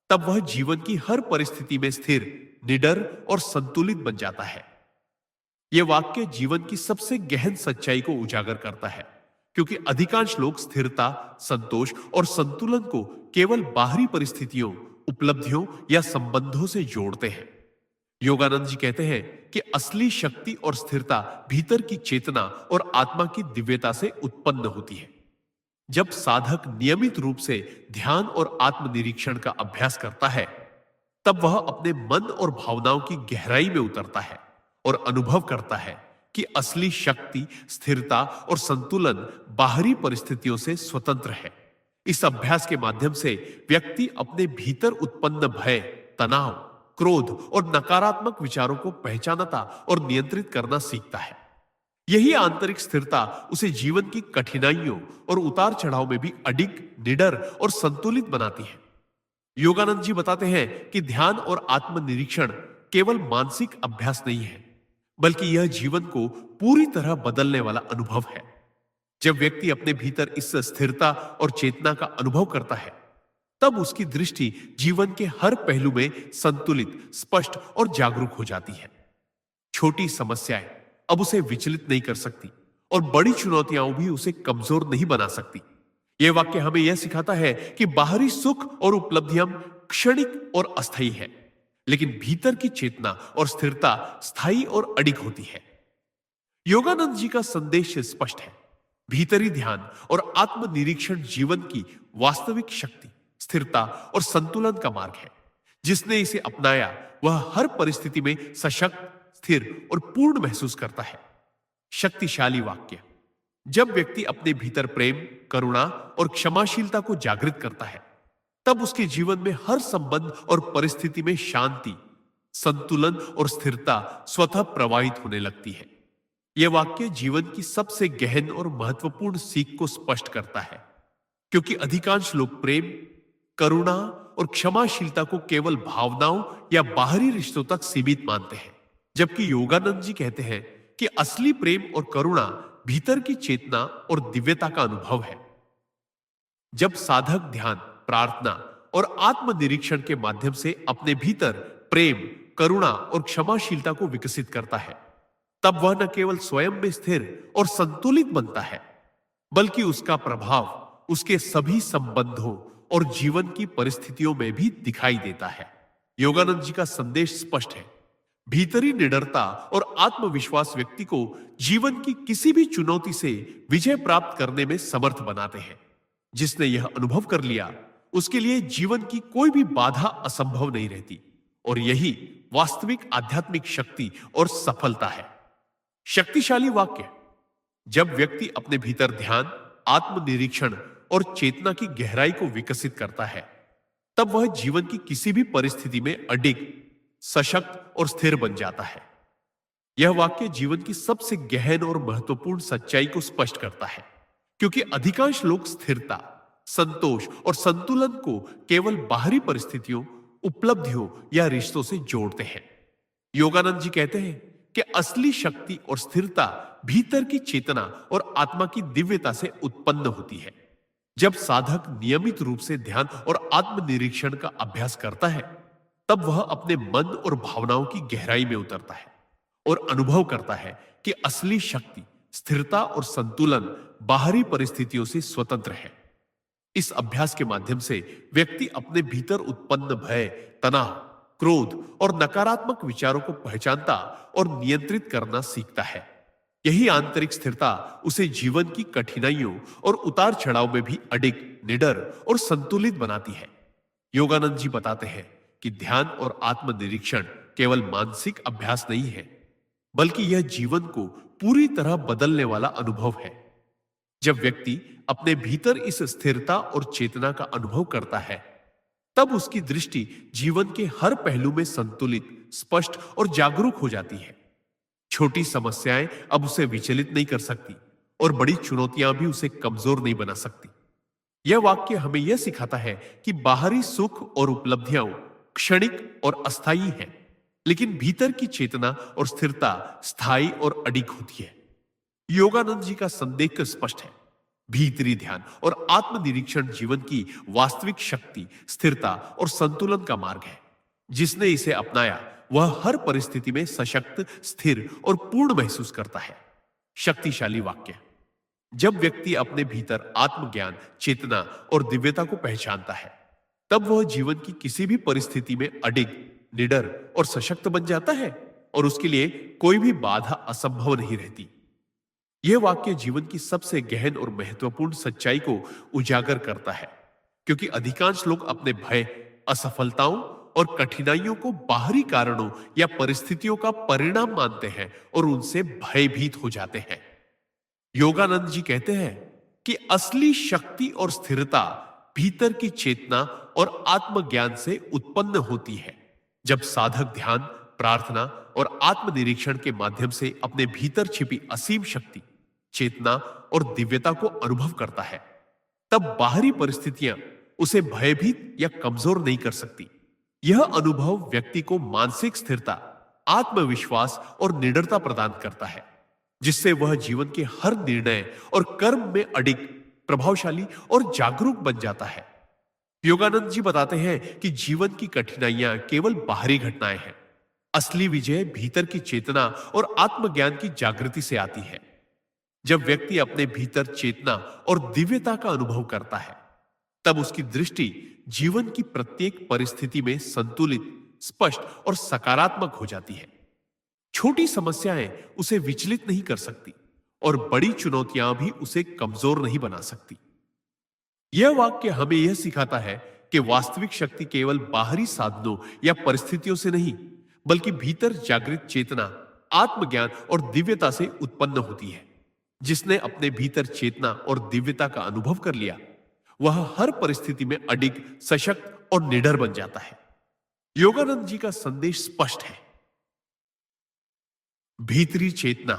तब वह जीवन की हर परिस्थिति में स्थिर, निडर और संतुलित बन जाता है। यह वाक्य जीवन की सबसे गहन सच्चाई को उजागर करता है, क्योंकि अधिकांश लोग स्थिरता, संतोष और संतुलन को केवल बाहरी परिस्थितियों, उपलब्धियों या संबंधों से जोड़ते हैं। योगानंद जी कहते हैं कि असली शक्ति और स्थिरता भीतर की चेतना और आत्मा की दिव्यता से उत्पन्न होती है। जब साधक नियमित रूप से ध्यान और आत्मनिरीक्षण का अभ्यास करता है, तब वह अपने मन और भावनाओं की गहराई में उतरता है और अनुभव करता है कि असली शक्ति, स्थिरता और संतुलन बाहरी परिस्थितियों से स्वतंत्र है। इस अभ्यास के माध्यम से व्यक्ति अपने भीतर उत्पन्न भय, तनाव, क्रोध और नकारात्मक विचारों को पहचानता और नियंत्रित करना सीखता है। यही आंतरिक स्थिरता उसे जीवन की कठिनाइयों और उतार चढ़ाव में भी अडिग, निडर और संतुलित बनाती है। योगानंद जी बताते हैं कि ध्यान और आत्मनिरीक्षण केवल मानसिक अभ्यास नहीं है, बल्कि यह जीवन को पूरी तरह बदलने वाला अनुभव है। जब व्यक्ति अपने भीतर इस स्थिरता और चेतना का अनुभव करता है, तब उसकी दृष्टि जीवन के हर पहलू में संतुलित, स्पष्ट और जागरूक हो जाती है। छोटी समस्याएं अब उसे विचलित नहीं कर सकती और बड़ी चुनौतियां भी उसे कमजोर नहीं बना सकती। यह वाक्य हमें यह सिखाता है कि बाहरी सुख और उपलब्धियां क्षणिक और अस्थायी है, लेकिन भीतर की चेतना और स्थिरता स्थायी और अडिग होती है। योगानंद जी का संदेश स्पष्ट है। भीतरी ध्यान और आत्मनिरीक्षण जीवन की वास्तविक शक्ति, स्थिरता और संतुलन का मार्ग है। जिसने इसे अपनाया, वह हर परिस्थिति में सशक्त, स्थिर और पूर्ण महसूस करता है। शक्तिशाली वाक्य। जब व्यक्ति अपने भीतर प्रेम, करुणा और क्षमाशीलता को जागृत करता है, तब उसके जीवन में हर संबंध और परिस्थिति में शांति, संतुलन और स्थिरता स्वतः प्रवाहित होने लगती है। यह वाक्य जीवन की सबसे गहन और महत्वपूर्ण सीख को स्पष्ट करता है, क्योंकि अधिकांश लोग प्रेम, करुणा और क्षमाशीलता को केवल भावनाओं या बाहरी रिश्तों तक सीमित मानते हैं, जबकि योगानंद जी कहते हैं कि असली प्रेम और करुणा भीतर की चेतना और दिव्यता का अनुभव है। जब साधक ध्यान, प्रार्थना और आत्मनिरीक्षण के माध्यम से अपने भीतर प्रेम, करुणा और क्षमाशीलता को विकसित करता है, तब वह न केवल स्वयं में स्थिर और संतुलित बनता है, बल्कि उसका प्रभाव उसके सभी संबंधों और जीवन की परिस्थितियों में भी दिखाई देता है। योगानंद जी का संदेश स्पष्ट है। भीतरी निडरता और आत्मविश्वास व्यक्ति को जीवन की किसी भी चुनौती से विजय प्राप्त करने में समर्थ बनाते हैं। जिसने यह अनुभव कर लिया, उसके लिए जीवन की कोई भी बाधा असंभव नहीं रहती, और यही वास्तविक आध्यात्मिक शक्ति और सफलता है। शक्तिशाली वाक्य। जब व्यक्ति अपने भीतर ध्यान, आत्मनिरीक्षण और चेतना की गहराई को विकसित करता है, तब वह जीवन की किसी भी परिस्थिति में अडिग, सशक्त और स्थिर बन जाता है। यह वाक्य जीवन की सबसे गहन और महत्वपूर्ण सच्चाई को स्पष्ट करता है, क्योंकि अधिकांश लोग स्थिरता, संतोष और संतुलन को केवल बाहरी परिस्थितियों, उपलब्धियों या रिश्तों से जोड़ते हैं। योगानंद जी कहते हैं कि असली शक्ति और स्थिरता भीतर की चेतना और आत्मा की दिव्यता से उत्पन्न होती है। जब साधक नियमित रूप से ध्यान और आत्मनिरीक्षण का अभ्यास करता है, तब वह अपने मन और भावनाओं की गहराई में उतरता है और अनुभव करता है कि असली शक्ति, स्थिरता और संतुलन बाहरी परिस्थितियों से स्वतंत्र है। इस अभ्यास के माध्यम से व्यक्ति अपने भीतर उत्पन्न भय, तनाव, क्रोध और नकारात्मक विचारों को पहचानता और नियंत्रित करना सीखता है। यही आंतरिक स्थिरता उसे जीवन की कठिनाइयों और उतार चढ़ाव में भी अडिग, निडर और संतुलित बनाती है। योगानंद जी बताते हैं कि ध्यान और आत्मनिरीक्षण केवल मानसिक अभ्यास नहीं है, बल्कि यह जीवन को पूरी तरह बदलने वाला अनुभव है। जब व्यक्ति अपने भीतर इस स्थिरता और चेतना का अनुभव करता है, तब उसकी दृष्टि जीवन के हर पहलू में संतुलित, स्पष्ट और जागरूक हो जाती है। छोटी समस्याएं अब उसे विचलित नहीं कर सकती और बड़ी चुनौतियां भी उसे कमजोर नहीं बना सकती। यह वाक्य हमें यह सिखाता है कि बाहरी सुख और उपलब्धियां क्षणिक और अस्थायी हैं, लेकिन भीतर की चेतना और स्थिरता स्थायी और अडिग होती है। योगानंद जी का संदेश स्पष्ट है। भीतरी ध्यान और आत्मनिरीक्षण जीवन की वास्तविक शक्ति, स्थिरता और संतुलन का मार्ग है। जिसने इसे अपनाया, वह हर परिस्थिति में सशक्त, स्थिर और पूर्ण महसूस करता है। शक्तिशाली वाक्य। जब व्यक्ति अपने भीतर आत्मज्ञान, चेतना और दिव्यता को पहचानता है, तब वह जीवन की किसी भी परिस्थिति में अडिग, निडर और सशक्त बन जाता है, और उसके लिए कोई भी बाधा असंभव नहीं रहती। यह वाक्य जीवन की सबसे गहन और महत्वपूर्ण सच्चाई को उजागर करता है, क्योंकि अधिकांश लोग अपने भय, असफलताओं और कठिनाइयों को बाहरी कारणों या परिस्थितियों का परिणाम मानते हैं और उनसे भयभीत हो जाते हैं। योगानंद जी कहते हैं कि असली शक्ति और स्थिरता भीतर की चेतना और आत्मज्ञान से उत्पन्न होती है। जब साधक ध्यान, प्रार्थना और आत्मनिरीक्षण के माध्यम से अपने भीतर छिपी असीम शक्ति, चेतना और दिव्यता को अनुभव करता है, तब बाहरी परिस्थितियां उसे भयभीत या कमजोर नहीं कर सकती। यह अनुभव व्यक्ति को मानसिक स्थिरता, आत्मविश्वास और निडरता प्रदान करता है, जिससे वह जीवन के हर निर्णय और कर्म में अडिग, प्रभावशाली और जागरूक बन जाता है। योगानंद जी बताते हैं कि जीवन की कठिनाइयां केवल बाहरी घटनाएं हैं। असली विजय भीतर की चेतना और आत्मज्ञान की जागृति से आती है। जब व्यक्ति अपने भीतर चेतना और दिव्यता का अनुभव करता है, तब उसकी दृष्टि जीवन की प्रत्येक परिस्थिति में संतुलित, स्पष्ट और सकारात्मक हो जाती है। छोटी समस्याएं उसे विचलित नहीं कर सकती और बड़ी चुनौतियां भी उसे कमजोर नहीं बना सकती। यह वाक्य हमें यह सिखाता है कि वास्तविक शक्ति केवल बाहरी साधनों या परिस्थितियों से नहीं, बल्कि भीतर जागृत चेतना, आत्मज्ञान और दिव्यता से उत्पन्न होती है। जिसने अपने भीतर चेतना और दिव्यता का अनुभव कर लिया, वह हर परिस्थिति में अडिग, सशक्त और निडर बन जाता है। योगानंद जी का संदेश स्पष्ट है। भीतरी चेतना,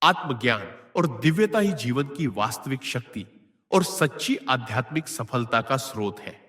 आत्मज्ञान और दिव्यता ही जीवन की वास्तविक शक्ति और सच्ची आध्यात्मिक सफलता का स्रोत है।